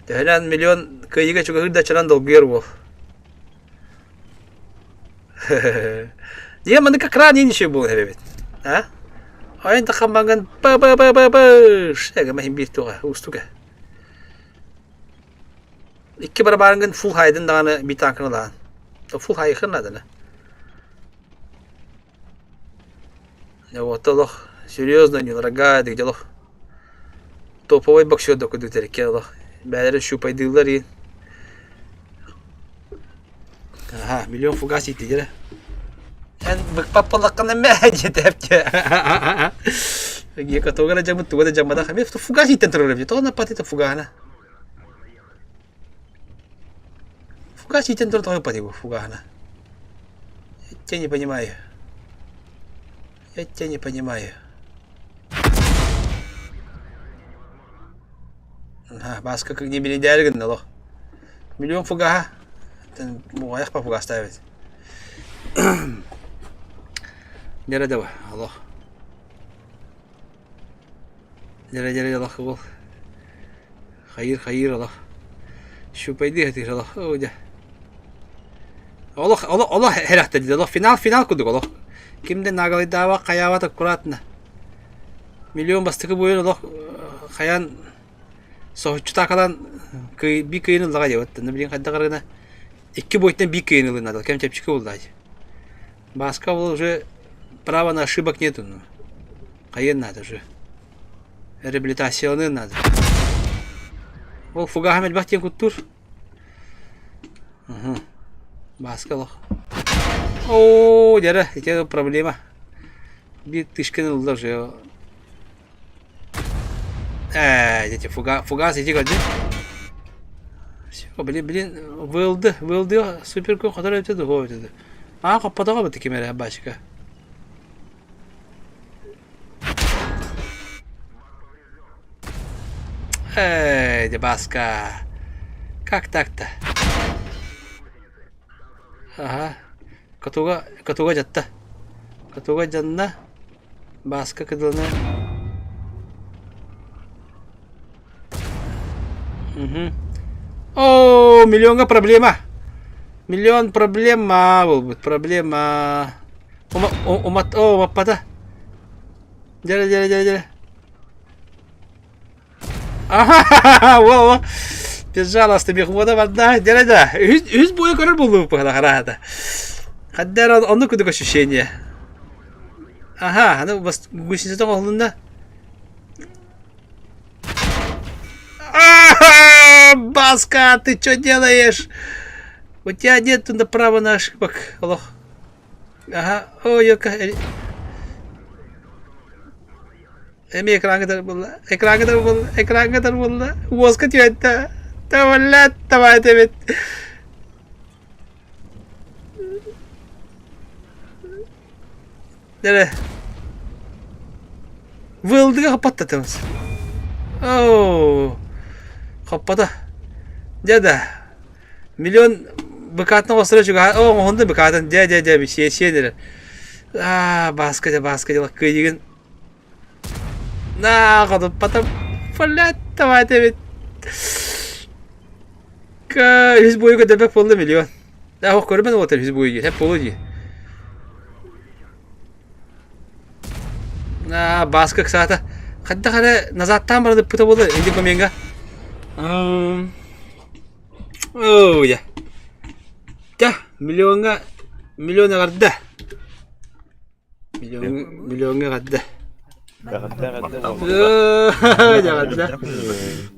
Тәһәлән миллион кыйга чуга хырда чаран долгер бол. Дия маны как ран ничего был хебет. А? Айн та хамбанган ба. Шега махим биртуга, устуга. Икки барабаранган full хайдын даганы битанкына лаган. Full хай хырнадыны. Вот лох, серьезно, недорогая, где лох. Топовый боксер докуды тереке лох. Бәлері шупайдылар ен. Ага, миллион фугас итті жері. Ән бұқпаппалаққаны мән жетәпке. Ге катоғана жамын туғада жамада қаме фугас иттен тұрыр әбде. Тоғына патита фугана. Фугас иттен тұрыр тоғы пати бұл фугана. Я не понимаю. Я тебя не понимаю. Баска как не миллиардер на лох. Миллион фуга. Тен моих по фуга ставить. Не радова, алло. Не радова, алло, хвал. Хаир, алло. Что пойди, это алло. О, да. Алло, херахта, алло. Финал куду, алло. Kimde nagali dava kayavata kuratna. Milyon bastıkı boyun Allah kayan sohutçu takalan bir kıyını laga yavatdı. Ne bileyim kadda karına iki boyuttan bir kıyını lığınadı. Kem çepçiki oldu acı. Баска уже права на ошибок нету. Каен надо уже. Реабилитационный надо. Ол фугахамель бахтен куттур. Баска лох. О, дяра, это проблема. Bir tışkın уже. Дети, фугас иди годы. Все, блин, вылды, супер ком, который это договор. Каппатага бит кемере башка. Дебаска. Как так-то? Ага. Катуга жатта. Катуга жанна. Баска кыдылны. О, миллионга проблема. Миллион проблема. Проблема. Маппата. Жара. Ага, во. Пожалуйста, бехвода вода. Жара. Үз бою көрөр болду пахарата. Хаддар ону күдүк ощущение. Ага, аны бас гусиница колунда. Баска, ты что делаешь? У тебя нет права на ошибок, лох. Ага, ой, экран был. Воска тётя. Давай, Дэвид. Давай. Вылдыга капаттатабыз. Оу. Каппата. Дяда. Миллион быкатны косура чуга. О, онда быкатын. Дя, шенер. Баска дела кыйдыгын. Кодуп патам. Давай, Дэвид. Жүз бойга дебек болду миллион. Көрмөн отыр жүз бойга. Хеп болду ди. Баска ксата. Кадда кара назаттан барды пута болду. Энди коменга. Оу, я. Да, миллионга гадда. Миллионга гадда. Гадда.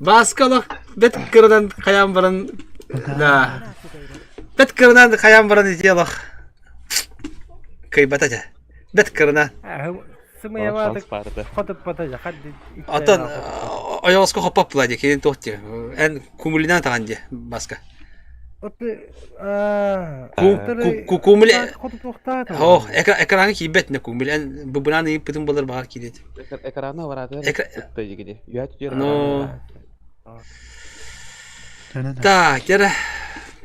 Баска лох. bet kırınan kayam baran da Activated. bet kırınan kayam baran diyalog kıybata ja bet kırınan Сымыя вады Шанс барды. хотып бата жахат. atan ayağıska hopap buladı ki tohti en kumulinan tağandı baska kumuli хотып тоқтат. oh ekranı ki bet ne kumul en bu bunan iyi bütün balar bahar ki dedi Ekrana var adı. Ekran- Kıtta gidi. Yuhat yer. no Tana da. ta kira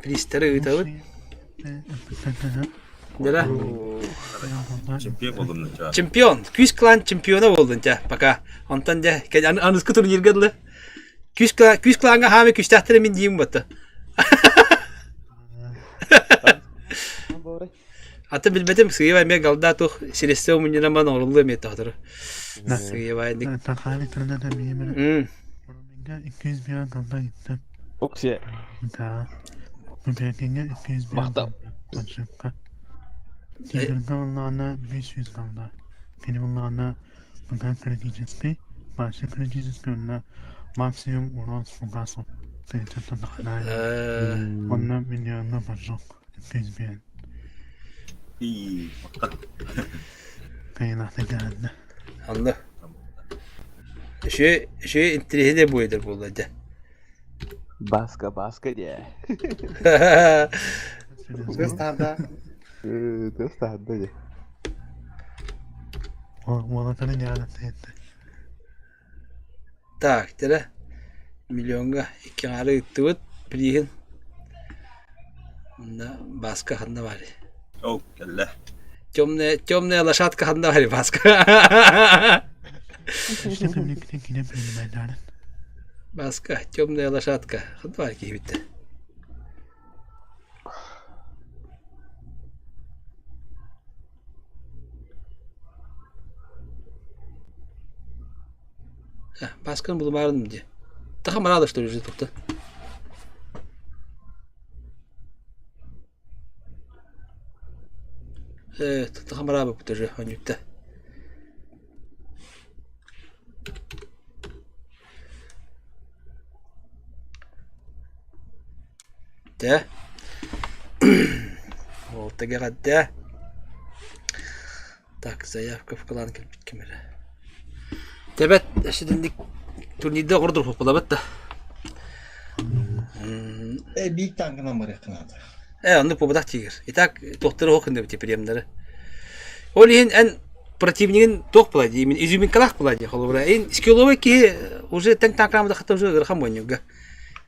Plisteri ıtavut Dela Чемпион болдым да. Чемпион, Күз клан чемпионы болдun ja, пока. Ondan ja, anıskı turnir geldi. Күз кланга хами күстәхтер мен дейм бата. Ата билбетем сыйва мен галда тух силесте умнина ман орлы мет тахтыр. Сыйва ник. Takali tırna da miyemene. Minga 200 bin kalda gittim. Okşe. Da. Mübekenge 200 bin. Bakta. Başka. Diğer kalanlarına 500 kaldı. Benim onlarına bakan kredicisi. Başka kredicisi onunla maksimum ulan sungasın. Seyirciden daha iyi. Onunla milyonla başlık. 200 bin. İyi. Kayınatı geldi. Allah. Şu intrihi de bu eder buladı. Baska diye. Testa Testa hadda diye. Olanların yanında etti. Tak, dere. Milyonga iki arı ıttıvıt bilihin. Onda baska handa var. Oh, kelle. Çomne alaşat handa var baska. İşte memleketin yine bölümlerden. Baska, çomne alaşat handa var ki bitti. Baskın bulmardım diye. Daha mı alıştı yüzü tuttu. Evet, daha mı abi bu tür hanyütte. De. Olta geldi. Так, заявка в клан камера. Тебет, şimdi turnirde order hopladı da. Büyük tankına bırakınadı. Onu победах тигр. Итак, тохтары хокында бите премдары. Олин en противнигин тох плади, именно изюмин калах плади, холобра. Ин скилловый ки уже танк танкамда хата уже гырхам ойнуга.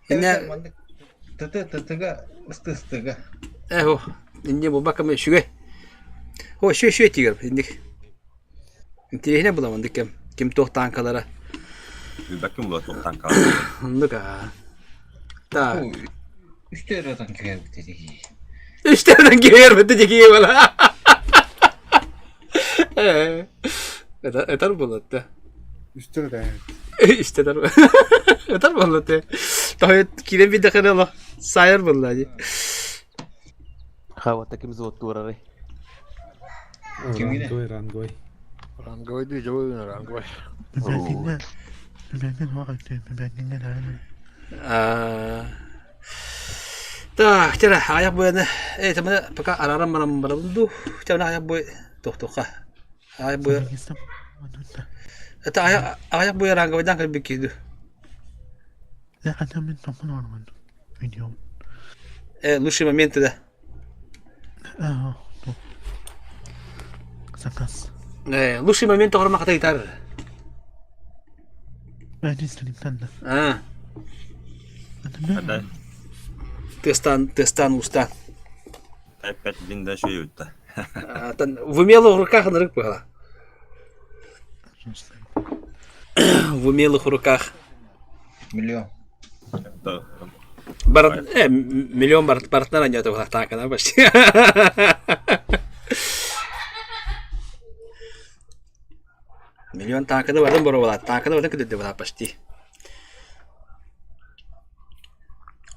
Эне Тыга, ыстыга. Эхо, инде бу бакам шуге. О, şu тигр, инdik. Интересно было он кем тох танкалара. Bakın bu toptan kaldı. Onduka. Ta. 3 liradan köye bitecek. 3 liradan köye bitecek valla. Etar bulattı. 3 lira. İşte etar. Etar bulattı. Daha kire bir dakika la. Sayar vallahi. Хавата ким зовут турары. Rangoy. Rangoy diye joy rangoy. Mübekin vakti, mübekin geldi. Так, тера аяк буяны. Тамада пока арарам марам барабунду. Тана аяк буй тохтоха. Аяк буй. Это аяк буй рангавдан кал бикиду. Я хотел мне там нормально. Видео. Лучший момент да. Заказ. Лучший момент орма ката гитар. Ben istedim senden. Hadi. Тестан уста. Опять бинда şu yutta. В умелых руках нарык была. В умелых руках. Миллион. Миллион партнера нет в атака, да, почти. Миллион танкада бардым боровала. Танкада бардым кыдырды бала почти.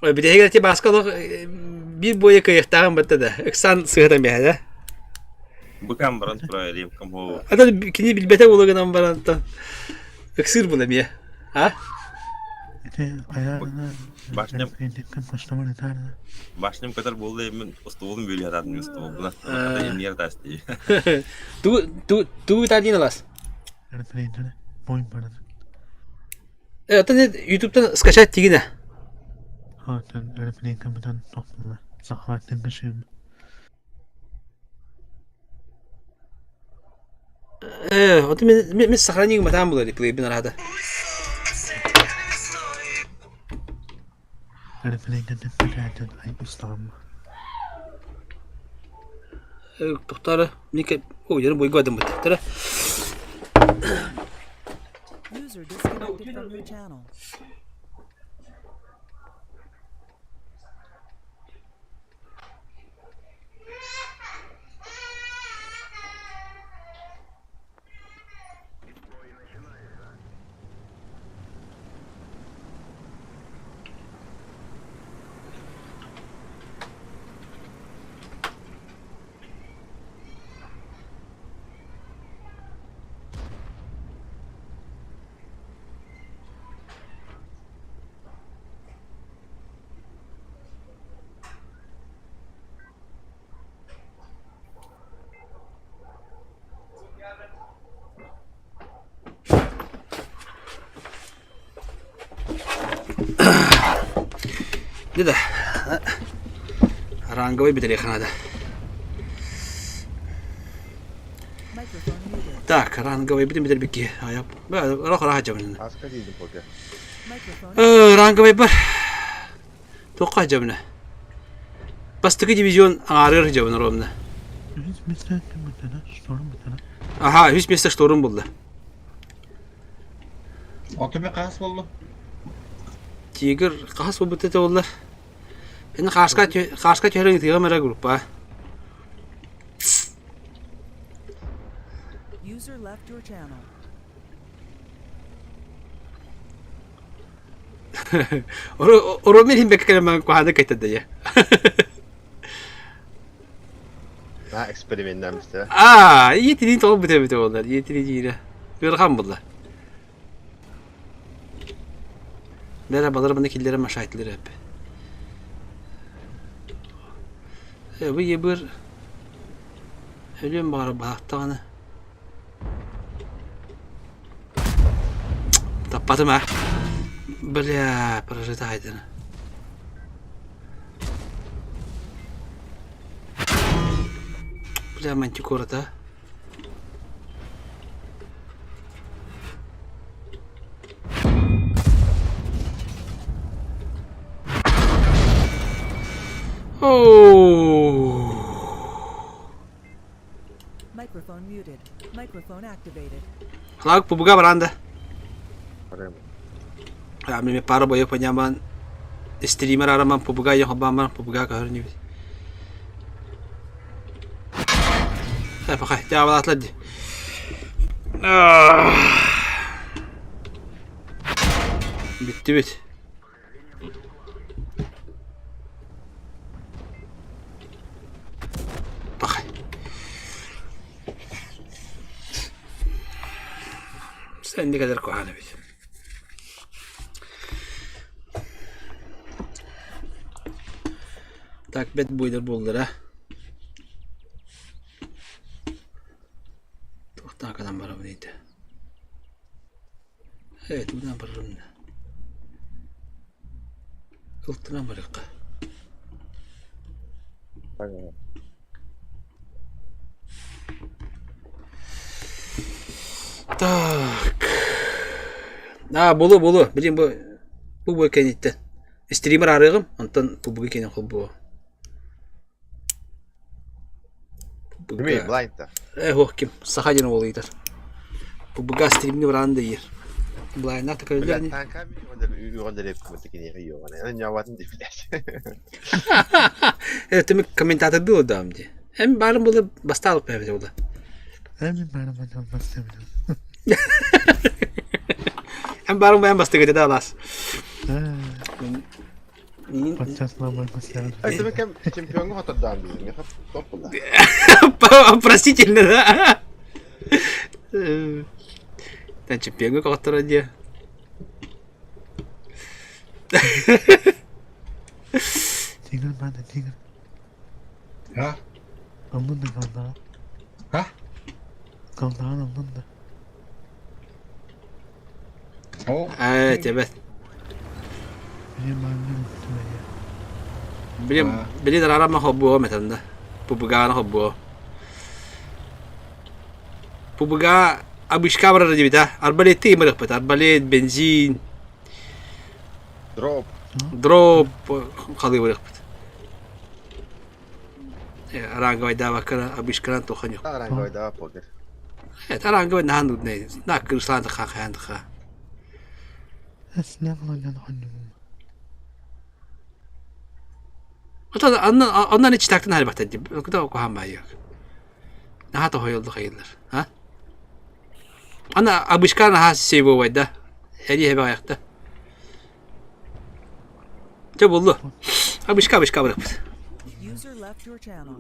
Ой, bir de hegeti başka bir boya kıyıktağın battı da. Iksan sığıdan bir hada. Bu kan baran proyelim kamu. Adam kini bilbete bulağından baran da. Iksır bulam ya. Ha? Te ayağına Başlayalım. Referendum'dan başlama ne tane. Başlayım kadar bol emin ustavolum böyle adam ustavolum. Buna da yeni yer testi. Tu tadi nalas. Referendum'da boyun bana. Atan YouTube'dan skачать tigine. Ha, referendum'dan toplama. Sahavatın kaşığım. Atan men сохранил мatan булар реплей бин арада. Referendum'dan felaket ay İslam. Tohtara ник о yarın boy gadım bu. Tara. User disconnected from your channel. Ne de. Rangoy bitir yakınada. Microphone muted. Так, ранговый bitir biki. Ayap. Böyle rahat cebine. Aska değildim poker. Microphone. Ранговый bir. Toqa cebine. Bastıkı divizyon ağrır cebine romda. Biz mesela kimden sorun bir tane. Aha, hiç mesaj sorun buldu. Otome kas oldu. Tiger qas bu bitti oldular. Endi qarşıqa körün diye mera gruppa. User left your channel. Oro men himbek kelman ku hada kaytada ya. Ha eksperimentten işte. Yetini tolub bitti oldular. Yetini yine. Görxan buldular. Merhabalar, bana killere maşahitleri hep. Bu yebir ölüyorum bari baktığını. Tapadım ha. Bля, прожита айдена. Бля, мантикора-то. Microphone muted. Microphone activated. Lag pubuga baranda. Arayayım. Me paro boyo panyaman streamer araman pubuga yung habaman pubuga ka ni. Fakay, tawa atlat di. Bitti bit. Fakay. Sen ne kadar kohane bit. Takip et buydur buldur ha. Tohtan kadar var neydi? Evet, buradan varırım da. Kıltıran var yok. Tak. Bolu. Bileyim bu kenitten. Streamer arayalım. Ondan bu kenin bu. Değil mi? Blind'da. Kim? Sahacın oğluydu. Bu gaz streamini var da yer. Blind artık öyle Bilen yani. tanka bir yolda hep kumatik yeri yiyor. Yani cevabını difiler. Evet, tüm komentatör bir adam diye. Hem barın burada bastalık yapıyor burada. Emin benim adam bastırdım. Hem barın ben bastık dedi alas. Podcast'la bastırdım. Это мы кем чемпионга хотоддан bizim ya. Top bunlar. Простительно, да? Там чемпионга который где? Tigger ben de tigger. Ha? Aldın da kaldı. Ha? Kaldı aldın da. O. Evet evet. Benim annem Bili bili darara ma hobbo metanda. Pupuga na hobbo. Pupuga abishka bara di bita. Arbaleti malak pat. Arbalet benzin drop khali malak pat. Aranga wada wakara abishka to khanyo. Arang goi da poker. Aranga wada handu ne. Na kırslan da kha khan kha. Esnaf lan hanım. Ota ondan hiç taktın hali bak dedi. O kadar okuhan var yok. Ne hata hoyuldu hayırlar. Ha? Ana abışkan ha şey bu vayda. Hedi hebe ayakta. Çok buldu. Abışka bırak. User left your channel.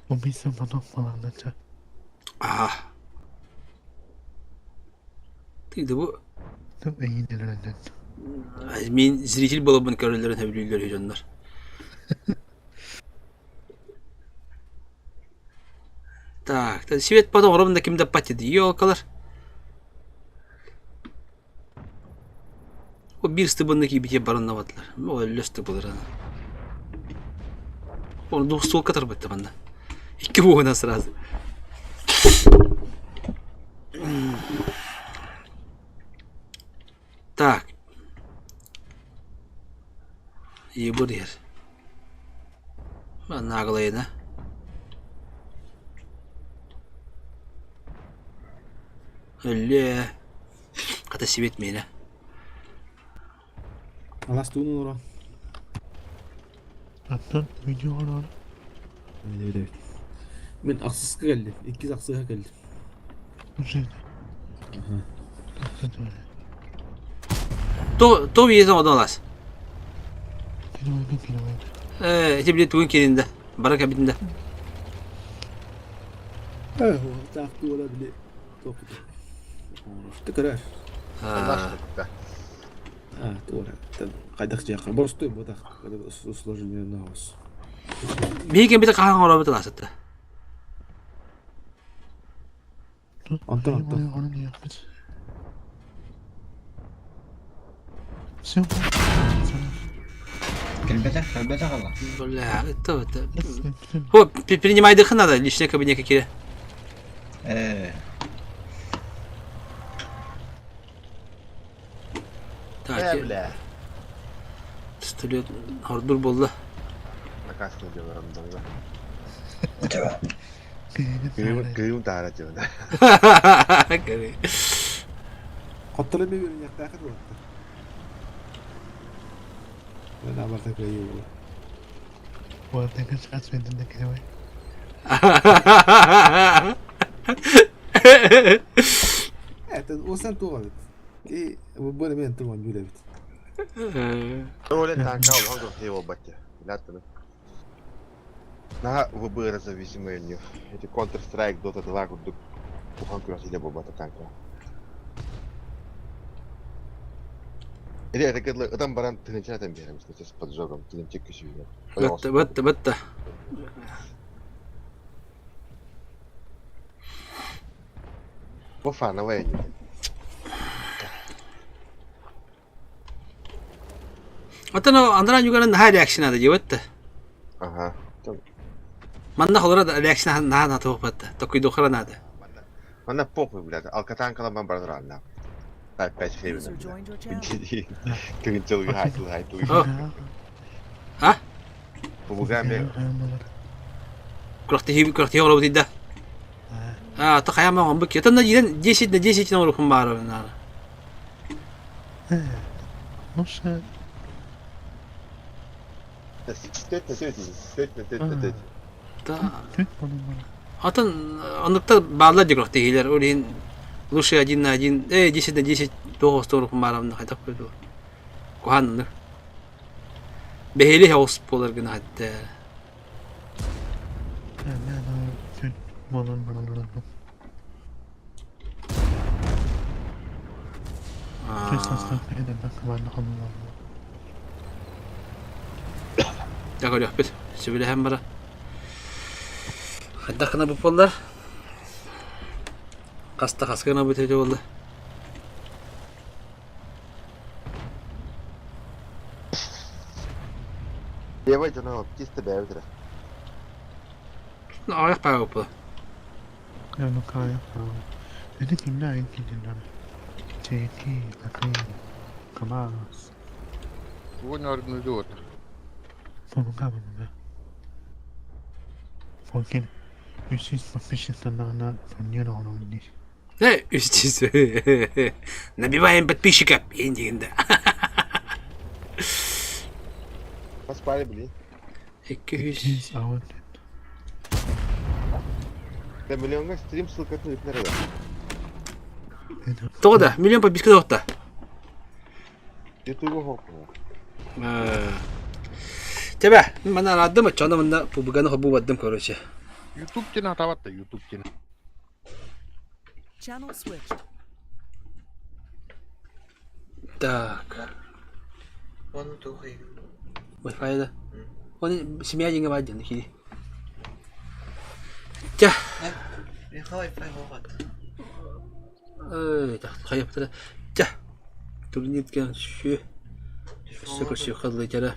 O bir zaman falan da. Aha. Değil bu. Çok iyidir öyle. Min zirikil balabın körlerin hebiliyorlar heyecanlar. Так, свет потом ровно кем-то патит ёлкалар. O bir stыбındaki bir barınlamadılar. O öyle stыбılır. Onu 9 sol kadar battı bana. 2 bu ona sırası. Так. İyi bu diğer. Ben nağlayına. Öyle. Kata sivitmeyine. Alastuğunun ora. Hatta video var. Öyle. Ben aksızlık geldim. İkiz aksızlık geldim. Bu şey. То видно одно лаз. Kilometre. İşte bir tuğun kelinde. Barak abidinde. Evet. O taktı ola bile. Topu. İşte karar. Anlaştık da. Ha, doğru. Kaydak yakın. Borçluyum bu da. Kadar uslaşılmıyor ne olsun. Bir gün bir de kahve olabilir aslında. Anton. Onu niye yapmış? Все. Elbette kala. Бля, это. О, принимай дых надо, личные кабинеты какие. Так, Bile. столет ордур болды. Nakas ne diyorlar ondan da. Acaba. Kıyım tara diyorlar. Hatırlamıyor benim yakta yakın var. Ben abartı kayıyor. Bu arada kaç verdin de kilometre. Evet, o sen tuğla bit. Bu böyle ben tuğla böyle bit. Öyle tanka olan da şey o batı. Lattı. На выборы зависимые у них. Эти Counter-Strike, Dota 2, вот пуханку раз или боба танка. Или это когда там баран ты начинаешь там бегать, с поджогом, ты не чекаешь ее. Бытта. По фановой они. Вот оно, Андрей Юганан на реакция надо делать-то. Ага. Манна холора реакция на то пата. Такой дохра надо. Она похуй, блядь. Алкатан каламан бразрана. Так, 5 гривен. User joined your channel. Ты целый хайт. А? Помогай мне. Крохти холора тида. А, то хая мам бик. Это на 10 на 10 на рухом бару на. Ну что? Да. Тüt bana bana. Атын аныкта баалар дегрох тегилер. Олин лучше 1 на 1. 10 на 10 до рухом бару на хайтап койду. Кухан. Beheli house polar gına hatta. Ne tüt bana bana. Честно, это так команда хамла. Ya koyuyor bir. Sibili hem bana. Hatta kana bu pollar. Kasta kaskana bu tece oldu. Yeva canım piste bevdire. Ayak payo bu. Ya no kaya. Ini kimda ini kimda. JT, Akin, Kamas. Bu ne organizör? Fonga mı? Fonkin. Üstsiz подписчикlarına fonyer olabilir. Ne üstsiz. Набиваем подписчиков. Индигенде. Kaç para bileyim? 200. Avun. Ben milyonga stream sılkatını yükler eder. To'g'da, million подписка to'g'da. YouTube'a hokma. Тебе, mana raddim chanda manda pubgani hobu vaddim короче. YouTube channel atawatta YouTube channel. Channel switched. Так. Wi-Fi да. Он семья деньги вадин хиди. Тя. Так, хайып тара. Тя. Турнит кен şu. Şu kadar